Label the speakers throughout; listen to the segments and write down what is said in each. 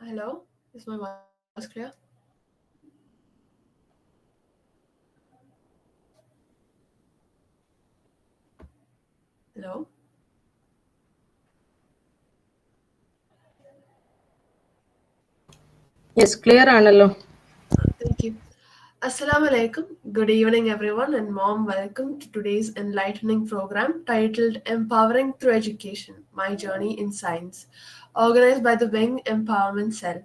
Speaker 1: Hello, is my voice clear? Hello,
Speaker 2: Yes, clear ആണല്ലോ.
Speaker 1: thank you. Assalamu alaikum. Good evening, everyone, and warm welcome to today's enlightening program titled Empowering Through Education My Journey in Science, organized by the Wing Empowerment Cell.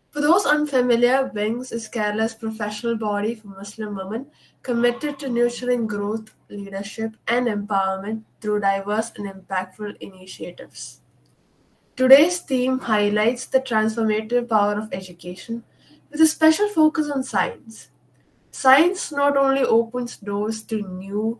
Speaker 1: For those unfamiliar, Wings is Kerala's professional body for Muslim women committed to nurturing growth, leadership, and empowerment through diverse and impactful initiatives. Today's theme highlights the transformative power of education with a special focus on science. Science not only opens doors to new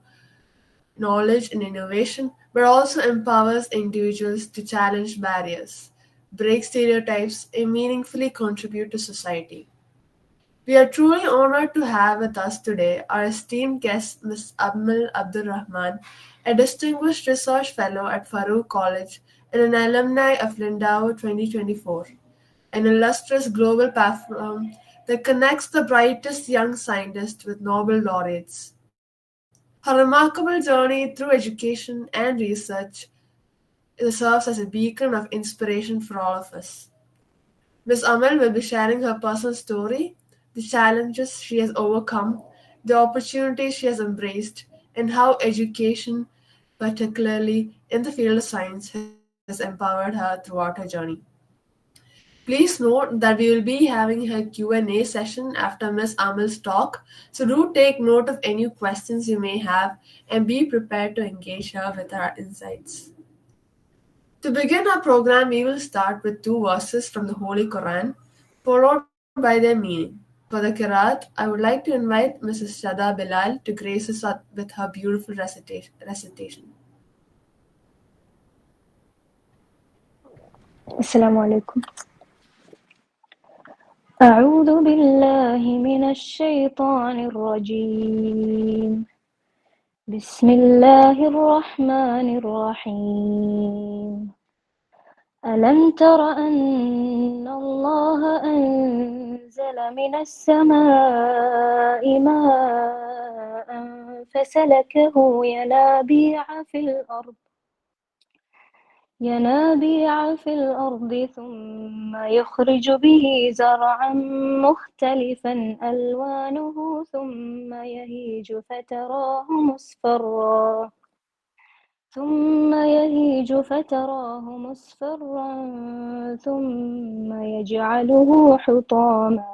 Speaker 1: knowledge and innovation, but also empowers individuals to challenge barriers, break stereotypes, and meaningfully contribute to society. We are truly honored to have with us today our esteemed guest, Ms. Amal Abdul Rahman, a distinguished research fellow at Farouk College and an alumni of Lindau 2024, an illustrious global platform that connects the brightest young scientists with Nobel laureates. Her remarkable journey through education and research serves as a beacon of inspiration for all of us. Ms. Amal will be sharing her personal story, the challenges she has overcome, the opportunities she has embraced, and how education, particularly in the field of science, has empowered her throughout her journey. Please note that we will be having a Q&A session after Ms. Amal's talk, so do take note of any questions you may have and be prepared to engage her with her insights. To begin our program, we will start with two verses from the Holy Quran, followed by their meaning. For the Qiraat, I would like to invite Mrs. Shada Bilal to grace us with her beautiful recitation.
Speaker 3: السلام عليكم. أعوذ بالله من الشيطان الرجيم. بسم الله الرحمن الرحيم. ألم تر أن الله أنزل من السماء ماء فسلكه ينابيع في الأرض ثم يخرج به زرعا مختلفا ألوانه ثم يهيج فتراه مصفرا ثم يجعله حطاما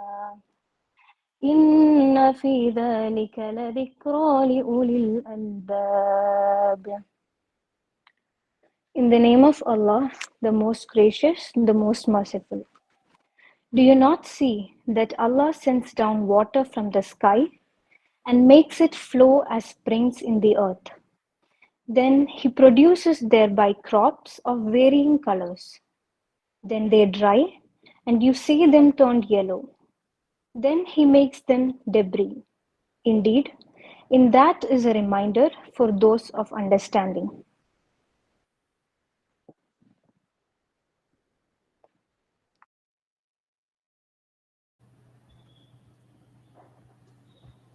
Speaker 3: إن في ذلك لذكرى لأولي الألباب. In the name of Allah, the most gracious, the most merciful. Do you not see that Allah sends down water from the sky and makes it flow as springs in the earth? Then He produces thereby crops of varying colors. Then they dry, and you see them turned yellow. Then He makes them debris. Indeed, in that is a reminder for those of understanding.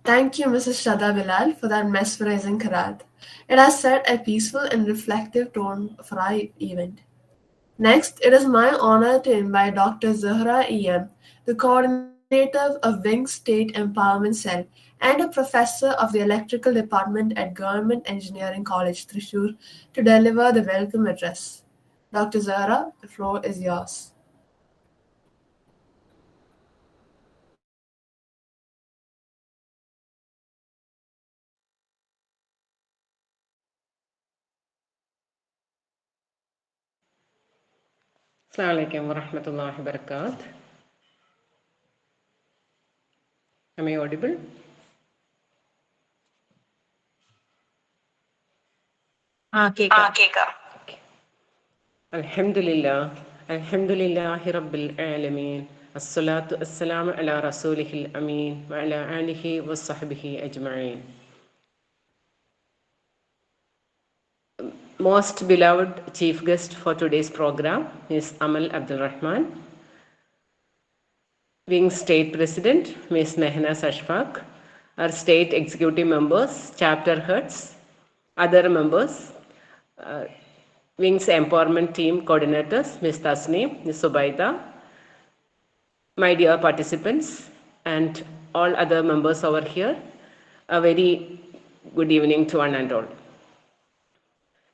Speaker 1: Thank you, Mrs. Shada Bilal, for that mesmerizing Qiraat. It has set a peaceful and reflective tone for our event. Next, it is my honor to invite Dr. Zahra EM, the coordinator of Wing State Empowerment Cell and a professor of the Electrical Department at Government Engineering College, Thrissur, to deliver the welcome address. Dr. Zahra, the floor is yours.
Speaker 2: Assalamu alaikum wa rahmatullahi wa barakatuh. Am I audible?
Speaker 4: കേക്കാം.
Speaker 2: Alhamdulillahi rabbil alameen. Assalatu assalamu ala rasulihil ameen wa ala alihi wa sahbihi ajma'in. Most beloved chief guest for today's program is Amal Abdul Rahman. Wing State President, Ms. Mehnaz Ashfaq, our State Executive Members, Chapter Heads, other members, Wing's Empowerment Team Coordinators, Ms. Tasneem, Ms. Subaida, my dear participants, and all other members over here, a very good evening to one and all.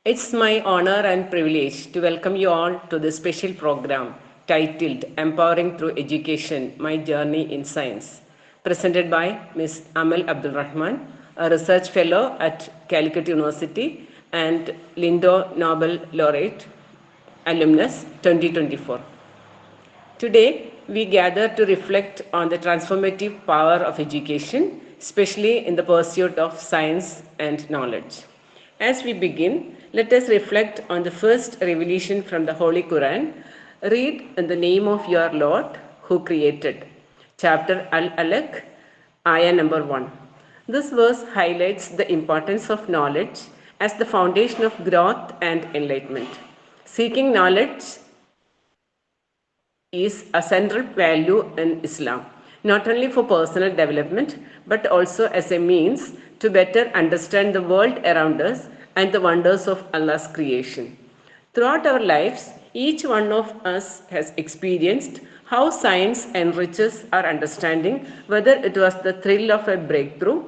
Speaker 2: It's my honor and privilege to welcome you all to this special program titled Empowering Through Education, My Journey in Science, presented by Ms. Amal Abdul Rahman, a research fellow at Calicut University and Lindo Nobel Laureate alumnus 2024. Today, we gather to reflect on the transformative power of education, especially in the pursuit of science and knowledge. As we begin, let us reflect on the first revelation from the Holy Quran. Read in the name of your Lord who created. Chapter Al-Alaq, ayah number 1. This verse highlights the importance of knowledge as the foundation of growth and enlightenment. Seeking knowledge is a central value in Islam, not only for personal development, but also as a means to better understand the world around us and the wonders of Allah's creation. Throughout our lives, each one of us has experienced how science enriches our understanding, whether it was the thrill of a breakthrough,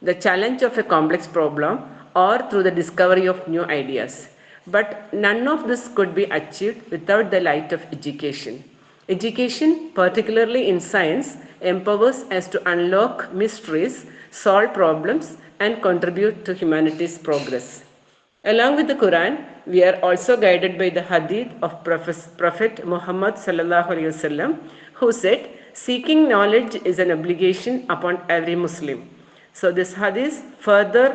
Speaker 2: the challenge of a complex problem, or through the discovery of new ideas. But none of this could be achieved without the light of education. Education, particularly in science, empowers us to unlock mysteries, solve problems, and contribute to humanity's progress. Along with the Quran, we are also guided by the hadith of Prophet Muhammad sallallahu alaihi wasallam, who said, "Seeking knowledge is an obligation upon every Muslim." So this hadith further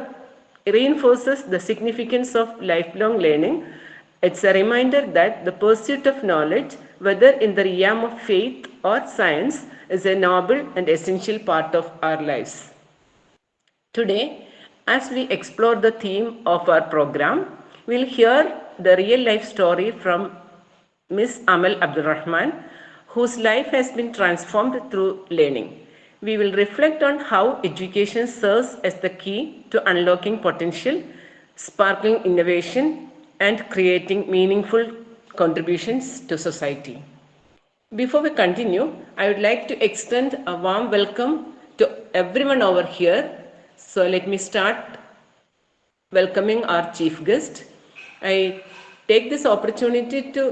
Speaker 2: reinforces the significance of lifelong learning. It's a reminder that the pursuit of knowledge, whether in the realm of faith or science, is a noble and essential part of our lives. Today, as we explore the theme of our program, we'll hear the real life story from Ms. Amal Abdul Rahman, whose life has been transformed through learning. We will reflect on how education serves as the key to unlocking potential, sparkling innovation, and creating meaningful contributions to society. Before we continue, I would like to extend a warm welcome to everyone over here. So let me start welcoming our chief guest. I take this opportunity to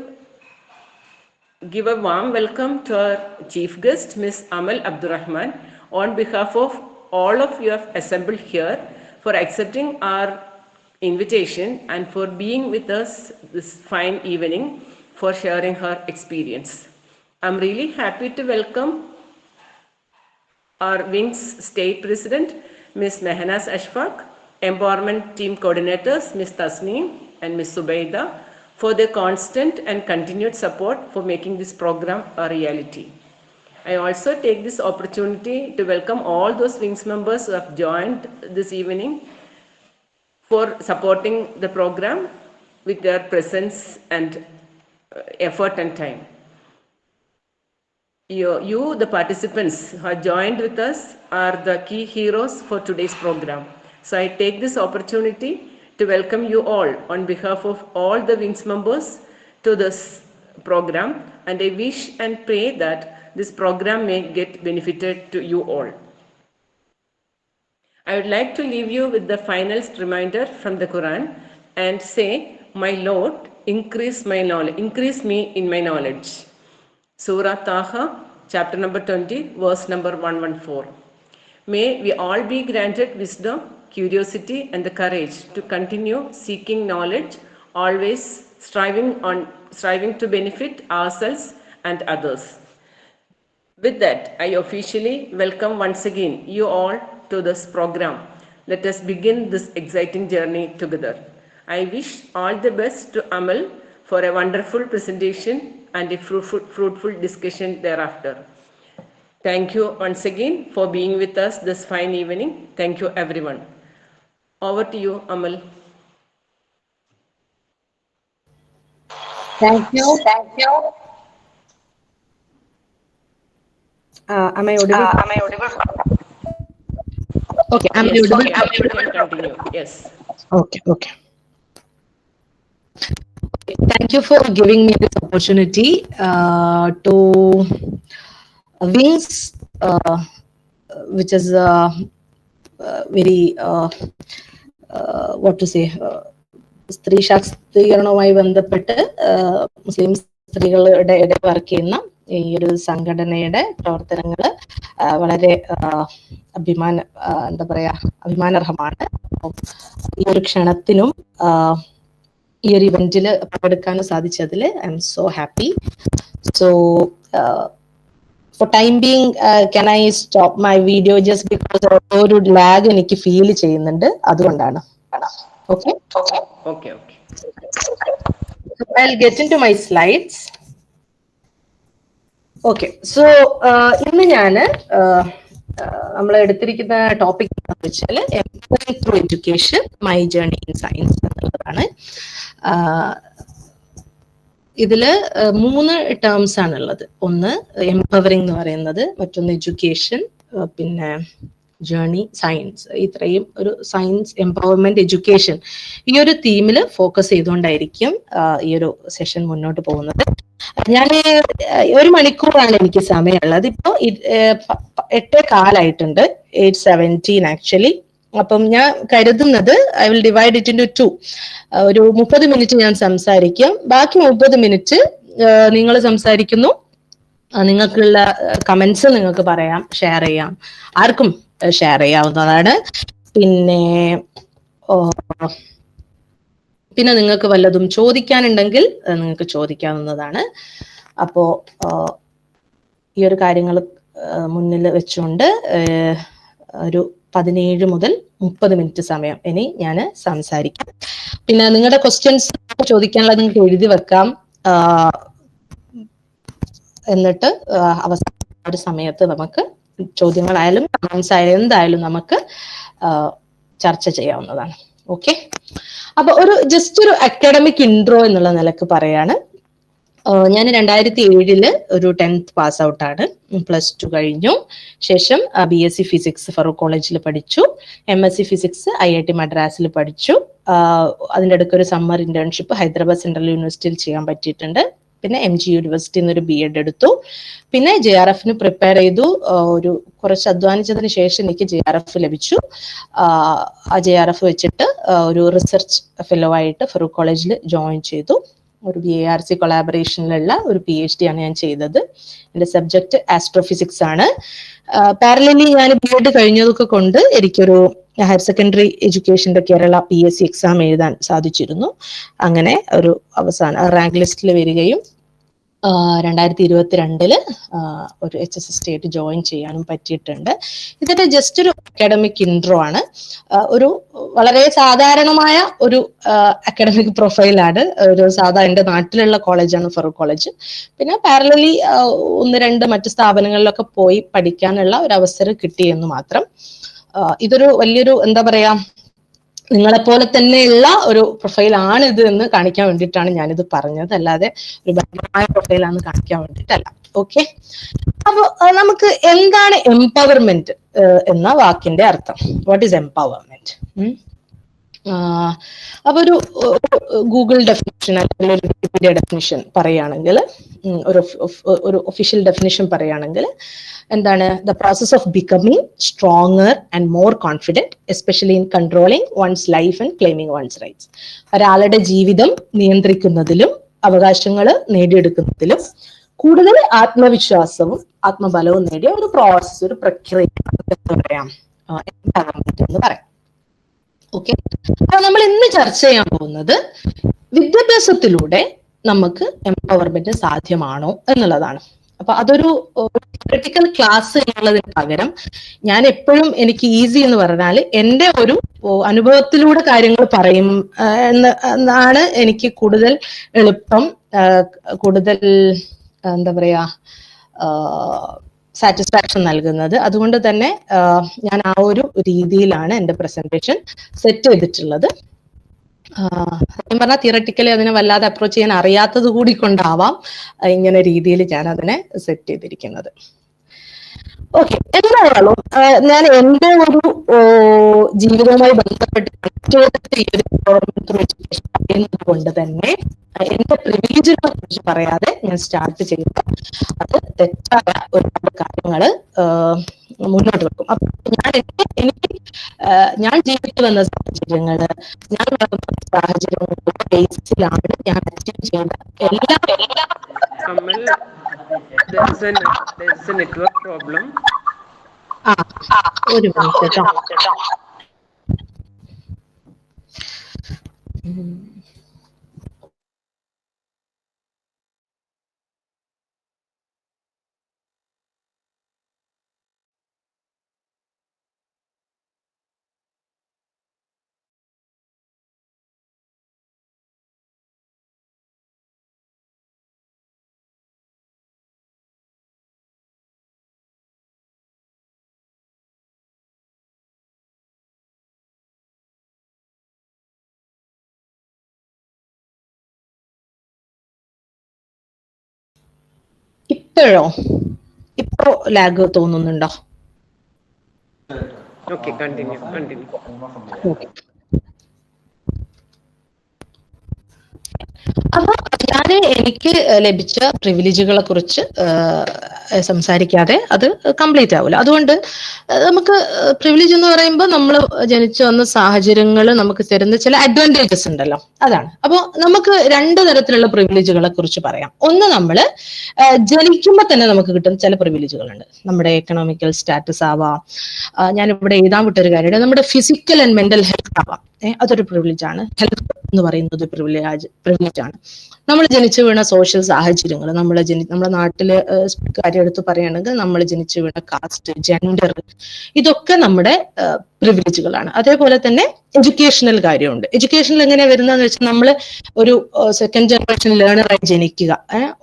Speaker 2: give a warm welcome to our chief guest, Ms. Amal Abdul Rahman, on behalf of all of you have assembled here, for accepting our invitation and for being with us this fine evening, for sharing her experience. I'm really happy to welcome our Wings State President, Ms. Mehnaz Ashfaq, Empowerment Team Coordinators, Ms. Tasneem and Ms. Subaida, for their constant and continued support for making this program a reality. I also take this opportunity to welcome all those Wings members who have joined this evening for supporting the program with their presence and effort and time. You, the participants who have joined with us, are the key heroes for today's program. So I take this opportunity to welcome you all on behalf of all the Wings members to this program, and I wish and pray that this program may get benefited to you all. I would like to leave you with the final reminder from the Quran and say, "My Lord, increase my knowledge, increase me in my knowledge." Surah Taha, chapter number 20, verse number 114. May we all be granted wisdom, curiosity, and the courage to continue seeking knowledge, always striving to benefit ourselves and others. With that, I officially welcome once again you all to this program. Let us begin this exciting journey together. I wish all the best to Amal for a wonderful presentation and a fruitful discussion thereafter. Thank you once again for being with us this fine evening. Thank you, everyone. Over to you, Amal.
Speaker 5: Thank you. Am I audible? Okay, am I audible?
Speaker 2: You can continue. Yes.
Speaker 5: Okay. Thank you for giving me this opportunity to Wings, which is very what to say, സ്ത്രീ ശാക്തീകരണവുമായി ബന്ധപ്പെട്ട് മുസ്ലിം സ്ത്രീകളുടെ work ചെയ്യുന്ന ഈ ഒരു സംഘടനയുടെ പ്രവർത്തനങ്ങൾ വളരെ അഭിമാനാർഹമാണ്. ഈ ഒരു ക്ഷണത്തിനും ഈ ഒരു ഇവന്റിൽ പങ്കെടുക്കാനും സാധിച്ചതിൽ I M so happy. So for time being, can I stop my video just because ഒരു ലാഗ് എനിക്ക് ഫീൽ ചെയ്യുന്നുണ്ട്, അതുകൊണ്ടാണ്. Okay. I'll get into my slides. Okay, so ഇന്ന് ഞാൻ നമ്മൾ എടുത്തിരിക്കുന്ന ടോപ്പിക് എന്ന് വെച്ചാൽ empowering through education, my journey in science എന്നുള്ളതാണ്. ഇതില് 3 ടേംസ് ആണുള്ളത്. ഒന്ന് എംപവറിംഗ് എന്ന് പറയുന്നത്, മറ്റൊന്ന് എഡ്യൂക്കേഷൻ, പിന്നെ ജേർണി സയൻസ്. ഇത്രയും ഒരു സയൻസ്, എംപവർമെന്റ്, എഡ്യൂക്കേഷൻ, ഈ ഒരു തീമിൽ ഫോക്കസ് ചെയ്തുകൊണ്ടായിരിക്കും ഈ ഒരു സെഷൻ മുന്നോട്ട് പോകുന്നത്. ഞാൻ 1 മണിക്കൂറാണ് എനിക്ക് സമയമുള്ളത്. ഇപ്പോ 8:15 8:17 ആക്ച്വലി. അപ്പം ഞാൻ കരുതുന്നത് I will divide it into 2. ഒരു 30 മിനിറ്റ് ഞാൻ സംസാരിക്കും, ബാക്കി 30 മിനിറ്റ് നിങ്ങൾ സംസാരിക്കുന്നു. നിങ്ങൾക്കുള്ള കമന്റ്സ് നിങ്ങൾക്ക് പറയാം, ഷെയർ ചെയ്യാം, ആർക്കും ഷെയർ ചെയ്യാവുന്നതാണ്. പിന്നെ നിങ്ങൾക്ക് വല്ലതും ചോദിക്കാനുണ്ടെങ്കിൽ നിങ്ങൾക്ക് ചോദിക്കാവുന്നതാണ്. അപ്പോ ഈ ഒരു കാര്യങ്ങൾ മുന്നിൽ വെച്ചുകൊണ്ട് ഒരു 17 മുതൽ 30 മിനിറ്റ് സമയം ഇനി ഞാൻ സംസാരിക്കാം. പിന്നെ നിങ്ങളുടെ ക്വസ്റ്റ്യൻസ് ചോദിക്കാനുള്ളത് നിങ്ങൾക്ക് എഴുതി വെക്കാം. എന്നിട്ട് അവസാന ഒരു സമയത്ത് നമുക്ക് ചോദ്യങ്ങളായാലും കമന്റ്സ് ആയാലും എന്തായാലും നമുക്ക് ചർച്ച ചെയ്യാവുന്നതാണ്. ഓക്കെ, അപ്പൊ ജസ്റ്റ് ഒരു അക്കാഡമിക് ഇൻട്രോ എന്നുള്ള നിലക്ക് പറയാണ്. ഞാൻ 2007 ഒരു 10th പാസ് ഔട്ട് ആണ്. +2 കഴിഞ്ഞു. ശേഷം BSc ഫിസിക്സ് ഫറൂഖ് കോളേജിൽ പഠിച്ചു. MSc ഫിസിക്സ് IIT മദ്രാസിൽ പഠിച്ചു. അതിൻ്റെ ഇടയ്ക്ക് ഒരു സമ്മർ ഇന്റേൺഷിപ്പ് ഹൈദരാബാദ് സെൻട്രൽ യൂണിവേഴ്സിറ്റിയിൽ ചെയ്യാൻ പറ്റിയിട്ടുണ്ട്. പിന്നെ MG യൂണിവേഴ്സിറ്റിയിൽ നിന്ന് ഒരു B.Ed എടുത്തു. പിന്നെ JRFന് പ്രിപ്പയർ ചെയ്തു. കുറച്ച് അധ്വാനിച്ചതിന് ശേഷം എനിക്ക് JRF ലഭിച്ചു. ആ JRF വെച്ചിട്ട് ഒരു റിസർച്ച് ഫെലോ ആയിട്ട് ഫറൂഖ് കോളേജിൽ ജോയിൻ ചെയ്തു. ഒരു BARC കൊളാബറേഷനിലുള്ള ഒരു PhD ആണ് ഞാൻ ചെയ്തത്. എന്റെ സബ്ജക്ട് ആസ്ട്രോഫിസിക്സ് ആണ്. പാരലലി ഞാൻ B.Ed കഴിഞ്ഞതൊക്കെ കൊണ്ട് എനിക്കൊരു ഹയർ സെക്കൻഡറി എഡ്യൂക്കേഷന്റെ കേരള PSC എക്സാം എഴുതാൻ സാധിച്ചിരുന്നു. അങ്ങനെ ഒരു അവസാന റാങ്ക് ലിസ്റ്റിൽ വരികയും 2022 ഒരു HSST ആയിട്ട് ജോയിൻ ചെയ്യാനും പറ്റിയിട്ടുണ്ട്. ഇതിന്റെ ജസ്റ്റ് ഒരു അക്കാഡമിക് ഇൻട്രോ ആണ്. ഒരു വളരെ സാധാരണമായ ഒരു അക്കാഡമിക് പ്രൊഫൈലാണ്. എന്റെ നാട്ടിലുള്ള കോളേജാണ് ഫറൂഖ് കോളേജ്. പിന്നെ പാരലലി 1-2 മറ്റ് സ്ഥാപനങ്ങളിലൊക്കെ പോയി പഠിക്കാനുള്ള ഒരു അവസരം കിട്ടിയെന്ന് മാത്രം. ഇതൊരു വലിയൊരു എന്താ പറയാ, നിങ്ങളെപ്പോലെ തന്നെയുള്ള ഒരു പ്രൊഫൈലാണ് ഇത് എന്ന് കാണിക്കാൻ വേണ്ടിയിട്ടാണ് ഞാനിത് പറഞ്ഞത്, അല്ലാതെ ഒരു ഭയങ്കരമായ പ്രൊഫൈലാണെന്ന് കാണിക്കാൻ വേണ്ടിയിട്ടല്ല. ഓക്കെ, അപ്പൊ നമുക്ക് എന്താണ് എംപവർമെന്റ് എന്ന വാക്കിന്റെ അർത്ഥം? What is empowerment? അപ്പൊ ഒരു ഗൂഗിൾ ഡെഫിനിഷൻ അല്ലെങ്കിൽ ഒരു വിക്കിപീഡിയ ഡെഫിനിഷൻ പറയുകയാണെങ്കിൽ, ഒരു ഒഫീഷ്യൽ ഡെഫിനിഷൻ പറയുകയാണെങ്കിൽ എന്താണ്? The process of becoming stronger and more confident, especially in controlling one's life and claiming one's rights. ഒരാളുടെ ജീവിതം നിയന്ത്രിക്കുന്നതിലും അവകാശങ്ങൾ നേടിയെടുക്കുന്നതിലും കൂടുതൽ ആത്മവിശ്വാസവും ആത്മബലവും നേടിയ ഒരു പ്രോസസ്, ഒരു പ്രക്രിയ പറയാം, എന്ന് പറയാം. ഓക്കെ, അപ്പൊ നമ്മൾ ഇന്ന് ചർച്ച ചെയ്യാൻ പോകുന്നത് വിദ്യാഭ്യാസത്തിലൂടെ നമുക്ക് എംപവർമെന്റ് സാധ്യമാണോ എന്നുള്ളതാണ്. അപ്പൊ അതൊരു ക്രിട്ടിക്കൽ ക്ലാസ് എന്നുള്ളതിന് പകരം ഞാൻ എപ്പോഴും എനിക്ക് ഈസി എന്ന് പറഞ്ഞാൽ എന്റെ ഒരു അനുഭവത്തിലൂടെ കാര്യങ്ങൾ പറയും എന്നാണ് എനിക്ക് കൂടുതൽ എളുപ്പം, കൂടുതൽ എന്താ പറയാ സാറ്റിസ്ഫാക്ഷൻ നൽകുന്നത്. അതുകൊണ്ട് തന്നെ ഞാൻ ആ ഒരു രീതിയിലാണ് എൻ്റെ പ്രസന്റേഷൻ സെറ്റ് ചെയ്തിട്ടുള്ളത്. സത്യം പറഞ്ഞാൽ തിയറട്ടിക്കലി അതിനെ വല്ലാതെ അപ്രോച്ച് ചെയ്യാൻ അറിയാത്തത് കൂടി കൊണ്ടാവാം ഇങ്ങനെ രീതിയിൽ ഞാൻ അതിനെ സെറ്റ് ചെയ്തിരിക്കുന്നത്. ഓക്കെ, എന്തായാലും ഞാൻ എന്റെ ഒരു ജീവിതവുമായി ബന്ധപ്പെട്ട് ഈ ഒരു എഡ്യൂക്കേഷൻ പറയുന്നത് കൊണ്ട് തന്നെ എന്റെ പ്രിവിലേജിനെ കുറിച്ച് പറയാതെ ഞാൻ സ്റ്റാർട്ട് ചെയ്യുക അത് തെറ്റായ ഒരുപാട് കാര്യങ്ങള് മുന്നോട്ട് വെക്കും. അപ്പൊ എനിക്ക് ഞാൻ ജീവിച്ചു വന്ന സാഹചര്യങ്ങള്, ഞാൻ വളർന്ന സാഹചര്യങ്ങളുടെ ബേസിലാണ് ഞാൻ അച്ചീവ് ചെയ്ത എല്ലാ
Speaker 2: there's a network problem.
Speaker 5: ഒരു മിനിറ്റ് കേട്ടോ. ഇപ്പോ ലാഗ് തോന്നുന്നുണ്ടോ?
Speaker 2: Okay, continue.
Speaker 5: Okay. അപ്പൊ എനിക്ക് ലഭിച്ച പ്രിവിലേജുകളെ കുറിച്ച് സംസാരിക്കാതെ അത് കംപ്ലീറ്റ് ആവില്ല. അതുകൊണ്ട് നമുക്ക് പ്രിവിലേജ് എന്ന് പറയുമ്പോൾ നമ്മൾ ജനിച്ചു വന്ന സാഹചര്യങ്ങൾ നമുക്ക് തരുന്ന ചില അഡ്വാൻറ്റേജസ് ഉണ്ടല്ലോ, അതാണ്. അപ്പോൾ നമുക്ക് രണ്ട് തരത്തിലുള്ള പ്രിവിലേജുകളെ കുറിച്ച് പറയാം. ഒന്ന്, നമ്മൾ ജനിക്കുമ്പോൾ തന്നെ നമുക്ക് കിട്ടുന്ന ചില പ്രിവിലേജുകളുണ്ട്. നമ്മുടെ എക്കണോമിക്കൽ സ്റ്റാറ്റസ് ആവാം, ഞാനിവിടെ എഴുതാൻ വിട്ടൊരു കാര്യമാണ്, നമ്മുടെ ഫിസിക്കൽ ആൻഡ് മെന്റൽ ഹെൽത്ത് ആവാം. അതൊരു പ്രിവിലേജ് ആണ്. ഹെൽത്ത് എന്ന് പറയുന്നത് പ്രിവിലേജ് ആണ്. നമ്മൾ ജനിച്ചു വീണ സോഷ്യൽ സാഹചര്യങ്ങൾ, നമ്മുടെ നാട്ടില് കാര്യം എടുത്ത് പറയുകയാണെങ്കിൽ നമ്മൾ ജനിച്ചു വീണ കാസ്റ്റ്, ജെൻഡർ, ഇതൊക്കെ നമ്മുടെ പ്രിവിലേജുകളാണ്. അതേപോലെ തന്നെ എഡ്യൂക്കേഷണൽ കാര്യമുണ്ട്. എഡ്യൂക്കേഷനിൽ എങ്ങനെയാ വരുന്നതെന്ന് വെച്ചാൽ നമ്മൾ ഒരു സെക്കൻഡ് ജനറേഷൻ ലേണറായി ജനിക്കുക.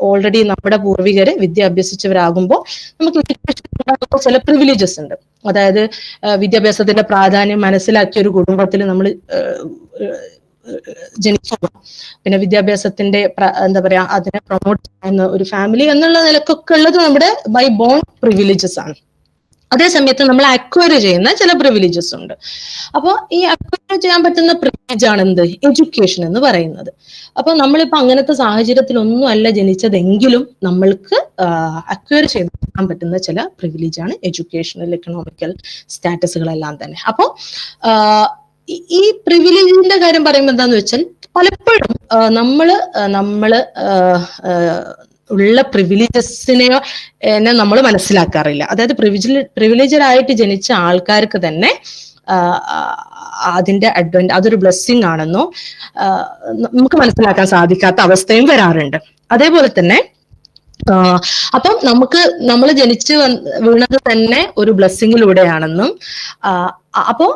Speaker 5: ഓൾറെഡി നമ്മുടെ പൂർവികര് വിദ്യ അഭ്യസിച്ചവരാകുമ്പോൾ നമുക്ക് എഡ്യൂക്കേഷൻ ചില പ്രിവിലേജസ് ഉണ്ട്. അതായത് വിദ്യാഭ്യാസത്തിന്റെ പ്രാധാന്യം മനസ്സിലാക്കിയ ഒരു കുടുംബത്തിൽ നമ്മൾ ജനിക്കുക, പിന്നെ വിദ്യാഭ്യാസത്തിന്റെ എന്താ പറയാ അതിനെ പ്രൊമോട്ട് ചെയ്യുന്ന ഒരു ഫാമിലി എന്നുള്ള നിലക്കൊക്കെ ഉള്ളത് നമ്മുടെ ബൈ ബോൺ പ്രിവിലേജസ് ആണ്. അതേസമയത്ത് നമ്മൾ അക്വയർ ചെയ്യുന്ന ചില പ്രിവിലേജസ് ഉണ്ട്. അപ്പോൾ ഈ അക്വയർ ചെയ്യാൻ പറ്റുന്ന പ്രിവിലേജ് ആണ് എന്ത്? എഡ്യൂക്കേഷൻ എന്ന് പറയുന്നത്. അപ്പൊ നമ്മളിപ്പോ അങ്ങനത്തെ സാഹചര്യത്തിലൊന്നും അല്ല ജനിച്ചതെങ്കിലും നമ്മൾക്ക് അക്വയർ ചെയ്യാൻ പറ്റുന്ന ചില പ്രിവിലേജ് ആണ് എഡ്യൂക്കേഷണൽ, എക്കണോമിക്കൽ സ്റ്റാറ്റസുകളെല്ലാം തന്നെ. അപ്പോ ഈ പ്രിവിലേജിന്റെ കാര്യം പറയുമ്പോൾ എന്താന്ന് വെച്ചാൽ പലപ്പോഴും നമ്മള് ഉള്ള പ്രിവിലേജസിനെയോ നമ്മൾ മനസ്സിലാക്കാറില്ല. അതായത് പ്രിവിലേജഡ് ആയിട്ട് ജനിച്ച ആൾക്കാർക്ക് തന്നെ അതിന്റെ അതൊരു ബ്ലെസ്സിങ് ആണെന്നോ നമുക്ക് മനസ്സിലാക്കാൻ സാധിക്കാത്ത അവസ്ഥയും വരാറുണ്ട്. അതേപോലെ തന്നെ അപ്പം നമ്മൾ ജനിച്ചു വീണത് തന്നെ ഒരു ബ്ലെസ്സിങ്ങിലൂടെയാണെന്നും അപ്പോ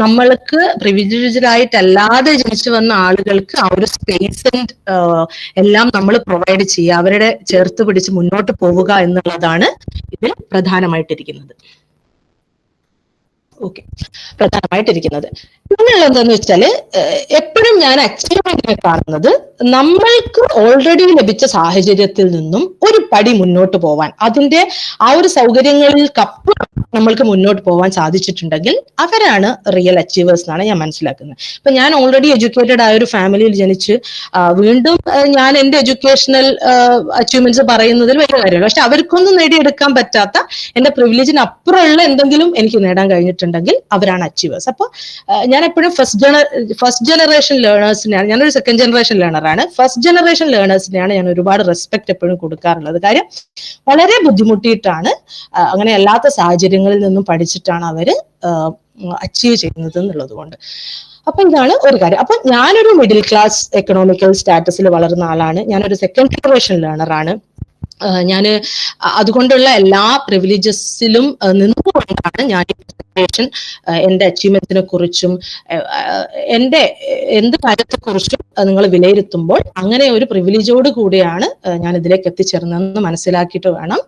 Speaker 5: നമ്മൾക്ക് പ്രിവിലേജ്ഡ് ആയിട്ടല്ലാതെ ജനിച്ചു വന്ന ആളുകൾക്ക് ആ ഒരു സ്പേസ് എല്ലാം നമ്മൾ പ്രൊവൈഡ് ചെയ്യുക, അവരുടെ ചേർത്ത് പിടിച്ച് മുന്നോട്ട് പോവുക എന്നുള്ളതാണ് ഇതിൽ പ്രധാനമായിട്ടിരിക്കുന്നത്. ഓക്കെ, പ്രധാനമായിട്ടിരിക്കുന്നത്. പിന്നെയുള്ള എന്താന്ന് വെച്ചാല് എപ്പോഴും ഞാൻ അച്ചീവ്മെന്റിനെ കാണുന്നത് നമ്മൾക്ക് ഓൾറെഡി ലഭിച്ച സാഹചര്യത്തിൽ നിന്നും ഒരു പടി മുന്നോട്ട് പോവാൻ, അതിന്റെ ആ ഒരു സൗകര്യങ്ങൾക്കപ്പുറം നമ്മൾക്ക് മുന്നോട്ട് പോകാൻ സാധിച്ചിട്ടുണ്ടെങ്കിൽ അവരാണ് റിയൽ അച്ചീവേഴ്സ് എന്നാണ് ഞാൻ മനസ്സിലാക്കുന്നത്. ഇപ്പൊ ഞാൻ ഓൾറെഡി എഡ്യൂക്കേറ്റഡ് ആയ ഒരു ഫാമിലിയിൽ ജനിച്ച് വീണ്ടും ഞാൻ എന്റെ എഡ്യൂക്കേഷണൽ അച്ചീവ്മെന്റ്സ് പറയുന്നതിൽ വലിയ കാര്യമാണ്. പക്ഷെ അവർക്കൊന്നും നേടിയെടുക്കാൻ പറ്റാത്ത എന്റെ പ്രിവിലേജിന് അപ്പുറമുള്ള എന്തെങ്കിലും എനിക്ക് നേടാൻ കഴിഞ്ഞിട്ടുണ്ടെങ്കിൽ അവരാണ് അച്ചീവേഴ്സ്. അപ്പൊ ഞാൻ എപ്പോഴും ഫസ്റ്റ് ജനറേഷൻ ലേണേഴ്സിനെയാണ്, ഞാനൊരു സെക്കൻഡ് ജനറേഷൻ ലേണറാണ്, ഫസ്റ്റ് ജനറേഷൻ ലേണേഴ്സിനെയാണ് ഞാൻ ഒരുപാട് റെസ്പെക്ട് എപ്പോഴും കൊടുക്കാറുള്ളത്. കാര്യം വളരെ ബുദ്ധിമുട്ടിയിട്ടാണ്, അങ്ങനെ അല്ലാത്ത സാഹചര്യങ്ങളിൽ നിന്നും പഠിച്ചിട്ടാണ് അവര് അച്ചീവ് ചെയ്യുന്നത് എന്നുള്ളത് കൊണ്ട്. അപ്പൊ ഇതാണ് ഒരു കാര്യം. അപ്പൊ ഞാനൊരു മിഡിൽ ക്ലാസ് എക്കണോമിക്കൽ സ്റ്റാറ്റസിൽ വളർന്ന ആളാണ്, ഞാനൊരു സെക്കൻഡ് ജനറേഷൻ ലേണറാണ്. ഞാന് അതുകൊണ്ടുള്ള എല്ലാ പ്രിവിലേജസിലും നിന്നുകൊണ്ടാണ് ഞാൻ എന്റെ അച്ചീവ്മെന്റിനെ കുറിച്ചും എന്റെ എന്ത് കാര്യത്തെക്കുറിച്ചും നിങ്ങൾ വിലയിരുത്തുമ്പോൾ അങ്ങനെ ഒരു പ്രിവിലേജോട് കൂടിയാണ് ഞാൻ ഇതിലേക്ക് എത്തിച്ചേർന്നതെന്ന് മനസ്സിലാക്കിയിട്ട് വേണം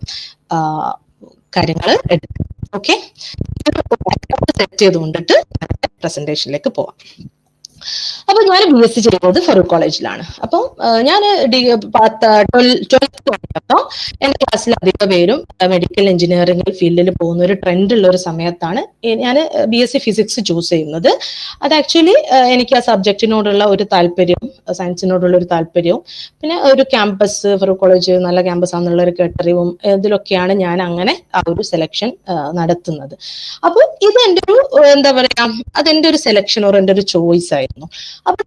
Speaker 5: കാര്യങ്ങൾ എടുക്കാൻ. ഓക്കെ, സെറ്റ് ചെയ്തുകൊണ്ടിട്ട് പ്രസന്റേഷനിലേക്ക് പോവാം. അപ്പൊ ഞാൻ BSc ചെയ്യുന്നത് ഫറൂഖ് കോളേജിലാണ്. അപ്പോൾ ഞാൻ 12th കഴിഞ്ഞപ്പോൾ എന്റെ ക്ലാസ്സിൽ അധിക പേരും മെഡിക്കൽ എഞ്ചിനീയറിംഗ് ഫീൽഡിൽ പോകുന്ന ഒരു ട്രെൻഡ് ഉള്ള ഒരു സമയത്താണ് ഞാൻ BSc ഫിസിക്സ് ചൂസ് ചെയ്യുന്നത്. അത് ആക്ച്വലി എനിക്ക് ആ സബ്ജക്റ്റിനോടുള്ള ഒരു താല്പര്യവും സയൻസിനോടുള്ള ഒരു താല്പര്യവും പിന്നെ ഒരു ക്യാമ്പസ് ഫറൂഖ് കോളേജ് നല്ല ക്യാമ്പസ് ആണെന്നുള്ള ഒരു കേട്ടറിവും ഇതിലൊക്കെയാണ് ഞാൻ അങ്ങനെ ആ ഒരു സെലക്ഷൻ നടത്തുന്നത്. അപ്പോൾ ഇത് എൻ്റെ ഒരു എന്താ പറയാ, അതെന്റെ ഒരു സെലക്ഷൻ ഓർ എൻ്റെ ഒരു ചോയ്സ് ആയിരുന്നു. അപ്പൊ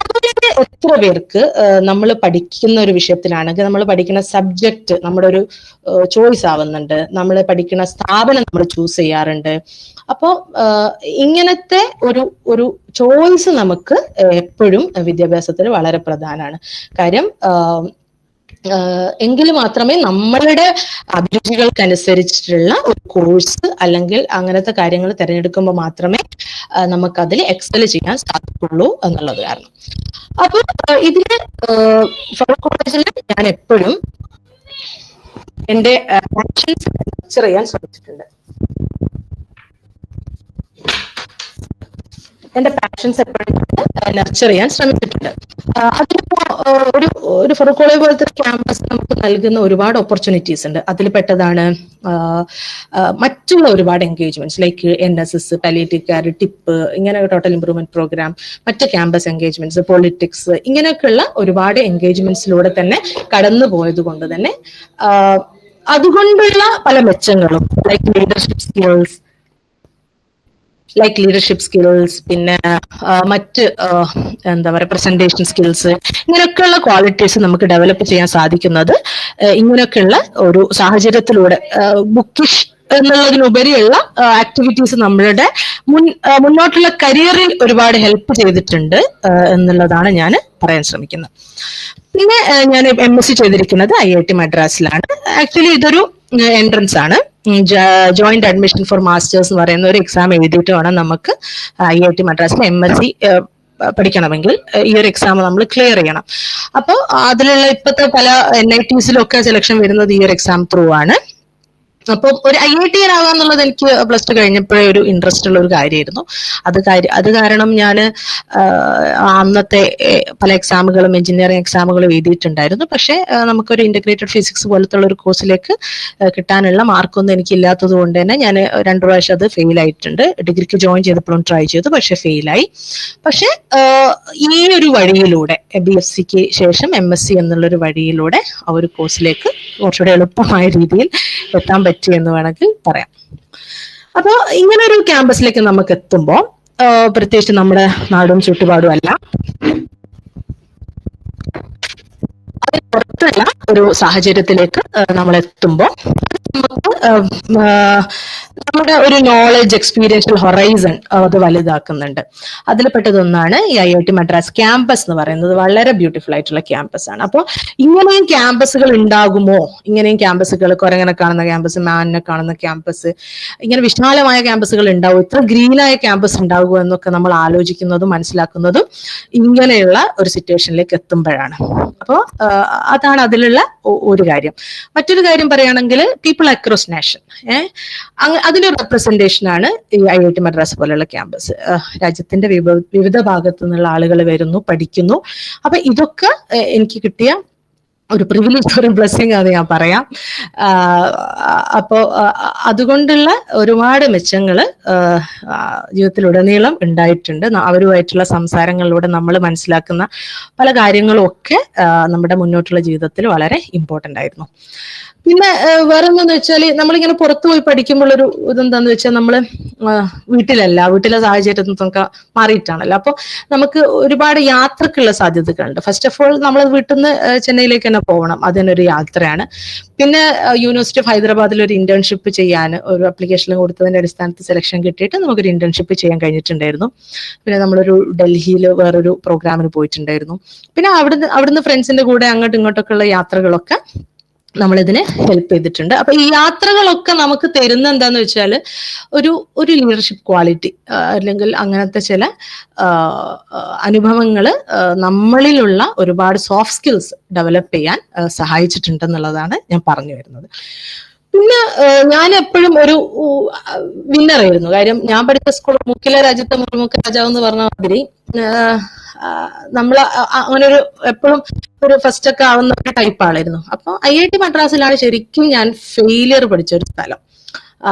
Speaker 5: എത്ര പേർക്ക് നമ്മൾ പഠിക്കുന്ന ഒരു വിഷയത്തിലാണെങ്കിൽ നമ്മൾ പഠിക്കുന്ന സബ്ജക്ട് നമ്മുടെ ഒരു ചോയ്സ് ആവുന്നുണ്ട്, നമ്മൾ പഠിക്കുന്ന സ്ഥാപനം നമ്മൾ ചൂസ് ചെയ്യാറുണ്ട്. അപ്പോ ഇങ്ങനത്തെ ഒരു ചോയ്സ് നമുക്ക് എപ്പോഴും വിദ്യാഭ്യാസത്തിൽ വളരെ പ്രധാനമാണ്. കാര്യം എങ്കിൽ മാത്രമേ നമ്മളുടെ അഭിരുചികൾക്കനുസരിച്ചിട്ടുള്ള ഒരു കോഴ്സ് അല്ലെങ്കിൽ അങ്ങനത്തെ കാര്യങ്ങൾ തിരഞ്ഞെടുക്കുമ്പോൾ മാത്രമേ നമുക്കതിൽ എക്സൽ ചെയ്യാൻ സാധിക്കുള്ളൂ എന്നുള്ളത് കാരണം. അപ്പൊ ഇതില് ഫറൂഖ് കോളേജിൽ ഞാൻ എപ്പോഴും എന്റെ പാഷൻസ് ലെക്ചർ ചെയ്യാൻ ശ്രമിച്ചിട്ടുണ്ട്. എന്റെ പാഷൻസ് എപ്പോഴും നർച്ചർ ചെയ്യാൻ ശ്രമിച്ചിട്ടുണ്ട്. അതിലിപ്പോ ഒരു ഫറൂഖ് കോളേജ് പോലത്തെ ക്യാമ്പസ് നമുക്ക് നൽകുന്ന ഒരുപാട് ഓപ്പർച്യൂണിറ്റീസ് ഉണ്ട്. അതിൽ പെട്ടതാണ് മറ്റുള്ള ഒരുപാട് engagements like NSS, palliative care, tip, ഇങ്ങനെ ടോട്ടൽ ഇംപ്രൂവ്മെന്റ് പ്രോഗ്രാം, മറ്റ് ക്യാമ്പസ് എൻഗേജ്മെന്റ്സ്, പൊളിറ്റിക്സ്, ഇങ്ങനെയൊക്കെയുള്ള ഒരുപാട് എൻഗേജ്മെന്റ്സിലൂടെ തന്നെ കടന്നു പോയത് കൊണ്ട് തന്നെ അതുകൊണ്ടുള്ള പല മെച്ചങ്ങളും ലൈക്ക് ലീഡർഷിപ്പ് സ്കിൽസ് പിന്നെ മറ്റ് എന്താ പറയുക പ്രസന്റേഷൻ സ്കിൽസ്, ഇങ്ങനെയൊക്കെയുള്ള ക്വാളിറ്റീസ് നമുക്ക് ഡെവലപ്പ് ചെയ്യാൻ സാധിക്കുന്നത് ഇങ്ങനെയൊക്കെയുള്ള ഒരു സാഹചര്യത്തിലൂടെ ബുക്കിഷ് എന്നുള്ളതിനുപരിയുള്ള ആക്ടിവിറ്റീസ് നമ്മളുടെ മുന്നോട്ടുള്ള കരിയറിൽ ഒരുപാട് ഹെൽപ്പ് ചെയ്തിട്ടുണ്ട് എന്നുള്ളതാണ് ഞാൻ പറയാൻ ശ്രമിക്കുന്നത്. പിന്നെ ഞാൻ MSc ചെയ്തിരിക്കുന്നത് IIT മദ്രാസിലാണ്. ആക്ച്വലി ഇതൊരു എൻട്രൻസ് ആണ്, ജോയിന്റ് അഡ്മിഷൻ ഫോർ മാസ്റ്റേഴ്സ് എന്ന് പറയുന്ന ഒരു എക്സാം എഴുതിയിട്ട് വേണം നമുക്ക് IIT മദ്രാസിൽ MSc പഠിക്കണമെങ്കിൽ ഈ ഒരു എക്സാം നമ്മൾ ക്ലിയർ ചെയ്യണം. അപ്പോൾ അതിലുള്ള ഇപ്പോഴത്തെ പല NITസിലൊക്കെ സെലക്ഷൻ വരുന്നത് ഈ ഒരു എക്സാം ത്രൂ ആണ്. അപ്പൊ ഒരു IITian ആവാന്നുള്ളത് എനിക്ക് +2 കഴിഞ്ഞപ്പോഴേ ഒരു ഇൻട്രസ്റ്റ് ഉള്ള ഒരു കാര്യമായിരുന്നു. അത് കാരണം ഞാൻ അന്നത്തെ പല എക്സാമുകളും എഞ്ചിനീയറിംഗ് എക്സാമുകളും എഴുതിയിട്ടുണ്ടായിരുന്നു. പക്ഷെ നമുക്കൊരു ഇന്റഗ്രേറ്റഡ് ഫിസിക്സ് പോലത്തെ ഒരു കോഴ്സിലേക്ക് കിട്ടാനുള്ള മാർക്കൊന്നും എനിക്ക് ഇല്ലാത്തത് കൊണ്ട് തന്നെ ഞാൻ 2 പ്രാവശ്യം അത് ഫെയിൽ ആയിട്ടുണ്ട്. ഡിഗ്രിക്ക് ജോയിൻ ചെയ്തപ്പോഴും ട്രൈ ചെയ്തു, പക്ഷെ ഫെയിലായി. പക്ഷെ ഈ ഒരു വഴിയിലൂടെ BScക്ക് ശേഷം MSc എന്നുള്ളൊരു വഴിയിലൂടെ ആ ഒരു കോഴ്സിലേക്ക് കുറച്ചുകൂടെ എളുപ്പമായ രീതിയിൽ എത്താൻ പറ്റി എന്ന് വേണമെങ്കിൽ പറയാം. അപ്പൊ ഇങ്ങനെ ഒരു ക്യാമ്പസിലേക്ക് നമുക്ക് എത്തുമ്പോൾ പ്രത്യേകിച്ച് നമ്മുടെ നാടും ചുറ്റുപാടും അല്ല, അതിന് പുറത്തുള്ള ഒരു സാഹചര്യത്തിലേക്ക് നമ്മൾ എത്തുമ്പോൾ നമ്മുടെ ഒരു നോളജ് എക്സ്പീരിയൻഷ്യൽ ഹൊറൈസൺ അത് വലുതാക്കുന്നുണ്ട്. അതിൽ പെട്ടതൊന്നാണ് ഈ IIT മദ്രാസ് ക്യാമ്പസ് എന്ന് പറയുന്നത്. വളരെ ബ്യൂട്ടിഫുൾ ആയിട്ടുള്ള ക്യാമ്പസ് ആണ്. അപ്പോൾ ഇങ്ങനെയും ക്യാമ്പസുകൾ ഉണ്ടാകുമോ, ഇങ്ങനെയും ക്യാമ്പസുകൾ, കുരങ്ങനെ കാണുന്ന ക്യാമ്പസ്, മാനിനെ കാണുന്ന ക്യാമ്പസ്, ഇങ്ങനെ വിശാലമായ ക്യാമ്പസുകൾ ഉണ്ടാവും, ഇത്ര ഗ്രീനായ ക്യാമ്പസ് ഉണ്ടാകുമോ എന്നൊക്കെ നമ്മൾ ആലോചിക്കുന്നതും മനസ്സിലാക്കുന്നതും ഇങ്ങനെയുള്ള ഒരു സിറ്റുവേഷനിലേക്ക് എത്തുമ്പോഴാണ്. അപ്പോൾ അതാണ് അതിലുള്ള ഒരു കാര്യം. മറ്റൊരു കാര്യം പറയുകയാണെങ്കിൽ പീപ്പിൾ അക്രോസ് നേഷൻ, അതിലൊരു റെപ്രസെന്റേഷൻ ആണ് ഈ IIT മദ്രാസ് പോലെയുള്ള ക്യാമ്പസ്. രാജ്യത്തിന്റെ വിവിധ ഭാഗത്തു നിന്നുള്ള ആളുകൾ വരുന്നു, പഠിക്കുന്നു. അപ്പൊ ഇതൊക്കെ എനിക്ക് കിട്ടിയ ഒരു പ്രിവിലേജ്, ഒരു ബ്ലെസ്സിങ് ആണ് ഞാൻ പറയാം. അപ്പോ അതുകൊണ്ടുള്ള ഒരുപാട് മെച്ചങ്ങള് ജീവിതത്തിലുടനീളം ഉണ്ടായിട്ടുണ്ട്. അവരുമായിട്ടുള്ള സംസാരങ്ങളിലൂടെ നമ്മൾ മനസ്സിലാക്കുന്ന പല കാര്യങ്ങളും ഒക്കെ നമ്മുടെ മുന്നോട്ടുള്ള ജീവിതത്തിൽ വളരെ ഇമ്പോർട്ടന്റ് ആയിരുന്നു. പിന്നെ വേറെ എന്താന്ന് വെച്ചാൽ നമ്മളിങ്ങനെ പുറത്തു പോയി പഠിക്കുമ്പോൾ ഒരു ഇതെന്താന്ന് വെച്ചാൽ നമ്മള് വീട്ടിലെ സാഹചര്യത്തിൽ നിന്നൊക്കെ മാറിയിട്ടാണല്ലോ. അപ്പൊ നമുക്ക് ഒരുപാട് യാത്രക്കുള്ള സാധ്യതകളുണ്ട്. ഫസ്റ്റ് ഓഫ് ഓൾ നമ്മൾ വീട്ടിൽ നിന്ന് ചെന്നൈയിലേക്ക് തന്നെ പോകണം, അതിനൊരു യാത്രയാണ്. പിന്നെ യൂണിവേഴ്സിറ്റി ഓഫ് ഹൈദരാബാദിൽ ഒരു ഇന്റേൺഷിപ്പ് ചെയ്യാൻ ഒരു അപ്ലിക്കേഷൻ കൊടുത്തതിന്റെ അടിസ്ഥാനത്തിൽ സെലക്ഷൻ കിട്ടിയിട്ട് നമുക്കൊരു ഇന്റേൺഷിപ്പ് ചെയ്യാൻ കഴിഞ്ഞിട്ടുണ്ടായിരുന്നു. പിന്നെ നമ്മളൊരു ഡൽഹിയിൽ വേറൊരു പ്രോഗ്രാമിന് പോയിട്ടുണ്ടായിരുന്നു. പിന്നെ അവിടുന്ന് ഫ്രണ്ട്സിന്റെ കൂടെ അങ്ങോട്ടും ഇങ്ങോട്ടൊക്കെ ഉള്ള യാത്രകളൊക്കെ നമ്മളിതിനെ ഹെൽപ്പ് ചെയ്തിട്ടുണ്ട്. അപ്പൊ ഈ യാത്രകളൊക്കെ നമുക്ക് തരുന്ന എന്താന്ന് വെച്ചാൽ ഒരു ലീഡർഷിപ്പ് ക്വാളിറ്റി അല്ലെങ്കിൽ അങ്ങനത്തെ ചില അനുഭവങ്ങൾ നമ്മളിലുള്ള ഒരുപാട് സോഫ്റ്റ് സ്കിൽസ് ഡെവലപ്പ് ചെയ്യാൻ സഹായിച്ചിട്ടുണ്ടെന്നുള്ളതാണ് ഞാൻ പറഞ്ഞു വരുന്നത്. പിന്നെ ഞാൻ എപ്പോഴും ഒരു വിന്നറായിരുന്നു. കാര്യം ഞാൻ പഠിച്ച സ്കൂൾ മുക്കിലെ രാജ്യത്തെ മുറിമുക്ക് രാജാവ് എന്ന് പറഞ്ഞ മാതിരി നമ്മൾ അങ്ങനെ ഒരു എപ്പോഴും ഒരു ഫസ്റ്റ് ഒക്കെ ആവുന്ന ഒരു ടൈപ്പ് ആളായിരുന്നു. അപ്പൊ IIT മദ്രാസിലാണ് ശരിക്കും ഞാൻ ഫെയിലിയർ പഠിച്ച ഒരു സ്ഥലം.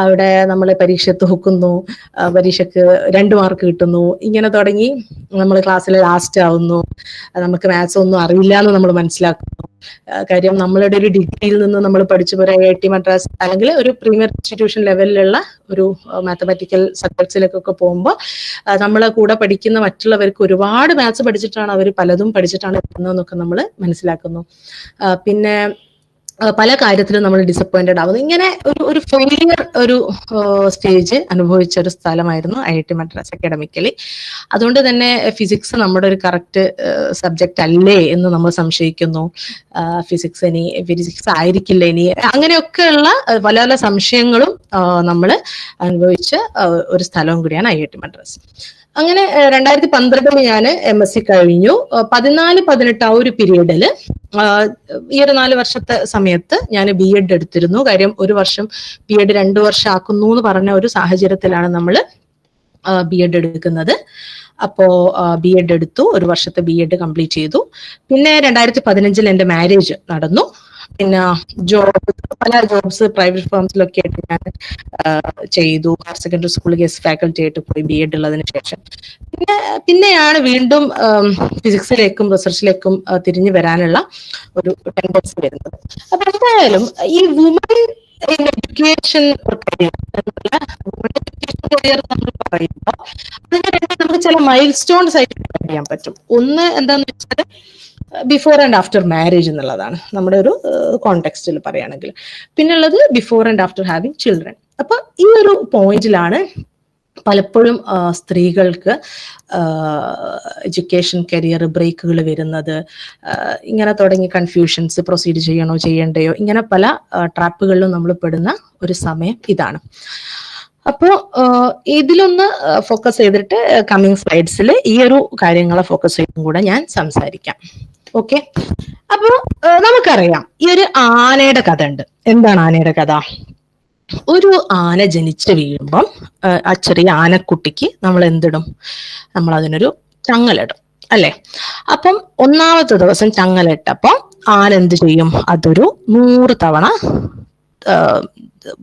Speaker 5: അവിടെ നമ്മളെ പരീക്ഷ തോക്കുന്നു, പരീക്ഷക്ക് 2 മാർക്ക് കിട്ടുന്നു, ഇങ്ങനെ തുടങ്ങി നമ്മൾ ക്ലാസ്സിൽ ലാസ്റ്റ് ആവുന്നു, നമുക്ക് മാത്സ് ഒന്നും അറിയില്ല എന്ന് നമ്മൾ മനസ്സിലാക്കുന്നു. കാര്യം നമ്മളുടെ ഒരു ഡിഗ്രിയിൽ നിന്ന് നമ്മൾ പഠിച്ചു ഒരു IIT മദ്രാസ് അല്ലെങ്കിൽ ഒരു പ്രീമിയർ ഇൻസ്റ്റിറ്റ്യൂഷൻ ലെവലിലുള്ള ഒരു മാത്തമാറ്റിക്കൽ സബ്ജക്ട്സിലേക്കൊക്കെ പോകുമ്പോൾ നമ്മളെ കൂടെ പഠിക്കുന്ന മറ്റുള്ളവർക്ക് ഒരുപാട് മാത്സ് പഠിച്ചിട്ടാണ് അവർ പലതും പഠിച്ചിട്ടാണ് എത്തുന്നതെന്നൊക്കെ നമ്മൾ മനസ്സിലാക്കുന്നു. പിന്നെ പല കാര്യത്തിലും നമ്മൾ ഡിസപ്പോയിന്റഡ് ആവുന്നു. ഇങ്ങനെ ഒരു ഫെയിലിയർ ഒരു സ്റ്റേജ് അനുഭവിച്ച ഒരു സ്ഥലമായിരുന്നു IIT മദ്രാസ് അക്കാഡമിക്കലി. അതുകൊണ്ട് തന്നെ ഫിസിക്സ് നമ്മുടെ ഒരു കറക്റ്റ് സബ്ജക്റ്റ് അല്ലേ എന്ന് നമ്മൾ സംശയിക്കുന്നു. ഫിസിക്സ് ആയിരിക്കില്ല ഇനി, അങ്ങനെയൊക്കെയുള്ള പല പല സംശയങ്ങളും നമ്മൾ അനുഭവിച്ച ഒരു സ്ഥലവും കൂടിയാണ് IIT മദ്രാസ്. അങ്ങനെ 2012 ഞാൻ MSc കഴിഞ്ഞു. 14-18 ആ ഒരു പീരീഡില് ഈ ഒരു 4 വർഷത്തെ സമയത്ത് ഞാൻ B.Ed എടുത്തിരുന്നു. കാര്യം ഒരു വർഷം B.Ed 2 വർഷം ആക്കുന്നു എന്ന് പറഞ്ഞ ഒരു സാഹചര്യത്തിലാണ് നമ്മൾ B.Ed എടുക്കുന്നത്. അപ്പോ B.Ed എടുത്തു, ഒരു വർഷത്തെ B.Ed കംപ്ലീറ്റ് ചെയ്തു. പിന്നെ 2015 എന്റെ മാരേജ് നടന്നു. പിന്നെ പല ജോബ്സ് പ്രൈവറ്റ് ഫേംസിലൊക്കെ ആയിട്ട് ഞാൻ ചെയ്തു. ഹയർ സെക്കൻഡറി സ്കൂളിൽ ഗസ്റ്റ് ഫാക്കൽറ്റി ആയിട്ട് പോയി B.Ed ഉള്ളതിന് ശേഷം പിന്നെയാണ് വീണ്ടും ഫിസിക്സിലേക്കും റിസർച്ചിലേക്കും തിരിഞ്ഞു വരാനുള്ള ഒരു ടെൻഡൻസി വരുന്നത്. അപ്പൊ എന്തായാലും ഈ വുമൺ ഇൻ എഡ്യൂക്കേഷൻ കരിയർ നമ്മൾ പറയുമ്പോൾ അതിന് നമുക്ക് ചില മൈൽ സ്റ്റോൺസ് ആയിട്ട് ചെയ്യാൻ പറ്റും. ഒന്ന് എന്താന്ന് വെച്ചാൽ ബിഫോർ ആൻഡ് ആഫ്റ്റർ മാരേജ് എന്നുള്ളതാണ് നമ്മുടെ ഒരു കോണ്ടെക്സ്റ്റിൽ പറയുകയാണെങ്കിൽ. പിന്നുള്ളത് before and after having children. അപ്പൊ ഈ ഒരു പോയിന്റിലാണ് പലപ്പോഴും സ്ത്രീകൾക്ക് എഡ്യൂക്കേഷൻ കരിയർ ബ്രേക്കുകൾ വരുന്നത്. ഇങ്ങനെ തുടങ്ങി കൺഫ്യൂഷൻസ്, പ്രൊസീഡ് ചെയ്യണോ ചെയ്യണ്ടയോ, ഇങ്ങനെ പല ട്രാപ്പുകളിലും നമ്മൾ പെടുന്ന ഒരു സമയം ഇതാണ്. അപ്പോ ഇതിലൊന്ന് ഫോക്കസ് ചെയ്തിട്ട് കമ്മിങ് സ്ലൈഡ്സിൽ ഈ ഒരു കാര്യങ്ങളെ ഫോക്കസ് ചെയ്തും കൂടെ ഞാൻ സംസാരിക്കാം. ഓക്കെ, അപ്പോ നമുക്കറിയാം ഈ ഒരു ആനയുടെ കഥ ഉണ്ട്. എന്താണ് ആനയുടെ കഥ? ഒരു ആന ജനിച്ച് വീഴുമ്പം ആ ചെറിയ ആനക്കുട്ടിക്ക് നമ്മൾ എന്തിടും? നമ്മൾ അതിനൊരു ചങ്ങലിടും, അല്ലെ? അപ്പം 1ാമത്തെ ദിവസം ചങ്ങലിട്ടപ്പം ആന എന്ത് ചെയ്യും? അതൊരു 100 തവണ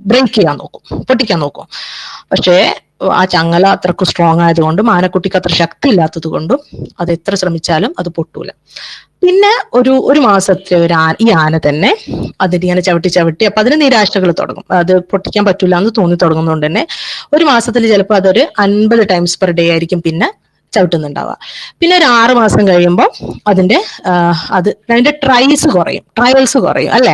Speaker 5: ബ്രേക്ക് ചെയ്യാൻ നോക്കും, പൊട്ടിക്കാൻ നോക്കും. പക്ഷേ ആ ചങ്ങല അത്രക്ക് സ്ട്രോങ് ആയതുകൊണ്ടും ആനക്കുട്ടിക്ക് അത്ര ശക്തി ഇല്ലാത്തത് കൊണ്ടും അത് എത്ര ശ്രമിച്ചാലും അത് പൊട്ടൂല. പിന്നെ ഒരു മാസത്തെ ഈ ആന തന്നെ അതിങ്ങനെ ചവിട്ടി അപ്പൊ അതിന് നിരാശകൾ തുടങ്ങും. അത് പൊട്ടിക്കാൻ പറ്റൂല എന്ന് തോന്നി തുടങ്ങുന്നതുകൊണ്ട് തന്നെ ഒരു മാസത്തിൽ ചിലപ്പോൾ അതൊരു 50 ടൈംസ് പെർ ഡേ ആയിരിക്കും പിന്നെ ചവിട്ടുന്നുണ്ടാവുക. പിന്നെ ഒരു 6 മാസം കഴിയുമ്പോൾ അതിന്റെ ട്രയൽസ് കുറയും, അല്ലെ?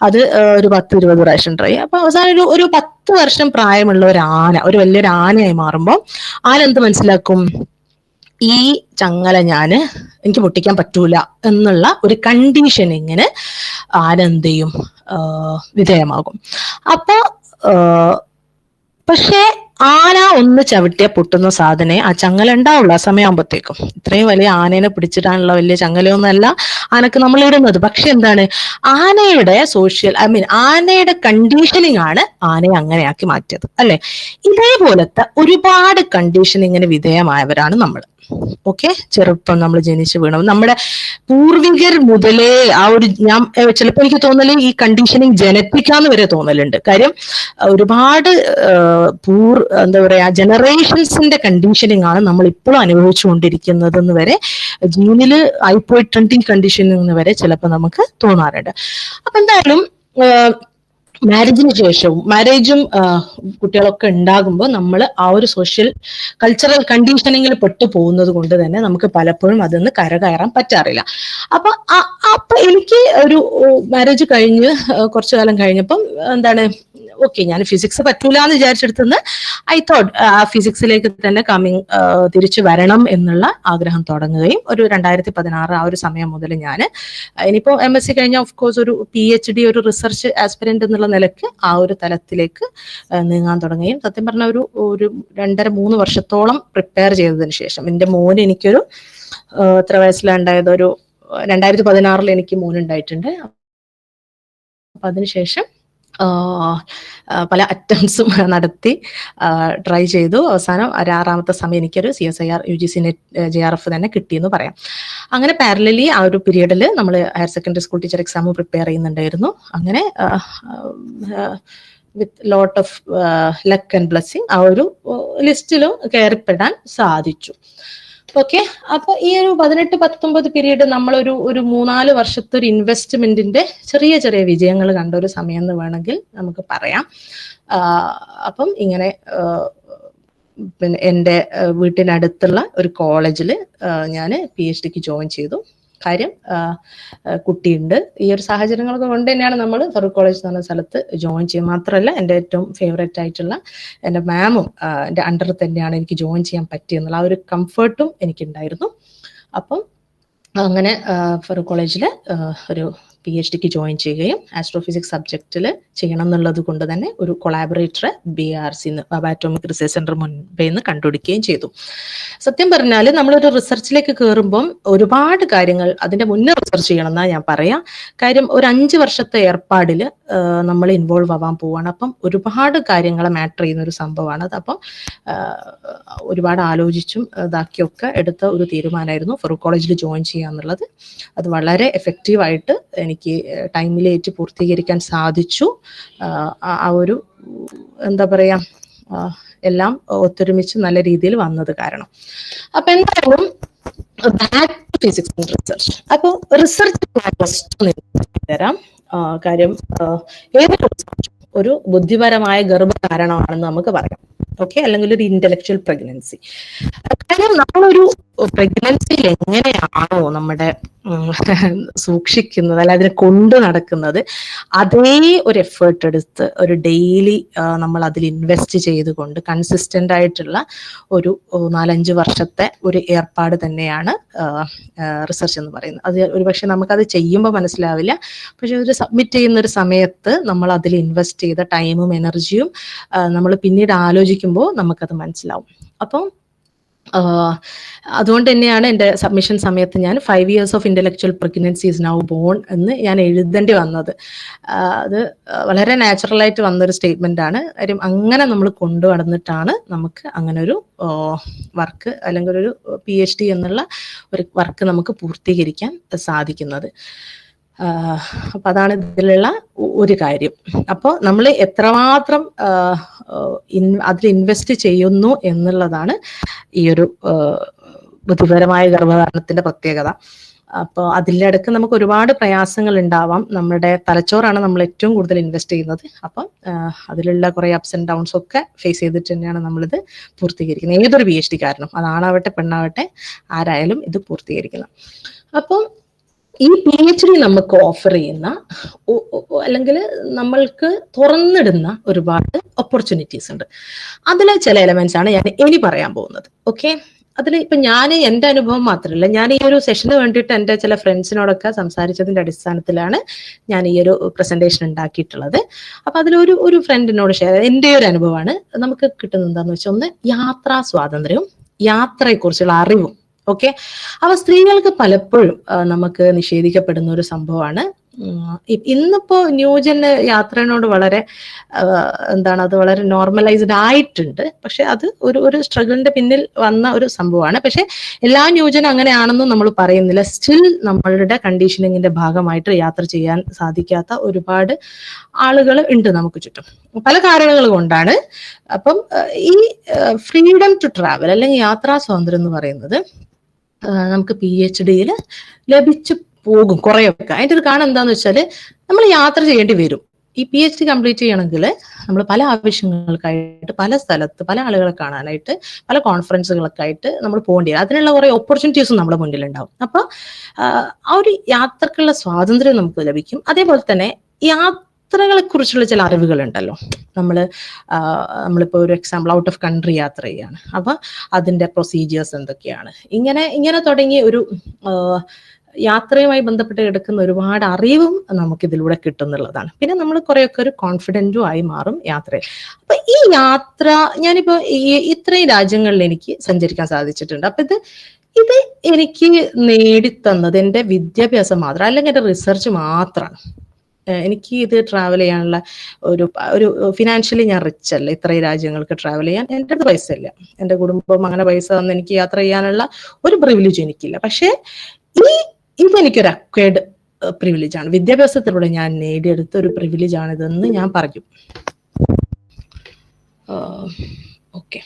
Speaker 5: അത് ഒരു 10-20 പ്രാവശ്യം ട്രൈ. അപ്പൊ അവസാനം ഒരു 10 വർഷം പ്രായമുള്ള ഒരു ആന, ഒരു വലിയൊരു ആനയായി മാറുമ്പോൾ ആന എന്ത് മനസ്സിലാക്കും? ഈ ചങ്ങല എനിക്ക് പൊട്ടിക്കാൻ പറ്റൂല എന്നുള്ള ഒരു കണ്ടീഷനിങ്ങിന് ആന എന്ത് ചെയ്യും? വിധേയമാകും. അപ്പൊ പക്ഷേ ആന ഒന്ന് ചവിട്ടിയ പൊട്ടുന്ന സാധനം ആ ചങ്ങല ഉണ്ടാവുള്ളൂ ആ സമയമാകുമ്പോഴത്തേക്കും. ഇത്രയും വലിയ ആനേനെ പിടിച്ചിട്ടാനുള്ള വലിയ ചങ്ങലയൊന്നുമല്ല ആനക്ക് നമ്മൾ ഇടുന്നത്. പക്ഷെ എന്താണ്, ആനയുടെ ആനയുടെ കണ്ടീഷനിങ് ആണ് ആനയെ അങ്ങനെയാക്കി മാറ്റിയത്, അല്ലെ? ഇതേപോലത്തെ ഒരുപാട് കണ്ടീഷനിങ്ങിന് വിധേയമായവരാണ് നമ്മൾ. ഓക്കെ, ചെറുപ്പം നമ്മൾ ജനിച്ചു വീണു. നമ്മുടെ പൂർവികർ മുതലേ ആ ഒരു ചിലപ്പോൾ എനിക്ക് തോന്നല് ഈ കണ്ടീഷനിങ് ജനറ്റിക്കാന്ന് വരെ തോന്നലുണ്ട്. കാര്യം ഒരുപാട് എന്താ പറയാ ജനറേഷൻസിന്റെ കണ്ടീഷനിങ് ആണ് നമ്മൾ ഇപ്പോഴും അനുഭവിച്ചുകൊണ്ടിരിക്കുന്നത് എന്ന് വരെ, ജീനില് ആയിപ്പോയിട്ടുണ്ട് ഈ കണ്ടീഷനിങ് വരെ ചിലപ്പോൾ നമുക്ക് തോന്നാറുണ്ട്. അപ്പൊ എന്തായാലും മാരേജിന് ശേഷവും മാരേജും കുട്ടികളൊക്കെ ഉണ്ടാകുമ്പോൾ നമ്മൾ ആ ഒരു സോഷ്യൽ കൾച്ചറൽ കണ്ടീഷനിങ്ങിൽ പെട്ടു പോകുന്നത് കൊണ്ട് തന്നെ നമുക്ക് പലപ്പോഴും അതൊന്ന് കയറാൻ പറ്റാറില്ല. അപ്പൊ എനിക്ക് ഒരു മാരേജ് കഴിഞ്ഞ് കുറച്ചു കാലം കഴിഞ്ഞപ്പം എന്താണ്, ഓക്കെ, ഞാൻ ഫിസിക്സ് പറ്റൂല എന്ന് വിചാരിച്ചെടുത്തുനിന്ന് ഐ തോട്ട് ആ ഫിസിക്സിലേക്ക് തന്നെ തിരിച്ചു വരണം എന്നുള്ള ആഗ്രഹം തുടങ്ങുകയും ഒരു 2016 ആ ഒരു സമയം മുതൽ ഞാൻ ഇനിയിപ്പോ MSc കഴിഞ്ഞ ഓഫ് കോഴ്സ് ഒരു PhD ഒരു റിസർച്ച് ആസ്പിരന്റ് എന്നുള്ള നിലയ്ക്ക് ആ ഒരു തലത്തിലേക്ക് നീങ്ങാൻ തുടങ്ങുകയും സത്യം പറഞ്ഞ ഒരു 2.5-3 വർഷത്തോളം പ്രിപ്പയർ ചെയ്തതിന് ശേഷം എന്റെ മോന് എനിക്കൊരു എത്ര വയസ്സിലുണ്ടായത്, ഒരു 2016 എനിക്ക് മോനുണ്ടായിട്ടുണ്ട്. അപ്പൊ അതിനുശേഷം പല അറ്റംപ്റ്റ്സും നടത്തി ട്രൈ ചെയ്തു. അവസാനം 6ാമത്തെ സമയം എനിക്കൊരു CSIR UGC നെറ്റ് JRF തന്നെ കിട്ടിയെന്ന് പറയാം. അങ്ങനെ പാരലലി ആ ഒരു പീരീഡിൽ നമ്മൾ higher secondary school teacher exam prepare ചെയ്യുന്നുണ്ടായിരുന്നു. അങ്ങനെ with lot of luck and blessing ആ ഒരു ലിസ്റ്റിലും കയറിപ്പെടാൻ സാധിച്ചു. ഓക്കെ, അപ്പൊ ഈ ഒരു 18-19 പീരീഡ് നമ്മളൊരു 3-4 വർഷത്തെ ഒരു ഇൻവെസ്റ്റ്മെന്റിന്റെ ചെറിയ ചെറിയ വിജയങ്ങൾ കണ്ട ഒരു സമയം എന്ന് വേണമെങ്കിൽ നമുക്ക് പറയാം. അപ്പം ഇങ്ങനെ പിന്നെ എൻ്റെ വീട്ടിനടുത്തുള്ള ഒരു കോളേജിൽ ഞാൻ PhDക്ക് ജോയിൻ ചെയ്തു. കാര്യം കുട്ടിയുണ്ട്. ഈ ഒരു സാഹചര്യങ്ങളൊക്കെ കൊണ്ട് തന്നെയാണ് നമ്മൾ ഫറൂഖ് കോളേജ് എന്ന് പറഞ്ഞ സ്ഥലത്ത് ജോയിൻ ചെയ്യുക. മാത്രമല്ല എൻ്റെ ഏറ്റവും ഫേവറേറ്റ് ആയിട്ടുള്ള എൻ്റെ മാമും എൻ്റെ അണ്ടർ തന്നെയാണ് എനിക്ക് ജോയിൻ ചെയ്യാൻ പറ്റിയെന്നുള്ള ആ ഒരു കംഫർട്ടും എനിക്കുണ്ടായിരുന്നു. അപ്പം അങ്ങനെ ഫറൂഖ് കോളേജിൽ ഒരു PhDക്ക് ജോയിൻ ചെയ്യുകയും ആസ്ട്രോഫിസിക്സ് സബ്ജക്റ്റിൽ ചെയ്യണം എന്നുള്ളത് കൊണ്ട് തന്നെ ഒരു കൊളാബറേറ്ററെ BRC അറ്റോമിക് റിസർച്ച് സെന്റർ മുൻപേ നിന്ന് കണ്ടുപിടിക്കുകയും ചെയ്തു. സത്യം പറഞ്ഞാൽ നമ്മളൊരു റിസർച്ചിലേക്ക് കയറുമ്പം ഒരുപാട് കാര്യങ്ങൾ അതിന്റെ മുന്നേ റിസർച്ച് ചെയ്യണം എന്നാ ഞാൻ പറയാം. കാര്യം ഒരു 5 വർഷത്തെ ഏർപ്പാടിൽ നമ്മൾ ഇൻവോൾവ് ആവാൻ പോവാണ്. അപ്പം ഒരുപാട് കാര്യങ്ങളെ മാറ്റർ ചെയ്യുന്ന ഒരു സംഭവമാണ് അത്. അപ്പം ഒരുപാട് ആലോചിച്ചും ഇതാക്കിയൊക്കെ എടുത്ത ഒരു തീരുമാനമായിരുന്നു ഫറൂഖ് കോളേജിൽ ജോയിൻ ചെയ്യാന്നുള്ളത്. അത് വളരെ എഫക്റ്റീവായിട്ട് എനിക്ക് ടൈമിലേറ്റ് പൂർത്തീകരിക്കാൻ സാധിച്ചു. ആ ഒരു എന്താ പറയാ എല്ലാം ഒത്തൊരുമിച്ച് നല്ല രീതിയിൽ വന്നത് കാരണം. അപ്പൊ എന്തായാലും ഫിസിക്സ് ആൻഡ് റിസർച്ച്. അപ്പൊ റിസർച്ച് തരാം. കാര്യം ഏതൊരു ഒരു ബുദ്ധിപരമായ ഗർഭധാരണമാണെന്ന് നമുക്ക് പറയാം. ഓക്കെ, അല്ലെങ്കിൽ ഒരു ഇന്റലക്ച്വൽ പ്രഗ്നൻസി. കാര്യം നമ്മളൊരു പ്രഗ്നൻസിയിൽ എങ്ങനെയാണോ നമ്മുടെ സൂക്ഷിക്കുന്നത് അല്ല അതിനെ കൊണ്ടു നടക്കുന്നത്, അതേ ഒരു എഫേർട്ട് എടുത്ത് ഒരു ഡെയിലി നമ്മൾ അതിൽ ഇൻവെസ്റ്റ് ചെയ്തുകൊണ്ട് കൺസിസ്റ്റന്റ് ആയിട്ടുള്ള ഒരു 4-5 വർഷത്തെ ഒരു ഏർപ്പാട് തന്നെയാണ് റിസർച്ച് എന്ന് പറയുന്നത്. അത് ഒരുപക്ഷെ നമുക്കത് ചെയ്യുമ്പോൾ മനസ്സിലാവില്ല, പക്ഷെ ഒരു സബ്മിറ്റ് ചെയ്യുന്ന ഒരു സമയത്ത് നമ്മൾ അതിൽ ഇൻവെസ്റ്റ് ചെയ്ത ടൈമും എനർജിയും നമ്മൾ പിന്നീട് ആലോചിക്കുമ്പോൾ നമുക്കത് മനസ്സിലാവും. അപ്പം അതുകൊണ്ട് തന്നെയാണ് എൻ്റെ സബ്മിഷൻ സമയത്ത് ഞാൻ 5 years of intellectual pregnancy is now born എന്ന് ഞാൻ എഴുതേണ്ടി വന്നത്. അത് വളരെ നാച്ചുറലായിട്ട് വന്നൊരു സ്റ്റേറ്റ്മെന്റ് ആണ്. കാര്യം അങ്ങനെ നമ്മൾ കൊണ്ടു നടന്നിട്ടാണ് നമുക്ക് അങ്ങനെ ഒരു വർക്ക് അല്ലെങ്കിൽ ഒരു PhD എന്നുള്ള ഒരു വർക്ക് നമുക്ക് പൂർത്തീകരിക്കാൻ സാധിക്കുന്നത്. അപ്പൊ അതാണ് ഇതിലുള്ള ഒരു കാര്യം. അപ്പോൾ നമ്മൾ എത്രമാത്രം അതിൽ ഇൻവെസ്റ്റ് ചെയ്യുന്നു എന്നുള്ളതാണ് ഈ ഒരു ബുദ്ധിപരമായ ഗർഭധാരണത്തിന്റെ പ്രത്യേകത. അപ്പോൾ അതിൻ്റെ ഇടയ്ക്ക് നമുക്ക് ഒരുപാട് പ്രയാസങ്ങൾ ഉണ്ടാവാം. നമ്മുടെ തലച്ചോറാണ് നമ്മൾ ഏറ്റവും കൂടുതൽ ഇൻവെസ്റ്റ് ചെയ്യുന്നത്. അപ്പം അതിലുള്ള കുറെ അപ്സ് ആൻഡ് ഡൗൺസ് ഒക്കെ ഫേസ് ചെയ്തിട്ട് തന്നെയാണ് നമ്മളിത് പൂർത്തീകരിക്കുന്നത്. ഏതൊരു PhD കാരനും, അതാണാവട്ടെ പെണ്ണാവട്ടെ ആരായാലും ഇത് പൂർത്തീകരിക്കണം. അപ്പം ഈ PhD നമുക്ക് ഓഫർ ചെയ്യുന്ന അല്ലെങ്കിൽ നമ്മൾക്ക് തുറന്നിടുന്ന ഒരുപാട് ഓപ്പർച്യൂണിറ്റീസ് ഉണ്ട്. അതിലെ ചില എലമെന്റ്സ് ആണ് ഞാൻ ഇനി പറയാൻ പോകുന്നത്. ഓക്കെ, അതിൽ ഇപ്പൊ ഞാൻ എൻ്റെ അനുഭവം മാത്രമല്ല, ഞാൻ ഈ ഒരു സെഷന് വേണ്ടിയിട്ട് എൻ്റെ ചില ഫ്രണ്ട്സിനോടൊക്കെ സംസാരിച്ചതിന്റെ അടിസ്ഥാനത്തിലാണ് ഞാൻ ഈ ഒരു പ്രസന്റേഷൻ ഉണ്ടാക്കിയിട്ടുള്ളത്. അപ്പൊ അതിലൊരു ഫ്രണ്ടിനോട് ഷെയർ എൻ്റെ ഒരു അനുഭവമാണ് നമുക്ക് കിട്ടുന്നത് എന്താന്ന് വെച്ചാൽ, ഒന്ന് യാത്രാ സ്വാതന്ത്ര്യവും യാത്രയെക്കുറിച്ചുള്ള അറിവും. ഓക്കെ, അപ്പൊ സ്ത്രീകൾക്ക് പലപ്പോഴും നമുക്ക് നിഷേധിക്കപ്പെടുന്ന ഒരു സംഭവമാണ്. ഇന്നിപ്പോ ന്യൂജൻ യാത്രയോട് വളരെ അത് വളരെ നോർമലൈസ്ഡ് ആയിട്ടുണ്ട്. പക്ഷെ അത് ഒരു സ്ട്രഗിളിന്റെ പിന്നിൽ വന്ന ഒരു സംഭവമാണ്. പക്ഷെ എല്ലാ ന്യൂജനും അങ്ങനെയാണെന്നും നമ്മൾ പറയുന്നില്ല. സ്റ്റിൽ നമ്മളുടെ കണ്ടീഷനിങ്ങിന്റെ ഭാഗമായിട്ട് യാത്ര ചെയ്യാൻ സാധിക്കാത്ത ഒരുപാട് ആളുകൾ ഉണ്ട് നമുക്ക് ചുറ്റും, പല കാരണങ്ങൾ കൊണ്ടാണ്. അപ്പം ഈ ഫ്രീഡം ടു ട്രാവൽ അല്ലെങ്കിൽ യാത്രാ സ്വാതന്ത്ര്യം എന്ന് പറയുന്നത് നമുക്ക് PhDയിൽ ലഭിച്ചു പോകും കുറെയൊക്കെ. അതിൻ്റെ ഒരു കാരണം എന്താന്ന് വെച്ചാൽ, നമ്മൾ യാത്ര ചെയ്യേണ്ടി വരും. ഈ PhD കംപ്ലീറ്റ് ചെയ്യണമെങ്കിൽ നമ്മൾ പല ആവശ്യങ്ങൾക്കായിട്ട് പല സ്ഥലത്ത് പല ആളുകളെ കാണാനായിട്ട് പല കോൺഫറൻസുകളൊക്കെ ആയിട്ട് നമ്മൾ പോകേണ്ടി വരും. അതിനുള്ള കുറെ ഓപ്പർച്യൂണിറ്റീസും നമ്മുടെ മുന്നിലുണ്ടാവും. അപ്പൊ ആ ഒരു യാത്രക്കുള്ള സ്വാതന്ത്ര്യം നമുക്ക് ലഭിക്കും. അതേപോലെ തന്നെ യാത്രകളെ കുറിച്ചുള്ള ചില അറിവുകൾ ഉണ്ടല്ലോ. നമ്മളിപ്പോ ഒരു എക്സാമ്പിൾ ഔട്ട് ഓഫ് കൺട്രി യാത്ര ചെയ്യാണ്, അപ്പൊ അതിന്റെ പ്രൊസീജിയേഴ്സ് എന്തൊക്കെയാണ്, ഇങ്ങനെ തുടങ്ങി ഒരു യാത്രയുമായി ബന്ധപ്പെട്ട് കിടക്കുന്ന ഒരുപാട് അറിവും നമുക്ക് ഇതിലൂടെ കിട്ടുന്നുള്ളതാണ്. പിന്നെ നമ്മൾ കുറെയൊക്കെ ഒരു കോൺഫിഡന്റും ആയി മാറും യാത്രയിൽ. അപ്പൊ ഈ യാത്ര ഞാനിപ്പോ ഇത്രയും രാജ്യങ്ങളിൽ എനിക്ക് സഞ്ചരിക്കാൻ സാധിച്ചിട്ടുണ്ട്. അപ്പൊ ഇത് എനിക്ക് നേടിത്തന്നത് എൻ്റെ വിദ്യാഭ്യാസം മാത്രം അല്ലെങ്കിൽ എൻ്റെ റിസർച്ച് മാത്രമാണ്. എനിക്ക് ഇത് ട്രാവൽ ചെയ്യാനുള്ള ഒരു ഫിനാൻഷ്യലി ഞാൻ റിച്ച് അല്ല, ഇത്രയും രാജ്യങ്ങൾക്ക് ട്രാവൽ ചെയ്യാൻ എൻ്റെ അടുത്ത് പൈസ ഇല്ല. എൻ്റെ കുടുംബം അങ്ങനെ പൈസ തന്ന് എനിക്ക് യാത്ര ചെയ്യാനുള്ള ഒരു പ്രിവിലേജ് എനിക്കില്ല. പക്ഷേ ഇതെനിക്കൊരു അക്വേർഡ് പ്രിവിലേജ് ആണ്, വിദ്യാഭ്യാസത്തിലൂടെ ഞാൻ നേടിയെടുത്ത ഒരു പ്രിവിലേജ് ആണിതെന്ന് ഞാൻ പറയും. ഓക്കെ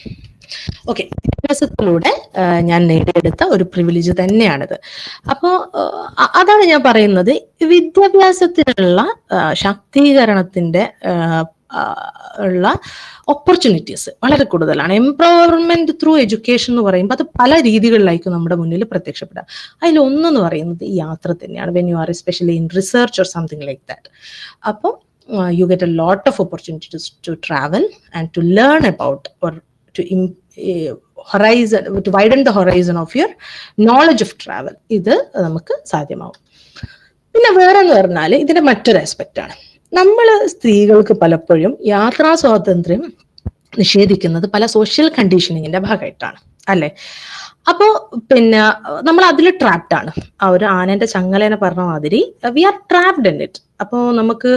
Speaker 5: വിദ്യാഭ്യാസത്തിലൂടെ ഞാൻ നേടിയെടുത്ത ഒരു പ്രിവിലേജ് തന്നെയാണിത്. അപ്പോൾ അതാണ് ഞാൻ പറയുന്നത്, വിദ്യാഭ്യാസത്തിലുള്ള ശാക്തീകരണത്തിന്റെ ഉള്ള ഓപ്പർച്യൂണിറ്റീസ് വളരെ കൂടുതലാണ്. എംപവർമെന്റ് ത്രൂ എഡ്യൂക്കേഷൻ എന്ന് പറയുമ്പോൾ അത് പല രീതികളിലായിരിക്കും നമ്മുടെ മുന്നിൽ പ്രത്യക്ഷപ്പെടുക. അതിലൊന്നെന്ന് പറയുന്നത് ഈ യാത്ര തന്നെയാണ്. When you are especially in research or something like that. അപ്പോൾ you get a lot of opportunities to travel and to learn about or to widen the horizon of your knowledge of travel. ഇത് നമുക്ക് സാധ്യമാവും. പിന്നെ വേറെ എന്ന് പറഞ്ഞാൽ ഇതിന്റെ മറ്റൊരു aspect ആണ്, നമ്മൾ സ്ത്രീകൾക്ക് പലപ്പോഴും യാത്രാ സ്വാതന്ത്ര്യം നിഷേധിക്കുന്നത് പല സോഷ്യൽ കണ്ടീഷനിങ്ങിന്റെ ഭാഗമായിട്ടാണ് അല്ലെ. അപ്പോ പിന്നെ നമ്മൾ അതിൽ ട്രാപ്ഡ് ആണ്. ആ ഒരു ആനന്റെ ചങ്ങലേനെ പറഞ്ഞ മാതിരി we are trapped in it. അപ്പോൾ നമുക്ക്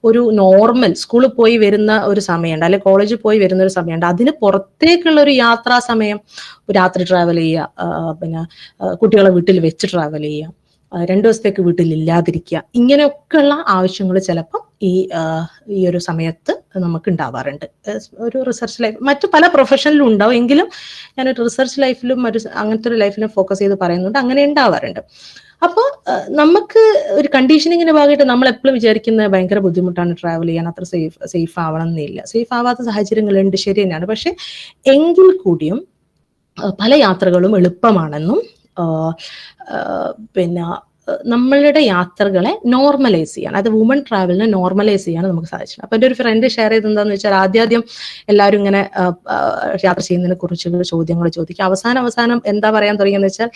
Speaker 5: ഒരു നോർമൽ സ്കൂളിൽ പോയി വരുന്ന ഒരു സമയമുണ്ട്, അല്ലെങ്കിൽ കോളേജിൽ പോയി വരുന്ന ഒരു സമയമുണ്ട്. അതിന് പുറത്തേക്കുള്ള ഒരു യാത്രാ സമയം, രാത്രി ട്രാവൽ ചെയ്യുക, പിന്നെ കുട്ടികളെ വീട്ടിൽ വെച്ച് ട്രാവൽ ചെയ്യുക, 2 ദിവസത്തേക്ക് വീട്ടിൽ ഇല്ലാതിരിക്കുക, ഇങ്ങനെയൊക്കെയുള്ള ആവശ്യങ്ങൾ ചിലപ്പം ഈ ഒരു സമയത്ത് നമുക്ക് ഉണ്ടാവാറുണ്ട്. ഒരു റിസർച്ച് ലൈഫ് മറ്റു പല പ്രൊഫഷനിലും ഉണ്ടാവും, എങ്കിലും ഞാനൊരു റിസർച്ച് ലൈഫിലും അങ്ങനത്തെ ഒരു ലൈഫിലും ഫോക്കസ് ചെയ്ത് പറയുന്നുണ്ട്, അങ്ങനെ ഉണ്ടാവാറുണ്ട്. അപ്പോൾ നമുക്ക് ഒരു കണ്ടീഷനിങ്ങിന്റെ ഭാഗമായിട്ട് നമ്മൾ എപ്പോഴും വിചാരിക്കുന്നത് ഭയങ്കര ബുദ്ധിമുട്ടാണ് ട്രാവൽ ചെയ്യാൻ, അത്ര സേഫ് ആവണം എന്നില്ല. സേഫ് ആവാത്ത സാഹചര്യങ്ങളുണ്ട്, ശരി തന്നെയാണ്. പക്ഷെ എങ്കിൽ കൂടിയും പല യാത്രകളും എളുപ്പമാണെന്നും പിന്നെ നമ്മളുടെ യാത്രകളെ നോർമലൈസ് ചെയ്യാൻ, അത് വുമൺ ട്രാവലിനെ നോർമലൈസ് ചെയ്യാൻ നമുക്ക് സാധിച്ചു. അപ്പൊ എൻ്റെ ഒരു ഫ്രണ്ട് ഷെയർ ചെയ്ത് എന്താന്ന് വെച്ചാൽ, ആദ്യം എല്ലാവരും ഇങ്ങനെ യാത്ര ചെയ്യുന്നതിനെ കുറിച്ചുള്ള ചോദ്യങ്ങൾ ചോദിക്കും. അവസാനം എന്താ പറയാൻ തുടങ്ങിയെന്ന് വെച്ചാൽ,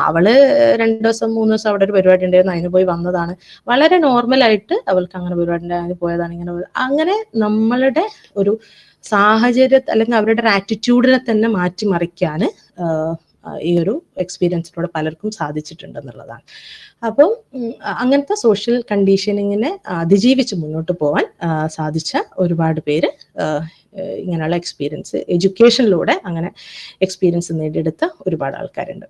Speaker 5: അവള് 2 ദിവസം 3 ദിവസം അവിടെ ഒരു പരിപാടി ഉണ്ടായിരുന്നു, അതിന് പോയി വന്നതാണ്, വളരെ നോർമലായിട്ട് അവൾക്ക് അങ്ങനെ പരിപാടി ഉണ്ടായിരുന്നു, പോയതാണ്. അങ്ങനെ നമ്മളുടെ ഒരു സാഹചര്യത്തെ അല്ലെങ്കിൽ അവരുടെ ഒരു ആറ്റിറ്റ്യൂഡിനെ തന്നെ മാറ്റിമറിക്കാൻ ഈ ഒരു എക്സ്പീരിയൻസിലൂടെ പലർക്കും സാധിച്ചിട്ടുണ്ടെന്നുള്ളതാണ്. അപ്പം അങ്ങനത്തെ സോഷ്യൽ കണ്ടീഷനിങ്ങിനെ അതിജീവിച്ച് മുന്നോട്ട് പോകാൻ സാധിച്ച ഒരുപാട് പേര് ഇങ്ങനെയുള്ള എക്സ്പീരിയൻസ് എഡ്യൂക്കേഷനിലൂടെ അങ്ങനെ എക്സ്പീരിയൻസ് നേടിയെടുത്ത ഒരുപാട് ആൾക്കാരുണ്ട്.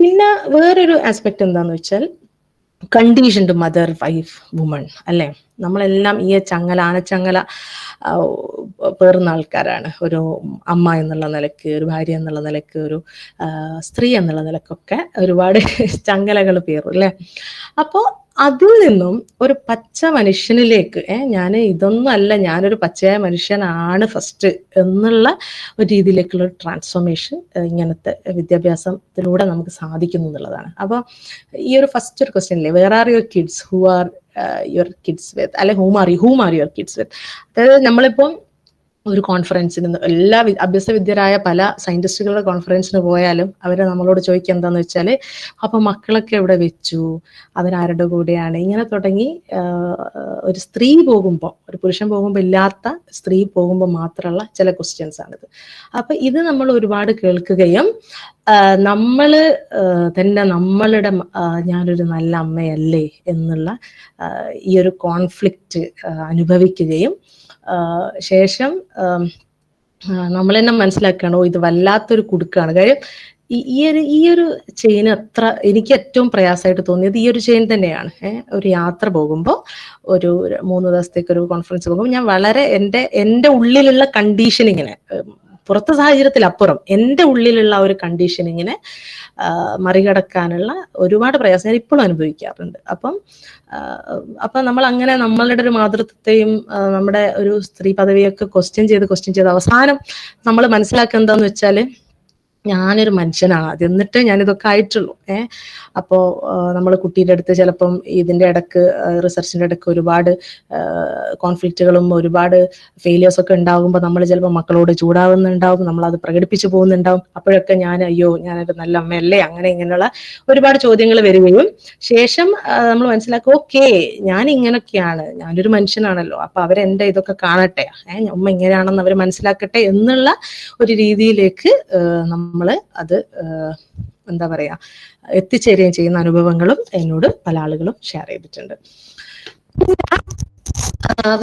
Speaker 5: പിന്നെ വേറൊരു ആസ്പെക്ട് എന്താന്ന് വെച്ചാൽ, കണ്ടീഷൻഡ് മദർ, വൈഫ്, വുമൺ അല്ലെ. നമ്മളെല്ലാം ഈ ആനച്ചങ്ങല പേറുന്ന ആൾക്കാരാണ്. ഒരു അമ്മ എന്നുള്ള നിലക്ക്, ഒരു ഭാര്യ എന്നുള്ള നിലക്ക്, ഒരു സ്ത്രീ എന്നുള്ള നിലക്കൊക്കെ ഒരുപാട് ചങ്ങലകൾ പേറും അല്ലെ. അപ്പോ അതിൽ നിന്നും ഒരു പച്ച മനുഷ്യനിലേക്ക് ഞാൻ ഇതൊന്നും അല്ല, ഞാനൊരു പച്ചയായ മനുഷ്യനാണ് ഫസ്റ്റ് എന്നുള്ള ഒരു രീതിയിലേക്കുള്ള ഒരു ട്രാൻസ്ഫോർമേഷൻ ഇങ്ങനത്തെ വിദ്യാഭ്യാസത്തിലൂടെ നമുക്ക് സാധിക്കുന്നു എന്നുള്ളതാണ്. അപ്പോൾ ഈ ഒരു ഫസ്റ്റ് ഒരു ക്വസ്റ്റ്യൻ അല്ലേ, where are your kids, who are your kids with, അല്ലെ whom are your kids with. അതായത് നമ്മളിപ്പം ഒരു കോൺഫറൻസിന്, എല്ലാ അഭ്യസ്തവിദ്യരായ പല സയന്റിസ്റ്റുകളുടെ കോൺഫറൻസിന് പോയാലും അവരെ നമ്മളോട് ചോദിക്കുക എന്താന്ന് വെച്ചാൽ, അപ്പൊ മക്കളൊക്കെ എവിടെ വെച്ചു, അവരാരുടെ കൂടെയാണ്, ഇങ്ങനെ തുടങ്ങി ഒരു സ്ത്രീ പോകുമ്പോൾ, ഒരു പുരുഷൻ പോകുമ്പോൾ ഇല്ലാത്ത സ്ത്രീ പോകുമ്പോൾ മാത്രമുള്ള ചില ക്വസ്റ്റ്യൻസ് ആണിത്. അപ്പൊ ഇത് നമ്മൾ ഒരുപാട് കേൾക്കുകയും നമ്മള് തന്നെ നമ്മളുടെ ഞാനൊരു നല്ല അമ്മയല്ലേ എന്നുള്ള ഈ ഒരു കോൺഫ്ലിക്റ്റ് അനുഭവിക്കുകയും ശേഷം നമ്മൾ തന്നെ മനസ്സിലാക്കണോ ഇത് വല്ലാത്തൊരു കുടുക്കാണ്. കാര്യം ഈ ഒരു ചെയിൻ എനിക്ക് ഏറ്റവും പ്രയാസമായിട്ട് തോന്നിയത് ഈ ഒരു ചെയിൻ തന്നെയാണ്. ഒരു യാത്ര പോകുമ്പോൾ, ഒരു 3 ദിവസത്തേക്ക് ഒരു കോൺഫറൻസ് പോകുമ്പോൾ ഞാൻ വളരെ എൻ്റെ ഉള്ളിലുള്ള കണ്ടീഷനിങ്ങിനെ, പുറത്തെ സാഹചര്യത്തിലപ്പുറം എൻ്റെ ഉള്ളിലുള്ള ഒരു കണ്ടീഷനിങ്ങിനെ മറികടക്കാനുള്ള ഒരുപാട് പ്രയാസം ഞാൻ ഇപ്പോഴും അനുഭവിക്കാറുണ്ട്. അപ്പം നമ്മൾ അങ്ങനെ നമ്മളുടെ ഒരു മാതൃത്വത്തെയും നമ്മുടെ ഒരു സ്ത്രീ പദവിയൊക്കെ ക്വസ്റ്റ്യൻ ചെയ്ത് അവസാനം നമ്മൾ മനസ്സിലാക്കുക എന്താന്ന് വെച്ചാൽ, ഞാനൊരു മനുഷ്യനാണ് അത്, എന്നിട്ട് ഞാനിതൊക്കെ ആയിട്ടുള്ളൂ. അപ്പോൾ നമ്മൾ കുട്ടീൻ്റെ അടുത്ത് ചിലപ്പം ഇതിൻ്റെ ഇടക്ക്, റിസർച്ചിൻ്റെ ഇടക്ക് ഒരുപാട് കോൺഫ്ലിക്റ്റുകളും ഒരുപാട് ഫെയിലിയേഴ്സ് ഒക്കെ ഉണ്ടാകുമ്പോൾ നമ്മൾ ചിലപ്പോൾ മക്കളോട് ചൂടാവുന്നുണ്ടാവും, നമ്മളത് പ്രകടിപ്പിച്ചു പോകുന്നുണ്ടാവും. അപ്പോഴൊക്കെ ഞാനൊരു നല്ല അമ്മയല്ലേ, അങ്ങനെ ഇങ്ങനെയുള്ള ഒരുപാട് ചോദ്യങ്ങൾ വരികയും ശേഷം നമ്മൾ മനസ്സിലാക്കും, ഓക്കെ ഞാൻ ഇങ്ങനെയൊക്കെയാണ്, ഞാനൊരു മനുഷ്യനാണല്ലോ, അപ്പൊ അവരെന്റെ ഇതൊക്കെ കാണട്ടെ, ഉമ്മ ഇങ്ങനെയാണെന്ന് അവർ മനസ്സിലാക്കട്ടെ എന്നുള്ള ഒരു രീതിയിലേക്ക് നമ്മള് അത് എന്താ പറയാ എത്തിച്ചേരുകയും ചെയ്യുന്ന അനുഭവങ്ങളും എന്നോട് പല ആളുകളും ഷെയർ ചെയ്തിട്ടുണ്ട്.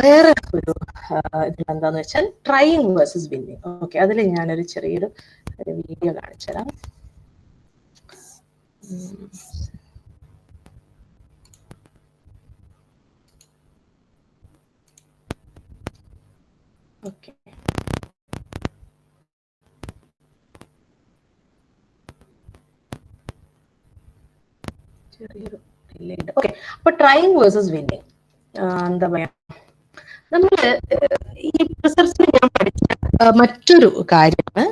Speaker 5: വേറെ ഒരു ഇതിലെന്താന്ന് വെച്ചാൽ ട്രൈയിങ് വേഴ്സസ് വിന്നിങ്. ഓക്കെ, അതിൽ ഞാനൊരു ചെറിയൊരു വീഡിയോ കാണിച്ചു തരാം. ഓക്കെ, ചെറിയൊരു ഓക്കെ. അപ്പൊ ട്രൈയിങ് വേഴ്സസ് വിന്നിങ് എന്താ പറയാ, നമ്മള് ഈ റിസർച്ചിൽ ഞാൻ പഠിച്ച മറ്റൊരു കാര്യമാണ്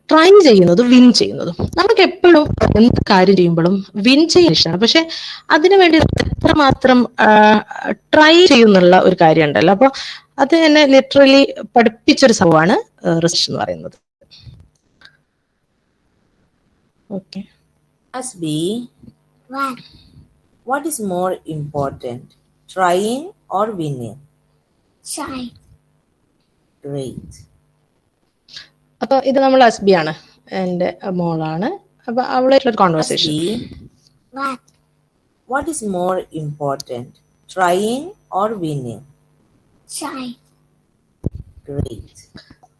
Speaker 5: ട്രൈ ചെയ്യുന്നതും വിൻ ചെയ്യുന്നതും. നമുക്ക് എപ്പോഴും എന്ത് കാര്യം ചെയ്യുമ്പോഴും വിൻ ചെയ്യാൻ ഇഷ്ടമാണ്, പക്ഷെ അതിനുവേണ്ടി എത്രമാത്രം ട്രൈ ചെയ്യുന്നുള്ള ഒരു കാര്യം ഉണ്ടല്ലോ. അപ്പൊ അത് എന്നെ ലിറ്ററലി പഠിപ്പിച്ചൊരു സംഭവമാണ് റിസർച്ച് എന്ന് പറയുന്നത്. Okay,
Speaker 6: Asbi, what is more important, trying or winning?
Speaker 7: Try.
Speaker 6: Great.
Speaker 5: അപ്പൊ ഇത് നമ്മൾ അസ്ബി ആണ്, എന്റെ മോളാണ്. അപ്പൊ അവളായിട്ടുള്ള conversation.
Speaker 6: Asbi, what is more important, trying or winning?
Speaker 7: Try.
Speaker 6: Great.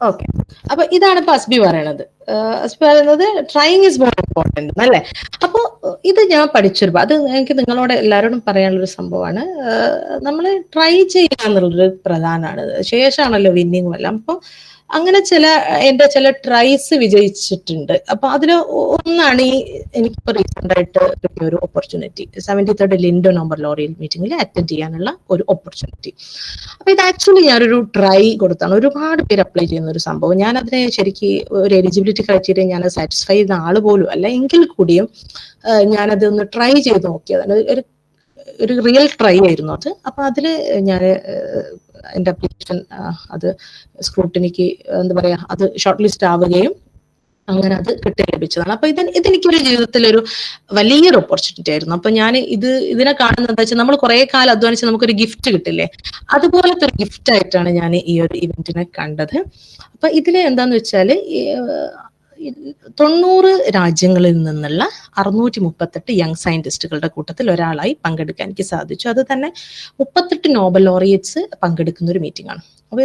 Speaker 5: Okay, അപ്പൊ ഇതാണ് ഇപ്പൊ അസ്ബി പറയണത്. അസ്ബി പറയുന്നത് ട്രൈയിങ് ഇസ് മോർ ഇമ്പോർട്ടന്റ് അല്ലേ. അപ്പൊ ഇത് ഞാൻ പഠിച്ചൊരു, അത് എനിക്ക് നിങ്ങളോട് എല്ലാവരോടും പറയാനുള്ളൊരു സംഭവമാണ്. നമ്മൾ ട്രൈ ചെയ്യുക എന്നുള്ളൊരു പ്രധാനമാണ്, ശേഷമാണല്ലോ വിന്നിങ് എല്ലാം. അപ്പൊ അങ്ങനെ എന്റെ ചില ട്രൈസ് വിജയിച്ചിട്ടുണ്ട്. അപ്പൊ അതിൽ ഒന്നാണ് ഈ എനിക്കിപ്പോ റീസെന്റ് ആയിട്ട് കിട്ടിയ ഒരു ഓപ്പർച്യൂണിറ്റി, 73rd ലിൻഡോ നമ്പർ ലോറിയൽ മീറ്റിംഗിൽ അറ്റൻഡ് ചെയ്യാനുള്ള ഒരു ഓപ്പർച്യൂണിറ്റി. അപ്പൊ ഇത് ആക്ച്വലി ഞാനൊരു ട്രൈ കൊടുത്താണ്. ഒരുപാട് പേര് അപ്ലൈ ചെയ്യുന്ന ഒരു സംഭവം. ഞാൻ അതിനെ ശരിക്കും ഒരു എലിജിബിലിറ്റി ക്രൈറ്റീരിയ ഞാൻ സാറ്റിസ്ഫൈ ചെയ്യുന്ന ആള് പോലും അല്ല, എങ്കിൽ കൂടിയും ഞാനത് ഒന്ന് ട്രൈ ചെയ്ത് നോക്കിയതാണ്. ഒരു റിയൽ ട്രൈ ആയിരുന്നു അത്. അപ്പൊ അതില് ഞാൻ എന്റെ അപ്ലിക്കേഷൻ അത് സ്ക്രൂട്ടിനിക്ക് എന്താ പറയാ, അത് ഷോർട്ട് ലിസ്റ്റ് ആവുകയും അങ്ങനെ അത് കിട്ടി ലഭിച്ചതാണ്. അപ്പൊ ഇതെനിക്കൊരു ജീവിതത്തിൽ ഒരു വലിയൊരു ഓപ്പർച്യൂണിറ്റി ആയിരുന്നു. അപ്പൊ ഞാൻ ഇതിനെ കാണുന്നത് എന്താ വെച്ചാൽ, നമ്മൾ കുറെ കാലം അധ്വാനിച്ച് നമുക്കൊരു ഗിഫ്റ്റ് കിട്ടില്ലേ, അതുപോലത്തെ ഒരു ഗിഫ്റ്റ് ആയിട്ടാണ് ഞാൻ ഈ ഒരു ഇവന്റിനെ കണ്ടത്. അപ്പൊ ഇതില് എന്താന്ന് വെച്ചാല് 90 രാജ്യങ്ങളിൽ നിന്നുള്ള 638 യങ് സയന്റിസ്റ്റുകളുടെ കൂട്ടത്തിൽ ഒരാളായി പങ്കെടുക്കാൻ എനിക്ക് സാധിച്ചു. അത് തന്നെ 38 നോബൽ ലോറിയേറ്റ്സ് പങ്കെടുക്കുന്ന ഒരു മീറ്റിംഗ് ആണ്. അപ്പൊ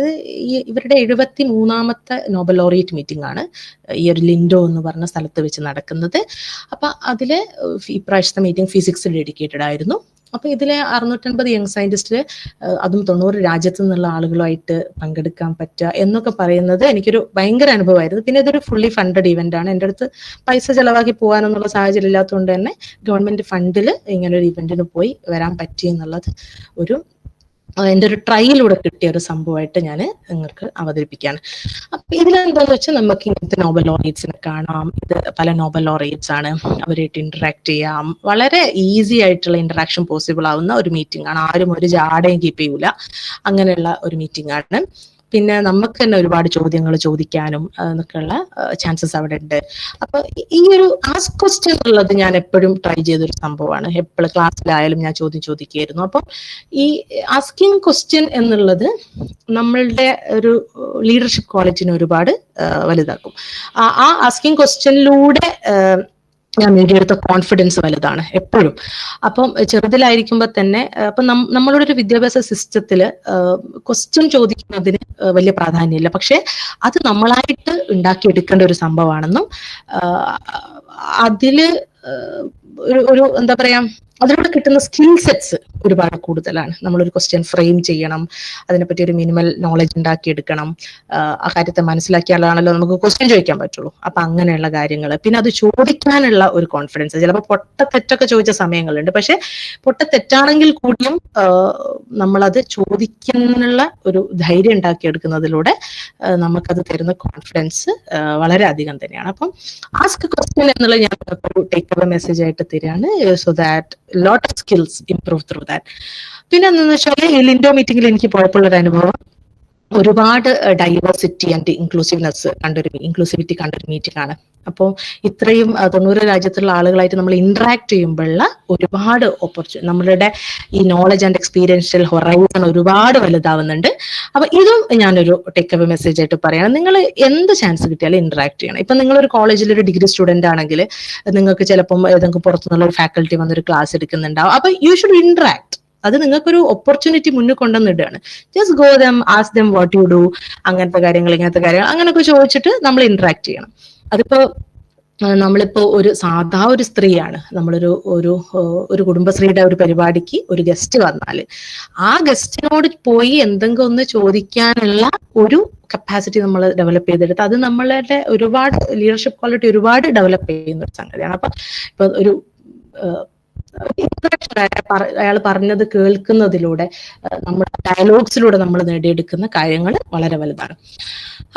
Speaker 5: ഇവരുടെ 73ാമത്തെ നോബൽ ലോറിയേറ്റ് മീറ്റിംഗ് ആണ് ഈ ഒരു ലിൻഡോ എന്ന് പറഞ്ഞ സ്ഥലത്ത് വെച്ച് നടക്കുന്നത്. അപ്പൊ അതില് ഇപ്രാവശ്യത്തെ മീറ്റിംഗ് ഫിസിക്സ് ഡെഡിക്കേറ്റഡ് ആയിരുന്നു. അപ്പൊ ഇതിലെ 650 യങ് സയന്റിസ്റ്റില് അതും 90 രാജ്യത്തു നിന്നുള്ള ആളുകളുമായിട്ട് പങ്കെടുക്കാൻ പറ്റുക എന്നൊക്കെ പറയുന്നത് എനിക്കൊരു ഭയങ്കര അനുഭവമായിരുന്നു. പിന്നെ ഇതൊരു ഫുള്ളി ഫണ്ടഡ് ഇവന്റ് ആണ്. എൻ്റെ അടുത്ത് പൈസ ചെലവാക്കി പോകാനൊന്നുള്ള സാഹചര്യം ഇല്ലാത്തതുകൊണ്ട് തന്നെ ഗവൺമെന്റ് ഫണ്ടിൽ ഇങ്ങനെ ഒരു ഇവന്റിന് പോയി വരാൻ പറ്റി എന്നുള്ളത് എൻ്റെ ഒരു ട്രൈയിലൂടെ കിട്ടിയ ഒരു സംഭവമായിട്ട് ഞാൻ നിങ്ങൾക്ക് അവതരിപ്പിക്കുകയാണ്. അപ്പൊ ഇതിലെന്താന്ന് വെച്ചാൽ, നമുക്ക് ഇങ്ങനത്തെ നോബൽ ലോറിയേറ്റ്സിനെ കാണാം. ഇത് പല നോബൽ ലോറിയേറ്റ്സ് ആണ്, അവരായിട്ട് ഇന്ററാക്ട് ചെയ്യാം. വളരെ ഈസി ആയിട്ടുള്ള ഇന്ററാക്ഷൻ പോസിബിൾ ആവുന്ന ഒരു മീറ്റിംഗ് ആണ്. ആരും ഒരു ജാടയും കീപ്പ് ചെയ്യൂല, അങ്ങനെയുള്ള ഒരു മീറ്റിംഗ് ആണ്. പിന്നെ നമുക്ക് തന്നെ ഒരുപാട് ചോദ്യങ്ങൾ ചോദിക്കാനും എന്നൊക്കെയുള്ള ചാൻസസ് അവിടെ ഉണ്ട്. അപ്പൊ ഈ ഒരു ആസ്ക് ക്വസ്റ്റ്യൻ ഉള്ളത് ഞാൻ എപ്പോഴും ട്രൈ ചെയ്തൊരു സംഭവമാണ്. എപ്പോഴും ക്ലാസ്സിലായാലും ഞാൻ ചോദിക്കായിരുന്നു. അപ്പം ഈ ആസ്കിങ് ക്വസ്റ്റ്യൻ എന്നുള്ളത് നമ്മളുടെ ഒരു ലീഡർഷിപ്പ് ക്വാളിറ്റിനെ ഒരുപാട് വലുതാക്കും. ആ ആസ്കിങ് ക്വസ്റ്റ്യനിലൂടെ ഞാൻ നേടിയെടുത്ത കോൺഫിഡൻസ് വലുതാണ് എപ്പോഴും. അപ്പം ചെറുതിലായിരിക്കുമ്പോൾ തന്നെ അപ്പൊ നമ്മളുടെ ഒരു വിദ്യാഭ്യാസ സിസ്റ്റത്തില് ക്വസ്റ്റ്യൻ ചോദിക്കുന്നതിന് വലിയ പ്രാധാന്യമില്ല, പക്ഷെ അത് നമ്മളായിട്ട് ഉണ്ടാക്കിയെടുക്കേണ്ട ഒരു സംഭവമാണെന്നും അതില് ഒരു എന്താ പറയാ, അതിലൂടെ കിട്ടുന്ന സ്കിൽ സെറ്റ്സ് ഒരുപാട് കൂടുതലാണ്. നമ്മളൊരു ക്വസ്റ്റ്യൻ ഫ്രെയിം ചെയ്യണം, അതിനെപ്പറ്റി ഒരു മിനിമൽ നോളജ് ഉണ്ടാക്കിയെടുക്കണം, ആ കാര്യത്തെ മനസ്സിലാക്കിയാലാണല്ലോ നമുക്ക് ക്വസ്റ്റ്യൻ ചോദിക്കാൻ പറ്റുള്ളൂ. അപ്പൊ അങ്ങനെയുള്ള കാര്യങ്ങൾ, പിന്നെ അത് ചോദിക്കാനുള്ള ഒരു കോൺഫിഡൻസ്. ചിലപ്പോൾ പൊട്ടത്തെറ്റൊക്കെ ചോദിച്ച സമയങ്ങളുണ്ട്, പക്ഷെ പൊട്ടത്തെറ്റാണെങ്കിൽ കൂടിയും നമ്മളത് ചോദിക്കാനുള്ള ഒരു ധൈര്യം ഉണ്ടാക്കിയെടുക്കുന്നതിലൂടെ നമുക്കത് തരുന്ന കോൺഫിഡൻസ് വളരെ അധികം തന്നെയാണ്. അപ്പം ആസ്ക് ക്വസ്റ്റ്യൻ എന്നുള്ള ഞാൻ ഒരു ടേക്ക് അവേ മെസ്സേജ് ആയിട്ട് തരികയാണ്. So that lot of skills improve through that. പിന്നെ എന്താണെന്ന് വെച്ചാൽ, ഈ ലിൻഡോ മീറ്റിംഗിൽ എനിക്ക് പോയപ്പോഴുള്ളൊരു അനുഭവം, ഒരുപാട് ഡൈവേഴ്സിറ്റി ആൻഡ് ഇൻക്ലൂസിവിറ്റി കണ്ടൊരു മീറ്റിംഗ് ആണ്. അപ്പോൾ ഇത്രയും 90 രാജ്യത്തുള്ള ആളുകളായിട്ട് നമ്മൾ ഇന്ററാക്ട് ചെയ്യുമ്പോഴുള്ള ഒരുപാട് ഓപ്പർച്യൂണിറ്റി, നമ്മളുടെ ഈ നോളജ് ആൻഡ് എക്സ്പീരിയൻഷ്യൽ ഹൊറൈസൺ ഒരുപാട് വലുതാവുന്നുണ്ട്. അപ്പൊ ഇതും ഞാനൊരു ടേക്ക് അവേ മെസ്സേജ് ആയിട്ട് പറയണം. നിങ്ങൾ എന്ത് ചാൻസ് കിട്ടിയാലും ഇന്ററാക്ട് ചെയ്യണം. ഇപ്പൊ നിങ്ങളൊരു കോളേജിൽ ഒരു ഡിഗ്രി സ്റ്റുഡന്റ് ആണെങ്കിൽ നിങ്ങൾക്ക് ചിലപ്പം ഏതെങ്കിലും പുറത്തുനിന്നുള്ള ഒരു ഫാക്കൽറ്റി വന്നൊരു ക്ലാസ് എടുക്കുന്നുണ്ടാവും. അപ്പൊ യു ഷുഡ് ഇന്ററാക്ട്. അത് നിങ്ങൾക്കൊരു ഓപ്പർച്യൂണിറ്റി മുന്നിൽ കൊണ്ടുവന്നിടുകയാണ്. Just go them, ask them what you do, അങ്ങനത്തെ കാര്യങ്ങൾ ഇങ്ങനത്തെ കാര്യങ്ങൾ അങ്ങനെയൊക്കെ ചോദിച്ചിട്ട് നമ്മൾ ഇന്ററാക്ട് ചെയ്യണം. അതിപ്പോ നമ്മളിപ്പോ സാധാ ഒരു സ്ത്രീയാണ്, നമ്മളൊരു ഒരു കുടുംബശ്രീയുടെ ഒരു പരിപാടിക്ക് ഒരു ഗസ്റ്റ് വന്നാല് ആ ഗസ്റ്റിനോട് പോയി എന്തെങ്കിലും ഒന്ന് ചോദിക്കാനുള്ള ഒരു കപ്പാസിറ്റി നമ്മൾ ഡെവലപ്പ് ചെയ്തെടുത്ത് അത് നമ്മളുടെ ഒരുപാട് ലീഡർഷിപ്പ് ക്വാളിറ്റി ഒരുപാട് ഡെവലപ്പ് ചെയ്യുന്ന ഒരു സംഗതിയാണ്. അപ്പൊ ഇപ്പൊ ഒരു അയാൾ പറഞ്ഞത് കേൾക്കുന്നതിലൂടെ നമ്മുടെ ഡയലോഗ്സിലൂടെ നമ്മൾ നേടിയെടുക്കുന്ന കാര്യങ്ങൾ വളരെ വലുതാണ്.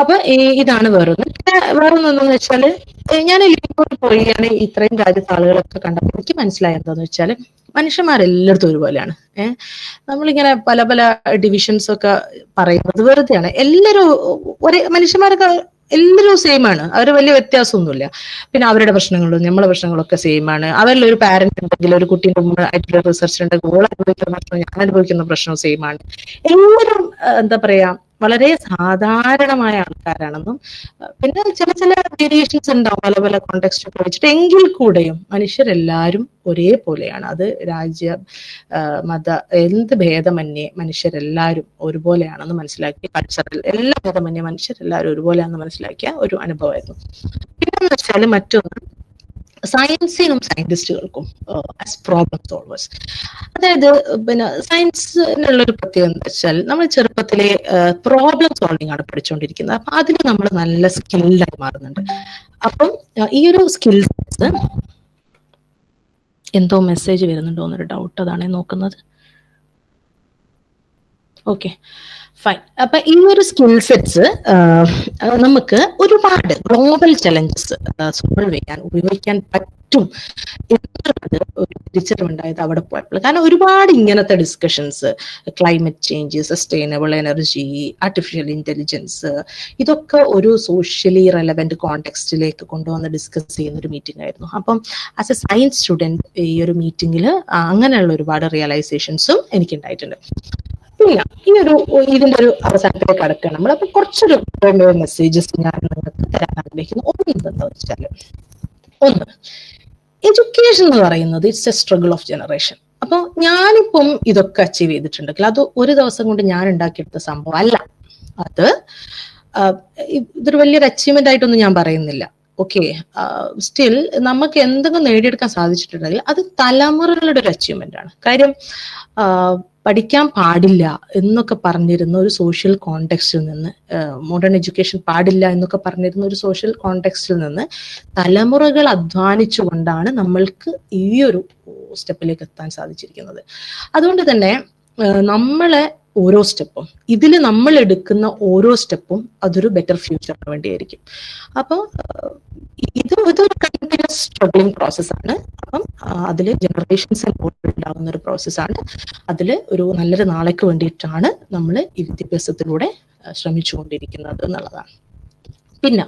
Speaker 5: അപ്പൊ ഇതാണ് വേറൊന്നെന്ന് വെച്ചാല്, ഞാൻ ലിങ്കോട്ട് പോയി ഞാൻ ഇത്രയും രാജ്യത്തെ ആളുകളൊക്കെ കണ്ടപ്പോൾ എനിക്ക് മനസ്സിലായത് എന്താന്ന് വെച്ചാല് മനുഷ്യന്മാരെല്ലായിടത്തും ഒരുപോലെയാണ്. നമ്മളിങ്ങനെ പല പല ഡിവിഷൻസ് ഒക്കെ പറയുന്നത് വെറുതെയാണ്. എല്ലാവരും ഒരേ മനുഷ്യന്മാരൊക്കെ എല്ലാവരും സെയിം ആണ്, അവർ വലിയ വ്യത്യാസമൊന്നുമില്ല. പിന്നെ അവരുടെ പ്രശ്നങ്ങളും നമ്മളെ പ്രശ്നങ്ങളൊക്കെ സെയിം ആണ്. അവരിൽ ഒരു പാരന്റ് ഉണ്ടെങ്കിൽ ഒരു കുട്ടീൻ്റെ ആയിട്ടുള്ള റിസർച്ച് ഉണ്ടെങ്കിൽ ഓൾ അനുഭവിക്കുന്ന പ്രശ്നം ഞാൻ അനുഭവിക്കുന്ന പ്രശ്നവും സെയിം ആണ്. എല്ലാവരും എന്താ പറയാ വളരെ സാധാരണമായ ആൾക്കാരാണെന്നും പിന്നെ ചില വേരിയേഷൻസ് ഉണ്ടാവും പല പല കോണ്ടെക്സ്റ്റ് ഒക്കെ വെച്ചിട്ട്, എങ്കിൽ കൂടെയും മനുഷ്യരെല്ലാവരും ഒരേപോലെയാണ്. അത് രാജ്യ മത എന്ത് ഭേദമന്യേ മനുഷ്യരെല്ലാവരും ഒരുപോലെയാണെന്ന് മനസ്സിലാക്കി, കൾച്ചറൽ എല്ലാ ഭേദമന്യേ മനുഷ്യരെല്ലാവരും ഒരുപോലെയാണെന്ന് മനസ്സിലാക്കിയ ഒരു അനുഭവമായിരുന്നു. പിന്നെന്ന് വെച്ചാൽ മറ്റൊന്ന്, സയൻസിനും സയന്റിസ്റ്റുകൾക്കും ആസ് പ്രോബ്ലം സോൾവേഴ്സ്. അതായത് പിന്നെ സയൻസിനുള്ളൊരു പ്രത്യേകത എന്താ വെച്ചാൽ നമ്മൾ ചെറുപ്പത്തിലെ പ്രോബ്ലം സോൾവിങ് ആണ് പഠിച്ചുകൊണ്ടിരിക്കുന്നത്. അപ്പൊ അതിൽ നമ്മൾ നല്ല സ്കിൽഡായി മാറുന്നുണ്ട്. അപ്പം ഈ ഒരു സ്കിൽസ് എന്തോ മെസ്സേജ് വരുന്നുണ്ടോ എന്നൊരു ഡൗട്ട്, അതാണ് നോക്കുന്നത്. Okay fine. അപ്പൊ ഈ ഒരു സ്കിൽ സെറ്റ്സ് നമുക്ക് ഒരുപാട് ഗ്ലോബൽ ചലഞ്ചസ് സോൾവ് ചെയ്യാൻ ഉപയോഗിക്കാൻ പറ്റും എന്നുള്ളത് ഒരു തിരിച്ചറിവുണ്ടായത് അവിടെ പോയപ്പോൾ. കാരണം ഒരുപാട് ഇങ്ങനത്തെ discussions, climate change, sustainable energy, artificial intelligence, ഇതൊക്കെ ഒരു സോഷ്യലി റെലവെന്റ് കോണ്ടെക്സ്റ്റിലേക്ക് കൊണ്ടുവന്ന് ഡിസ്കസ് ചെയ്യുന്ന ഒരു മീറ്റിംഗ് ആയിരുന്നു. അപ്പം ആസ് എ സയൻസ് സ്റ്റുഡൻറ് ഈ ഒരു മീറ്റിംഗിൽ അങ്ങനെയുള്ള ഒരുപാട് റിയലൈസേഷൻസും എനിക്കുണ്ടായിട്ടുണ്ട്. പിന്നെ ഇതിന്റെ ഒരു അവസാനത്തിലേക്ക് കടക്കുകയാണ് നമ്മൾ. അപ്പൊ കുറച്ചൊരു മെസ്സേജസ് ഞാൻ നിങ്ങൾക്ക് തരാൻ ആഗ്രഹിക്കുന്നു. എന്താ വെച്ചാല്, ഒന്ന്, എഡ്യൂക്കേഷൻ എന്ന് പറയുന്നത് it's A struggle of generation. അപ്പൊ ഞാനിപ്പം ഇതൊക്കെ അച്ചീവ് ചെയ്തിട്ടുണ്ടെങ്കിൽ അത് ഒരു ദിവസം കൊണ്ട് ഞാൻ ഉണ്ടാക്കിയെടുത്ത സംഭവം അല്ല. അത് ഇതൊരു വലിയൊരു അച്ചീവ്മെന്റ് ആയിട്ടൊന്നും ഞാൻ പറയുന്നില്ല. ഓക്കെ, സ്റ്റിൽ നമുക്ക് എന്തെങ്കിലും നേടിയെടുക്കാൻ സാധിച്ചിട്ടുണ്ടെങ്കിൽ അത് തലമുറകളുടെ ഒരു അച്ചീവ്മെന്റ് ആണ്. കാര്യം പഠിക്കാൻ പാടില്ല എന്നൊക്കെ പറഞ്ഞിരുന്ന ഒരു സോഷ്യൽ കോണ്ടെക്സ്റ്റിൽ നിന്ന്, മോഡേൺ എഡ്യൂക്കേഷൻ പാടില്ല എന്നൊക്കെ പറഞ്ഞിരുന്ന ഒരു സോഷ്യൽ കോണ്ടെക്സ്റ്റിൽ നിന്ന് തലമുറകൾ അധ്വാനിച്ചുകൊണ്ടാണ് നമ്മൾക്ക് ഈ ഒരു സ്റ്റെപ്പിലേക്ക് എത്താൻ സാധിച്ചിരിക്കുന്നത്. അതുകൊണ്ട് തന്നെ നമ്മളെ ഓരോ സ്റ്റെപ്പും, ഇതിൽ നമ്മൾ എടുക്കുന്ന ഓരോ സ്റ്റെപ്പും അതൊരു ബെറ്റർ ഫ്യൂച്ചറിന് വേണ്ടിയായിരിക്കും. അപ്പോൾ ഇതൊരു കണ്ടിന്യൂസ് സ്ട്രഗ്ലിംഗ് പ്രോസസ്സാണ്. അപ്പം അതിൽ ജനറേഷൻസ് ഉണ്ടാകുന്ന ഒരു പ്രോസസ്സാണ്. അതിൽ ഒരു നല്ലൊരു നാളേക്ക് വേണ്ടിയിട്ടാണ് നമ്മൾ ഈ വിദ്യാഭ്യാസത്തിലൂടെ ശ്രമിച്ചുകൊണ്ടിരിക്കുന്നത് എന്നുള്ളതാണ്. പിന്നെ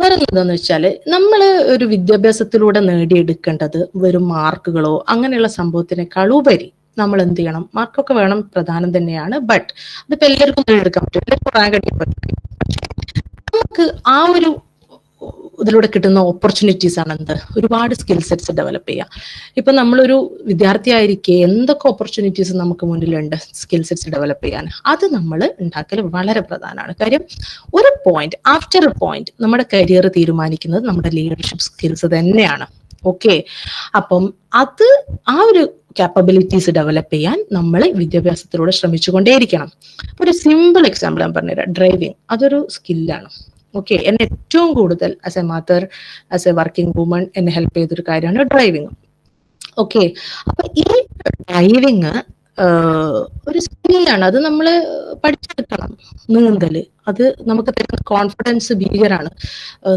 Speaker 5: വേറെ എന്താന്ന് വെച്ചാൽ, നമ്മൾ ഒരു വിദ്യാഭ്യാസത്തിലൂടെ നേടിയെടുക്കേണ്ടത് വെറും മാർക്കുകളോ അങ്ങനെയുള്ള സംഭവത്തിനേക്കാൾ ഉപരി നമ്മൾ എന്ത് ചെയ്യണം, മാർക്കൊക്കെ വേണം, പ്രധാനം തന്നെയാണ്. ബട്ട് അതിപ്പോ എല്ലാവർക്കും നേടിയെടുക്കാൻ പറ്റും, എല്ലാവർക്കും റാങ്ക് അടിക്കാൻ പറ്റും. പക്ഷെ നമുക്ക് ആ ഒരു ഇതിലൂടെ കിട്ടുന്ന ഓപ്പർച്യൂണിറ്റീസ് ആണ് എന്ത്, ഒരുപാട് സ്കിൽ സെറ്റ്സ് ഡെവലപ്പ് ചെയ്യാം. ഇപ്പൊ നമ്മളൊരു വിദ്യാർത്ഥി ആയിരിക്കെ എന്തൊക്കെ ഓപ്പർച്യൂണിറ്റീസ് നമുക്ക് മുന്നിലുണ്ട് സ്കിൽ സെറ്റ്സ് ഡെവലപ്പ് ചെയ്യാൻ, അത് നമ്മൾ ഉണ്ടാക്കൽ വളരെ പ്രധാനമാണ്. കാര്യം ഒരു പോയിന്റ്, ആഫ്റ്റർ എ പോയിന്റ് നമ്മുടെ കരിയർ തീരുമാനിക്കുന്നത് നമ്മുടെ ലീഡർഷിപ്പ് സ്കിൽസ് തന്നെയാണ്. ഓക്കെ, അപ്പം അത് ആ ഒരു ക്യാപ്പബിലിറ്റീസ് ഡെവലപ്പ് ചെയ്യാൻ നമ്മൾ വിദ്യാഭ്യാസത്തിലൂടെ ശ്രമിച്ചുകൊണ്ടേയിരിക്കണം. ഒരു സിമ്പിൾ എക്സാമ്പിൾ ഞാൻ പറഞ്ഞുതരാം. ഡ്രൈവിംഗ് അതൊരു സ്കില്ലാണ്. ഓക്കെ, എന്നെ ഏറ്റവും കൂടുതൽ as A mother, as A working woman എന്നെ ഹെൽപ്പ് ചെയ്തൊരു കാര്യമാണ് ഡ്രൈവിംഗ്. ഓക്കെ, അപ്പൊ ഈ ഡ്രൈവിങ് ഒരു സ്കില്ലാണ്, അത് നമ്മൾ പഠിച്ചെടുക്കണം. നീന്തല് അത് നമുക്ക് തരുന്ന കോൺഫിഡൻസ് ഭീകരാണ്.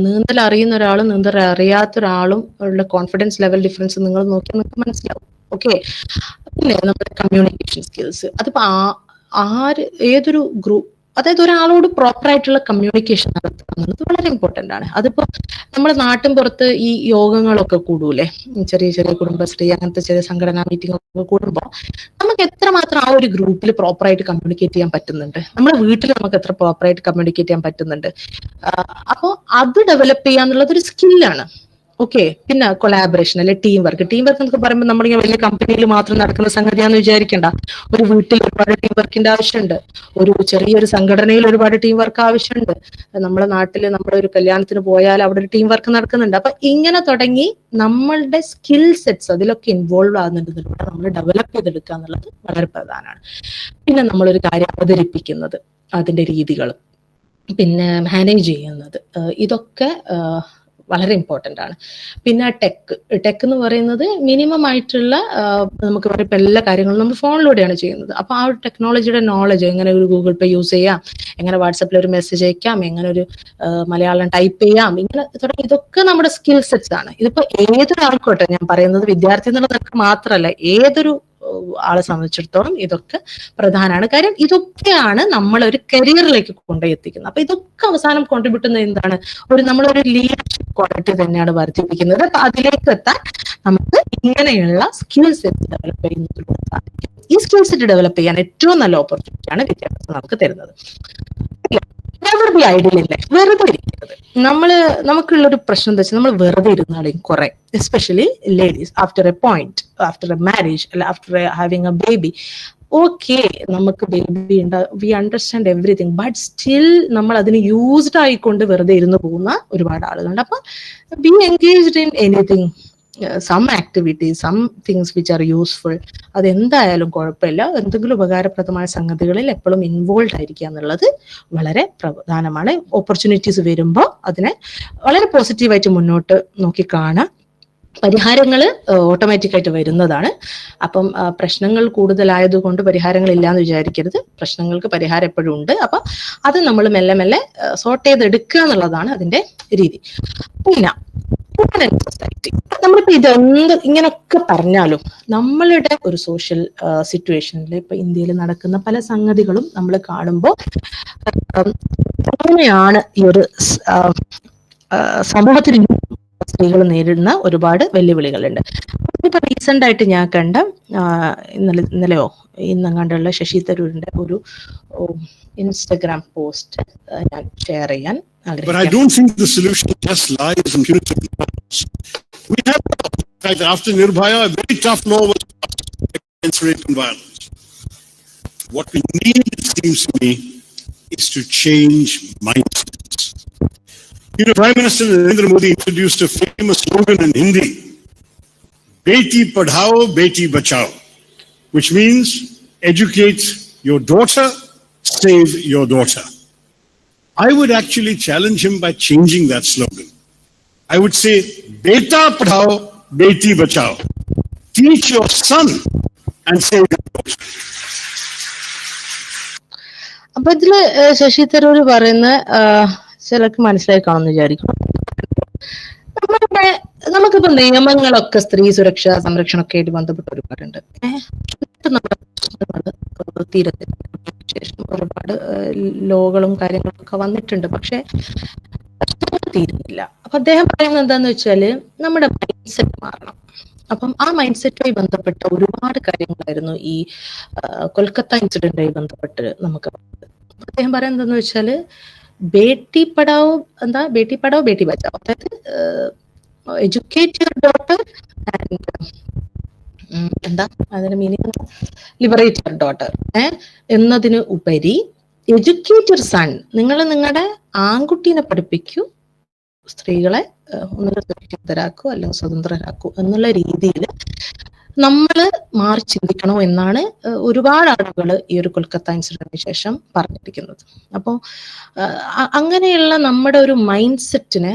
Speaker 5: നീന്തൽ അറിയുന്ന ഒരാളും നീന്തൽ അറിയാത്ത ഒരാളും ഉള്ള കോൺഫിഡൻസ് ലെവൽ ഡിഫറൻസ് നിങ്ങൾ നോക്കിയാൽ നിങ്ങൾക്ക് മനസ്സിലാവും. ഓക്കെ, പിന്നെ നമ്മുടെ കമ്മ്യൂണിക്കേഷൻ സ്കിൽസ്, അതിപ്പോ ഏതൊരു ഗ്രൂപ്പ്, അതായത് ഒരാളോട് പ്രോപ്പർ ആയിട്ടുള്ള കമ്മ്യൂണിക്കേഷൻ നടത്തുക എന്നുള്ളത് വളരെ ഇമ്പോർട്ടന്റ് ആണ്. അതിപ്പോ നമ്മുടെ നാട്ടിൻ പുറത്ത് ഈ യോഗങ്ങളൊക്കെ കൂടൂലേ, ചെറിയ ചെറിയ കുടുംബശ്രീ അങ്ങനത്തെ ചെറിയ സംഘടനാ മീറ്റിംഗ് ഒക്കെ കൂടുമ്പോൾ നമുക്ക് എത്രമാത്രം ആ ഒരു ഗ്രൂപ്പിൽ പ്രോപ്പറായിട്ട് കമ്മ്യൂണിക്കേറ്റ് ചെയ്യാൻ പറ്റുന്നുണ്ട്, നമ്മുടെ വീട്ടിൽ നമുക്ക് എത്ര പ്രോപ്പറായിട്ട് കമ്മ്യൂണിക്കേറ്റ് ചെയ്യാൻ പറ്റുന്നുണ്ട്. അപ്പോൾ അത് ഡെവലപ്പ് ചെയ്യാന്നുള്ളത് ഒരു സ്കില്ലാണ്. ഓക്കെ. പിന്നെ കൊളാബറേഷൻ അല്ലെ ടീം വർക്ക് എന്നൊക്കെ പറയുമ്പോൾ നമ്മളിങ്ങനെ വലിയ കമ്പനിയിൽ മാത്രം നടക്കുന്ന സംഗതിയാന്ന് വിചാരിക്കേണ്ട. ഒരു വീട്ടിൽ ഒരുപാട് ടീം വർക്കിന്റെ ആവശ്യമുണ്ട്. ഒരു ചെറിയൊരു സംഘടനയിൽ ഒരുപാട് ടീം വർക്ക് ആവശ്യമുണ്ട്. നമ്മുടെ നാട്ടിൽ നമ്മുടെ ഒരു കല്യാണത്തിന് പോയാൽ അവിടെ ഒരു ടീം വർക്ക് നടക്കുന്നുണ്ട്. അപ്പൊ ഇങ്ങനെ തുടങ്ങി നമ്മളുടെ സ്കിൽ സെറ്റ്സ് അതിലൊക്കെ ഇൻവോൾവ് ആകുന്നുണ്ട്. നമ്മൾ ഡെവലപ്പ് ചെയ്തെടുക്കുക എന്നുള്ളത് വളരെ പ്രധാനമാണ്. പിന്നെ നമ്മളൊരു കാര്യം അവതരിപ്പിക്കുന്നത്, അതിന്റെ രീതികൾ, പിന്നെ മാനേജ് ചെയ്യുന്നത്, ഇതൊക്കെ വളരെ ഇമ്പോർട്ടൻ്റ് ആണ്. പിന്നെ ടെക് എന്ന് പറയുന്നത് മിനിമം ആയിട്ടുള്ള നമുക്ക് പറയാം ഇപ്പം എല്ലാ കാര്യങ്ങളും നമ്മൾ ഫോണിലൂടെയാണ് ചെയ്യുന്നത്. അപ്പൊ ആ ഒരു ടെക്നോളജിയുടെ നോളജ്, എങ്ങനെ ഒരു ഗൂഗിൾ പേ യൂസ് ചെയ്യാം, എങ്ങനെ വാട്സപ്പിൽ ഒരു മെസ്സേജ് അയക്കാം, എങ്ങനെ ഒരു മലയാളം ടൈപ്പ് ചെയ്യാം, ഇങ്ങനെ തുടങ്ങി ഇതൊക്കെ നമ്മുടെ സ്കിൽ സെറ്റ്സ് ആണ്. ഇതിപ്പോ ഏതൊരാൾക്കോട്ടെ, ഞാൻ പറയുന്നത് വിദ്യാർത്ഥി എന്നുള്ളതൊക്കെ മാത്രമല്ല, ഏതൊരു ആളെ സംബന്ധിച്ചിടത്തോളം ഇതൊക്കെ പ്രധാനമാണ്. കാര്യം ഇതൊക്കെയാണ് നമ്മളൊരു കരിയറിലേക്ക് കൊണ്ടുപോയി എത്തിക്കുന്നത്. അപ്പൊ ഇതൊക്കെ അവസാനം കോൺട്രിബ്യൂട്ട് ചെയ്യുന്നത് എന്താണ്, നമ്മളൊരു ലീഡർഷിപ്പ് ക്വാളിറ്റി തന്നെയാണ് വർദ്ധിപ്പിക്കുന്നത്. അപ്പൊ അതിലേക്ക് എത്താൻ നമുക്ക് ഇങ്ങനെയുള്ള സ്കിൽ സെറ്റ് ഡെവലപ്പ് ചെയ്യുന്നതിലൂടെ സാധിക്കും. ഈ സ്കിൽ സെറ്റ് ഡെവലപ്പ് ചെയ്യാൻ ഏറ്റവും നല്ല ഓപ്പർച്യൂണിറ്റിയാണ് വിദ്യാഭ്യാസം നമുക്ക് തരുന്നത്. Never be ideal in life. വെറുതെ ഇരിക്കരുത്. നമുക്കുള്ളൊരു പ്രശ്നം എന്താ വെച്ചാൽ, നമ്മൾ വെറുതെ ഇരുന്നാലും കുറെ, especially ladies, after a point, after a marriage അല്ല after having a baby, okay നമുക്ക് ബേബി ഉണ്ട്, we understand everything, but still നമ്മൾ അതിന് യൂസ്ഡ് ആയിക്കൊണ്ട് വെറുതെ ഇരുന്ന് പോകുന്ന ഒരുപാട് ആളുകളുണ്ട്. അപ്പൊ be engaged in anything, some activities, some things which are useful. അതെന്തായാലും കുഴപ്പമില്ല. എന്തെങ്കിലും ഉപകാരപ്രദമായ സംഗതികളിൽ എപ്പോഴും ഇൻവോൾവ് ആയിരിക്കുക എന്നുള്ളത് വളരെ പ്രധാനമാണ്. ഓപ്പർച്യൂണിറ്റീസ് വരുമ്പോൾ അതിനെ വളരെ പോസിറ്റീവായിട്ട് മുന്നോട്ട് നോക്കി കാണാം. പരിഹാരങ്ങൾ ഓട്ടോമാറ്റിക് ആയിട്ട് വരുന്നതാണ്. അപ്പം പ്രശ്നങ്ങൾ കൂടുതലായതുകൊണ്ട് പരിഹാരങ്ങൾ ഇല്ലാന്ന് വിചാരിക്കരുത്. പ്രശ്നങ്ങൾക്ക് പരിഹാരം എപ്പോഴും ഉണ്ട്. അപ്പൊ അത് നമ്മൾ മെല്ലെ മെല്ലെ സോർട്ട് ചെയ്തെടുക്കുക എന്നുള്ളതാണ് അതിന്റെ രീതി. പിന്നെ സൊസൈറ്റി, നമ്മളിപ്പോ ഇങ്ങനൊക്കെ പറഞ്ഞാലും നമ്മളുടെ ഒരു സോഷ്യൽ സിറ്റുവേഷനിൽ ഇപ്പൊ ഇന്ത്യയിൽ നടക്കുന്ന പല സംഗതികളും നമ്മൾ കാണുമ്പോൾ എങ്ങനെയാണ് ഈ ഒരു സമൂഹത്തിൽ സ്ത്രീകൾ നേരിടുന്ന ഒരുപാട് വെല്ലുവിളികളുണ്ട്. ഇപ്പൊ റീസെന്റ് ആയിട്ട് ഞാൻ കണ്ട ഇന്നലെയോ ഇന്നങ്ങാണ്ടുള്ള ശശി തരൂരിന്റെ ഒരു ഇൻസ്റ്റഗ്രാം പോസ്റ്റ് ഞാൻ ഷെയർ ചെയ്യാൻ ആഗ്രഹിക്കുന്നു.
Speaker 8: But I don't think the solution just lies in punitive laws. We have, in fact, after Nirbhaya, a very tough law was passed against rape and violence. What we need, it seems to me, is to change mindsets. You know, Prime Minister Narendra Modi introduced a famous slogan in Hindi, Beti Padhao, Beti Bachao, which means educate your daughter, save your daughter. I would actually challenge him by changing that slogan. I would say, Beta Padhao, Beti Bachao. Teach your son and save your daughter.
Speaker 5: അപ്പൊ ഇതില് ശശി തരൂർ പറയുന്ന ചിലർക്ക് മനസ്സിലായി കാണുമെന്ന് വിചാരിക്കും. നമുക്കിപ്പോ നിയമങ്ങളൊക്കെ സ്ത്രീ സുരക്ഷ സംരക്ഷണമൊക്കെ ആയിട്ട് ബന്ധപ്പെട്ട് ഒരുപാടുണ്ട്. ശേഷം ഒരുപാട് ലോകളും കാര്യങ്ങളൊക്കെ വന്നിട്ടുണ്ട്. പക്ഷെ തീരുന്നില്ല. അപ്പൊ അദ്ദേഹം പറയുന്നത് എന്താന്ന് വെച്ചാല് നമ്മുടെ മൈൻഡ് സെറ്റ് മാറണം. അപ്പം ആ മൈൻഡ് സെറ്റുമായി ബന്ധപ്പെട്ട ഒരുപാട് കാര്യങ്ങളായിരുന്നു ഈ കൊൽക്കത്ത ഇൻസിഡന്റുമായി ബന്ധപ്പെട്ട് നമുക്ക്. അദ്ദേഹം പറയുന്നത് എന്താന്ന് വെച്ചാല് ബേട്ടി പഠാവോ ബേട്ടി പഠാവോ ബേട്ടി ബച്ചാവോ, അതായത് എഡ്യൂക്കേറ്റ് യുവർ ഡോട്ടർ ആൻഡ് അതിന്റെ മീനിങ് ലിബറേറ്റ് യുവർ ഡോട്ടർ എന്നതിന് ഉപരി എഡ്യൂക്കേറ്റ് യുവർ സൺ, നിങ്ങൾ നിങ്ങളുടെ ആൺകുട്ടീനെ പഠിപ്പിക്കൂ, സ്ത്രീകളെ ഒന്നുകിൽ സുരക്ഷിതരാക്കൂ അല്ലെങ്കിൽ സ്വതന്ത്രരാക്കൂ എന്നുള്ള രീതിയിൽ നമ്മൾ മാറി ചിന്തിക്കണോ എന്നാണ് ഒരുപാട് ആളുകൾ ഈ ഒരു കൊൽക്കത്ത ഇൻസിഡന്റിന് ശേഷം പറഞ്ഞിരിക്കുന്നത്. അപ്പോൾ അങ്ങനെയുള്ള നമ്മുടെ ഒരു മൈൻഡ് സെറ്റിനെ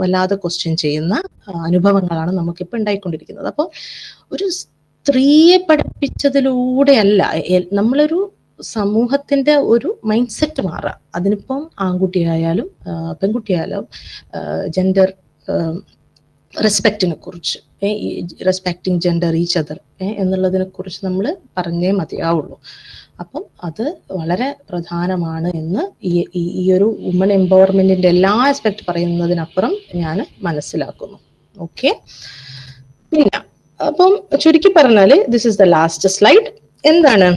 Speaker 5: വല്ലാതെ ക്വസ്റ്റ്യൻ ചെയ്യുന്ന അനുഭവങ്ങളാണ് നമുക്കിപ്പോൾ ഉണ്ടായിക്കൊണ്ടിരിക്കുന്നത്. അപ്പോൾ ഒരു സ്ത്രീയെ പഠിപ്പിച്ചതിലൂടെയല്ല നമ്മളൊരു സമൂഹത്തിന്റെ ഒരു മൈൻഡ് സെറ്റ് മാറുക. അതിനിപ്പം ആൺകുട്ടിയായാലും പെൺകുട്ടിയായാലും ജെൻഡർ റെസ്പെക്റ്റിനെ കുറിച്ച്, റെസ്പെക്ടിങ് ജെൻഡർ ഈച്ച് അതർ എന്നുള്ളതിനെ കുറിച്ച് നമ്മൾ പറഞ്ഞേ മതിയാവുള്ളൂ. അപ്പം അത് വളരെ പ്രധാനമാണ് എന്ന് ഈ ഒരു വുമൺ എംപവർമെന്റിന്റെ എല്ലാ ആസ്പെക്ട് പറയുന്നതിനപ്പുറം ഞാൻ മനസ്സിലാക്കുന്നു. ഓക്കെ, പിന്നെ അപ്പം ചുരുക്കി പറഞ്ഞാല് this is the last slide. എന്താണ്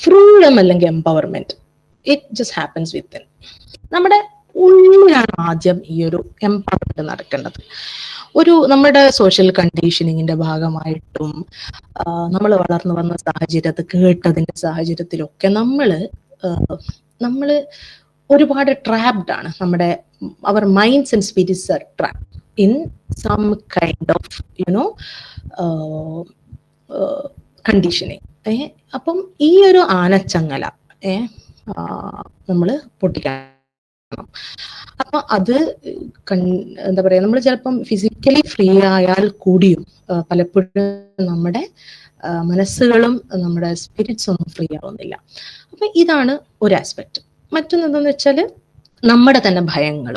Speaker 5: ഫ്രീഡം അല്ലെങ്കിൽ empowerment? It just happens within. നമ്മുടെ ഉള്ളിലാണ് ആദ്യം ഈ ഒരു എംപവർമെന്റ് നടക്കേണ്ടത്. ഒരു നമ്മുടെ സോഷ്യൽ കണ്ടീഷനിങ്ങിന്റെ ഭാഗമായിട്ടും നമ്മൾ വളർന്നു വന്ന സാഹചര്യത്തിൽ കേട്ടതിന്റെ സാഹചര്യത്തിലൊക്കെ നമ്മള് ഒരുപാട് ട്രാപ്ഡ് ആണ്. നമ്മുടെ അവർ minds and spirits are trapped in some kind of conditioning. അപ്പം ഈ ഒരു ആനച്ചങ്ങല നമ്മൾ പൊട്ടിക്കണം. അപ്പൊ അത് എന്താ പറയാ, നമ്മൾ ചിലപ്പം ഫിസിക്കലി ഫ്രീ ആയാൽ കൂടിയും പലപ്പോഴും നമ്മുടെ മനസ്സുകളും നമ്മുടെ സ്പിരിറ്റ്സ് ഒന്നും ഫ്രീ ആവുന്നില്ല. അപ്പൊ ഇതാണ് ഒരു ആസ്പെക്ട്. മറ്റൊന്ന് എന്താന്ന് വെച്ചാൽ നമ്മുടെ തന്നെ ഭയങ്ങൾ,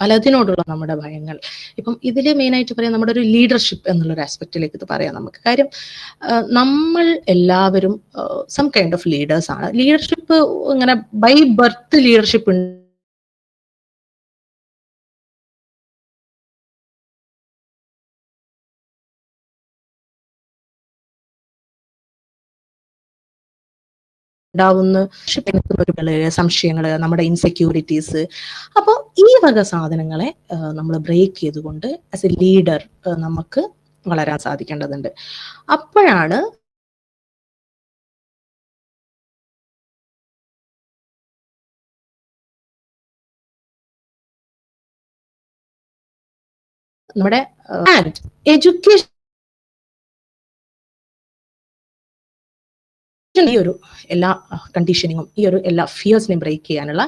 Speaker 5: പലതിനോടുള്ള നമ്മുടെ ഭയങ്ങൾ. ഇപ്പം ഇതിൽ മെയിനായിട്ട് പറയാം നമ്മുടെ ഒരു ലീഡർഷിപ്പ് എന്നുള്ളൊരു ആസ്പെക്റ്റിലേക്ക് ഇത് പറയാം നമുക്ക്. കാര്യം നമ്മൾ എല്ലാവരും സം കൈൻഡ് ഓഫ് ലീഡേഴ്സ് ആണ്. ലീഡർഷിപ്പ് ഇങ്ങനെ ബൈ ബർത്ത് ലീഡർഷിപ്പ് ഉണ്ടാവുന്ന സംശയങ്ങള്, നമ്മുടെ ഇൻസെക്യൂരിറ്റീസ്. അപ്പോൾ ഈ വക സാധനങ്ങളെ നമ്മൾ ബ്രേക്ക് ചെയ്തുകൊണ്ട് ആസ് എ ലീഡർ നമുക്ക് വളരാൻ സാധിക്കേണ്ടതുണ്ട്. അപ്പോഴാണ് നമ്മുടെ എഡ്യൂക്കേഷൻ ഈ ഒരു എല്ലാ കണ്ടീഷനിങ്ങും ഈ ഒരു എല്ലാ ഫിയേഴ്സിനെയും ബ്രേക്ക് ചെയ്യാനുള്ള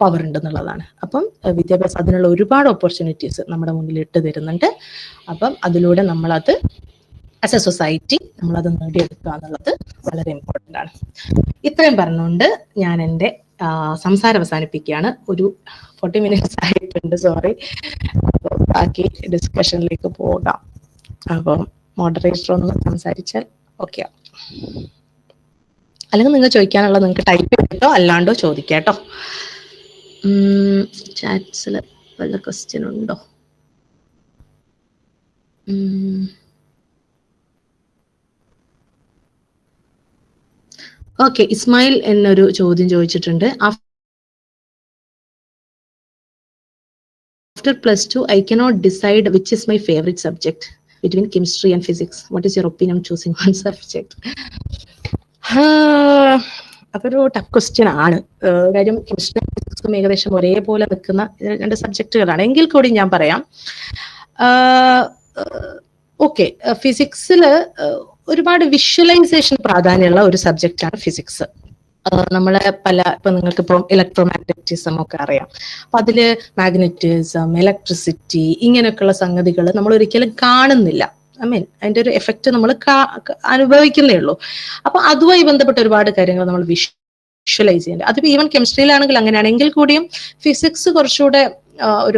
Speaker 5: പവർ ഉണ്ടെന്നുള്ളതാണ്. അപ്പം വിദ്യാഭ്യാസം അതിനുള്ള ഒരുപാട് ഓപ്പർച്യൂണിറ്റീസ് നമ്മുടെ മുന്നിൽ ഇട്ട് തരുന്നുണ്ട്. അപ്പം അതിലൂടെ നമ്മളത് ആസ് എ സൊസൈറ്റി നമ്മളത് നേടിയെടുക്കുക എന്നുള്ളത് വളരെ ഇമ്പോർട്ടൻ്റ് ആണ്. ഇത്രയും പറഞ്ഞുകൊണ്ട് ഞാൻ എൻ്റെ സംസാരം അവസാനിപ്പിക്കുകയാണ്. ഒരു 40 minutes ആയിട്ടുണ്ട്, സോറി. അപ്പോൾ ബാക്കി ഡിസ്കഷനിലേക്ക് പോകാം. അപ്പം മോഡറേറ്റർ ഒന്ന് സംസാരിച്ചാൽ ഓക്കെ. അല്ലെങ്കിൽ നിങ്ങൾ ചോദിക്കാനുള്ളത് നിങ്ങൾക്ക് ടൈപ്പ് ചെയ്തിട്ടോ അല്ലാണ്ടോ ചോദിക്കാട്ടോ. ചാറ്റ്സിൽ വല്ല ക്വസ്റ്റ്യൻ ഉണ്ടോ? ഓക്കെ, ഇസ്മായിൽ എന്നൊരു ചോദ്യം ചോദിച്ചിട്ടുണ്ട്. After +2 I cannot decide which is my favorite subject between chemistry and physics. What is your opinion on choosing one subject? അതൊരു ടഫ് ക്വസ്റ്റ്യൻ ആണ്. കാര്യം കെമിസ്ട്രി ഫിസിക്സും ഏകദേശം ഒരേപോലെ നിൽക്കുന്ന 2 സബ്ജക്റ്റുകളാണ്. എങ്കിൽ കൂടി ഞാൻ പറയാം, ഓക്കെ, ഫിസിക്സിൽ ഒരുപാട് വിഷ്വലൈസേഷൻ പ്രാധാന്യമുള്ള ഒരു സബ്ജക്റ്റാണ് ഫിസിക്സ്. നമ്മളെ ഇപ്പൊ നിങ്ങൾക്ക് ഇപ്പം ഇലക്ട്രോമാഗ്നറ്റിസം ഒക്കെ അറിയാം. അപ്പൊ അതില് മാഗ്നറ്റിസം, ഇലക്ട്രിസിറ്റി, ഇങ്ങനെയൊക്കെയുള്ള സംഗതികൾ നമ്മൾ ഒരിക്കലും കാണുന്നില്ല. അതിന്റെ ഒരു എഫക്റ്റ് നമ്മൾ അനുഭവിക്കുന്നേ ഉള്ളൂ. അപ്പൊ അതുമായി ബന്ധപ്പെട്ട ഒരുപാട് കാര്യങ്ങൾ നമ്മൾ വിഷ്വലൈസ് ചെയ്യുന്നുണ്ട്. അതിപ്പോ ഈവൻ കെമിസ്ട്രിയിലാണെങ്കിൽ അങ്ങനെയാണെങ്കിൽ കൂടിയും ഫിസിക്സ് കുറച്ചുകൂടെ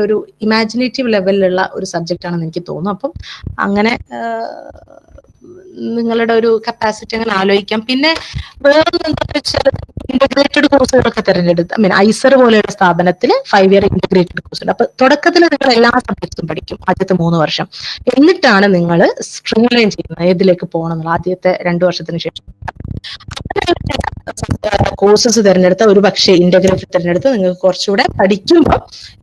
Speaker 5: ഒരു ഇമാജിനേറ്റീവ് ലെവലിലുള്ള ഒരു സബ്ജക്റ്റ് ആണെന്ന് എനിക്ക് തോന്നുന്നു. അപ്പം അങ്ങനെ നിങ്ങളുടെ ഒരു കപ്പാസിറ്റി അങ്ങനെ ആലോചിക്കാം. പിന്നെ വേറൊന്നും എന്താണെന്ന് വെച്ചാൽ ഇന്റഗ്രേറ്റഡ് കോഴ്സുകളൊക്കെ തിരഞ്ഞെടുത്ത് ഐസർ പോലെയുള്ള സ്ഥാപനത്തിൽ 5 year ഇന്റഗ്രേറ്റഡ് കോഴ്സ് ഉണ്ട്. അപ്പൊ തുടക്കത്തിൽ നിങ്ങൾ എല്ലാ സബ്ജക്ട്സും പഠിക്കും ആദ്യത്തെ 3 വർഷം. എന്നിട്ടാണ് നിങ്ങൾ സ്ട്രീം ലൈൻ ചെയ്യുന്നത് ഏതിലേക്ക് പോകണം എന്നുള്ള ആദ്യത്തെ 2 വർഷത്തിന് ശേഷം. കോഴ്സസ് തിരഞ്ഞെടുത്ത ഒരു പക്ഷേ ഇന്റഗ്രേറ്റഡ് തിരഞ്ഞെടുത്ത് നിങ്ങൾക്ക് കുറച്ചുകൂടെ പഠിക്കുമ്പോൾ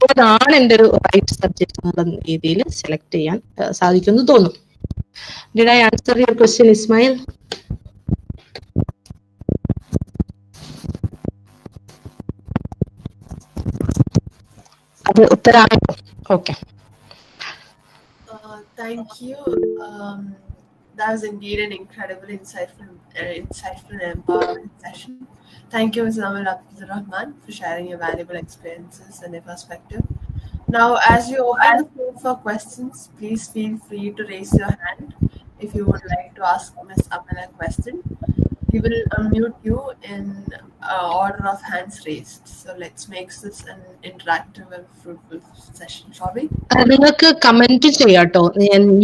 Speaker 5: ഏതാണ് എൻ്റെ ഒരു റൈറ്റ് സബ്ജക്ട് എന്നുള്ള രീതിയിൽ സെലക്ട് ചെയ്യാൻ സാധിക്കുമെന്ന് തോന്നുന്നു. Did I answer your question, Ismail? അത് ഉത്തരമായോ? Okay.
Speaker 1: Thank you. That was indeed an incredible, insightful and empowering session. Thank you, Ms. Amal Abdulrahman, for sharing your valuable experiences and your perspective. Now, as you open the floor for questions, please feel free to raise your hand if you would like to ask Ms. Amal a question. We will unmute you in order of hands raised. So let's make this an interactive and fruitful session, shall we?
Speaker 5: നിങ്ങൾക്ക് comment ചെയ്യാട്ടോ.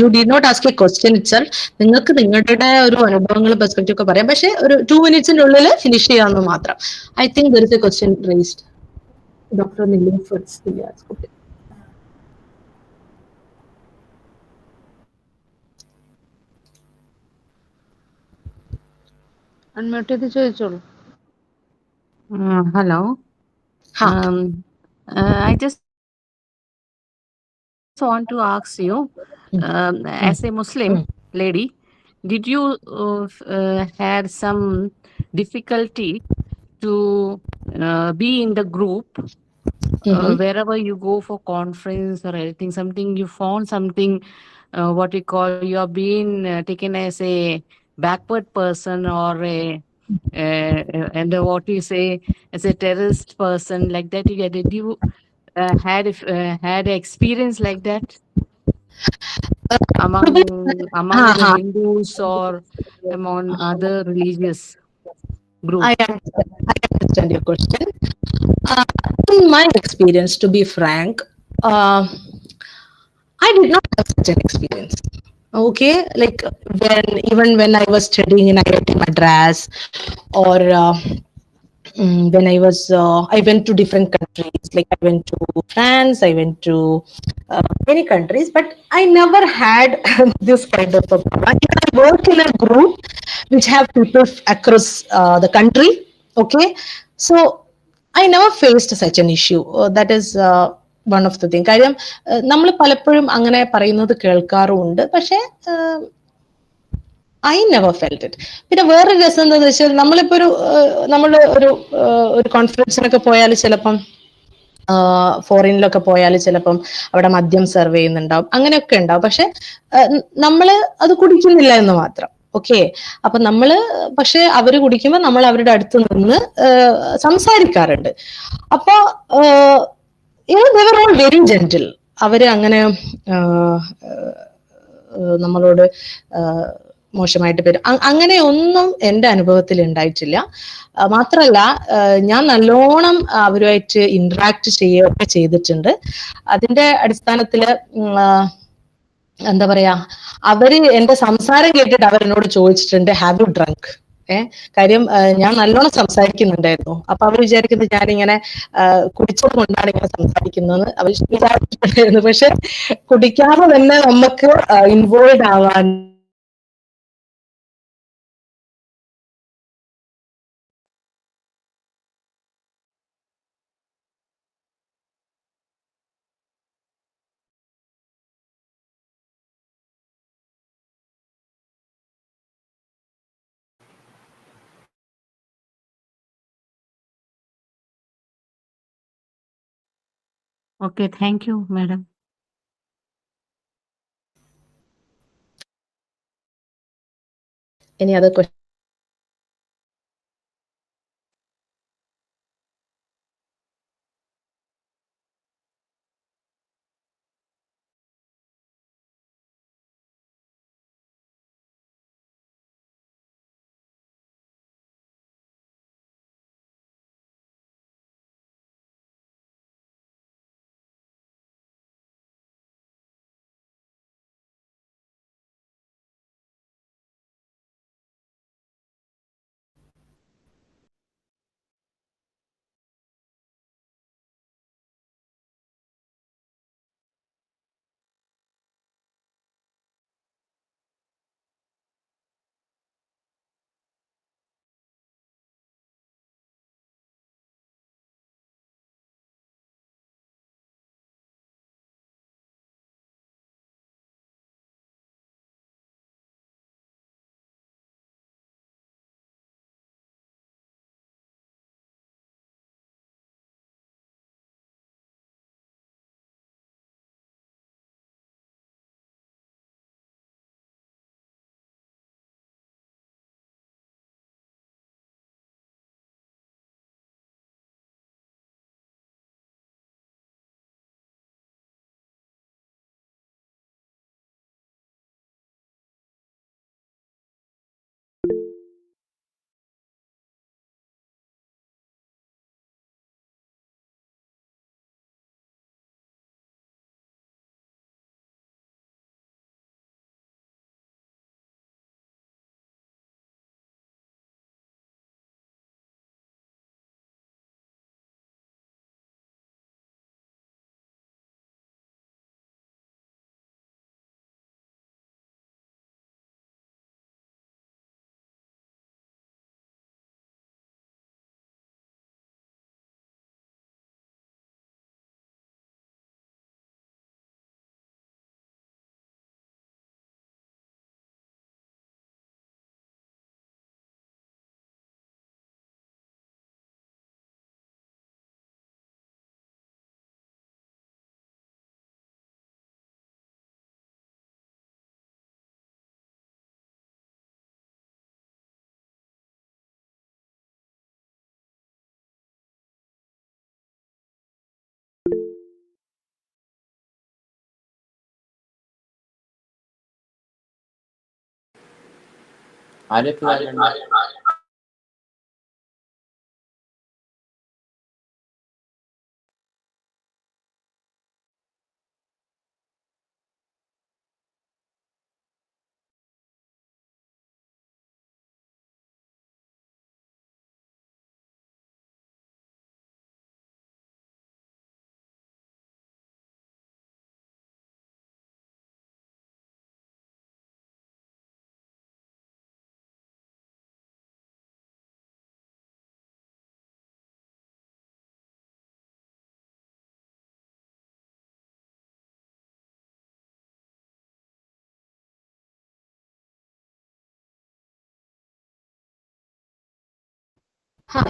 Speaker 5: You did not ask a question itself. നിങ്ങൾക്ക് നിങ്ങളുടെ ഒരു അനുഭവങ്ങൾ perspective ഒക്കെ പറയാം. പക്ഷെ ഒരു 2 minutes ഫിനിഷ് ചെയ്യാമെന്ന് മാത്രം. I think there is A question raised. Doctor Nilufar
Speaker 9: unmute ചെയ്ത് ചോദിച്ചോളൂ.
Speaker 5: Hello.
Speaker 9: I just want to ask you, as a Muslim lady, did you had some difficulty to be in the group wherever you go for conference or anything? Something you found something, what we call you are being taken as a backward person or a and what you say as a terrorist person like that. Did you had experience like that among the Hindus or among other religious
Speaker 5: I
Speaker 9: groups?
Speaker 5: understand your question. Uh, in my experience, to be frank, I did not have such an experience. Okay, like when I was studying in IIT Madras, or when I went to different countries. Like I went to France, I went to many countries, but I never had this kind of a problem. I work in a group which have people across the country. Okay, so I never faced such an issue. That is one of the things. കാര്യം നമ്മൾ പലപ്പോഴും അങ്ങനെ പറയുന്നത് കേൾക്കാറുമുണ്ട്. പക്ഷേ I never felt it. പിന്നെ വേറൊരു രസം എന്താണെന്ന് വെച്ചാൽ നമ്മളിപ്പോ ഒരു കോൺഫറൻസിനൊക്കെ പോയാൽ ചിലപ്പം ഫോറിനിലൊക്കെ പോയാൽ ചിലപ്പം അവിടെ മദ്യം സെർവ് ചെയ്യുന്നുണ്ടാവും, അങ്ങനെയൊക്കെ ഉണ്ടാവും. പക്ഷെ നമ്മള് അത് കുടിക്കുന്നില്ല എന്ന് മാത്രം. ഓക്കെ, അപ്പൊ പക്ഷെ അവര് കുടിക്കുമ്പോൾ നമ്മൾ അവരുടെ അടുത്ത് നിന്ന് സംസാരിക്കാറുണ്ട്. അപ്പൊ they were all very gentle. അവര് അങ്ങനെ നമ്മളോട് മോശമായിട്ട് പേര് അങ്ങനെ ഒന്നും എൻ്റെ അനുഭവത്തിൽ ഉണ്ടായിട്ടില്ല. മാത്രല്ല ഞാൻ നല്ലോണം അവരുമായിട്ട് ഇന്ററാക്ട് ചെയ്യുകയൊക്കെ ചെയ്തിട്ടുണ്ട്. അതിന്റെ അടിസ്ഥാനത്തില് എന്താ പറയാ, അവര് എന്റെ സംസാരം കേട്ടിട്ട് അവരെന്നോട് ചോദിച്ചിട്ടുണ്ട്, ഹാവ് യു ഡ്രങ്ക്? കാര്യം ഞാൻ നല്ലോണം സംസാരിക്കുന്നുണ്ടായിരുന്നു. അപ്പൊ അവർ വിചാരിക്കുന്നത് ഞാനിങ്ങനെ കുടിച്ചത് കൊണ്ടാണ് ഇങ്ങനെ സംസാരിക്കുന്നതെന്ന് അവർ വിചാരിച്ചിട്ടുണ്ടായിരുന്നു. പക്ഷെ കുടിക്കാതെ തന്നെ നമുക്ക് ഇൻവോൾവ് ആവാൻ
Speaker 9: Okay, thank you, madam.
Speaker 5: Any other question?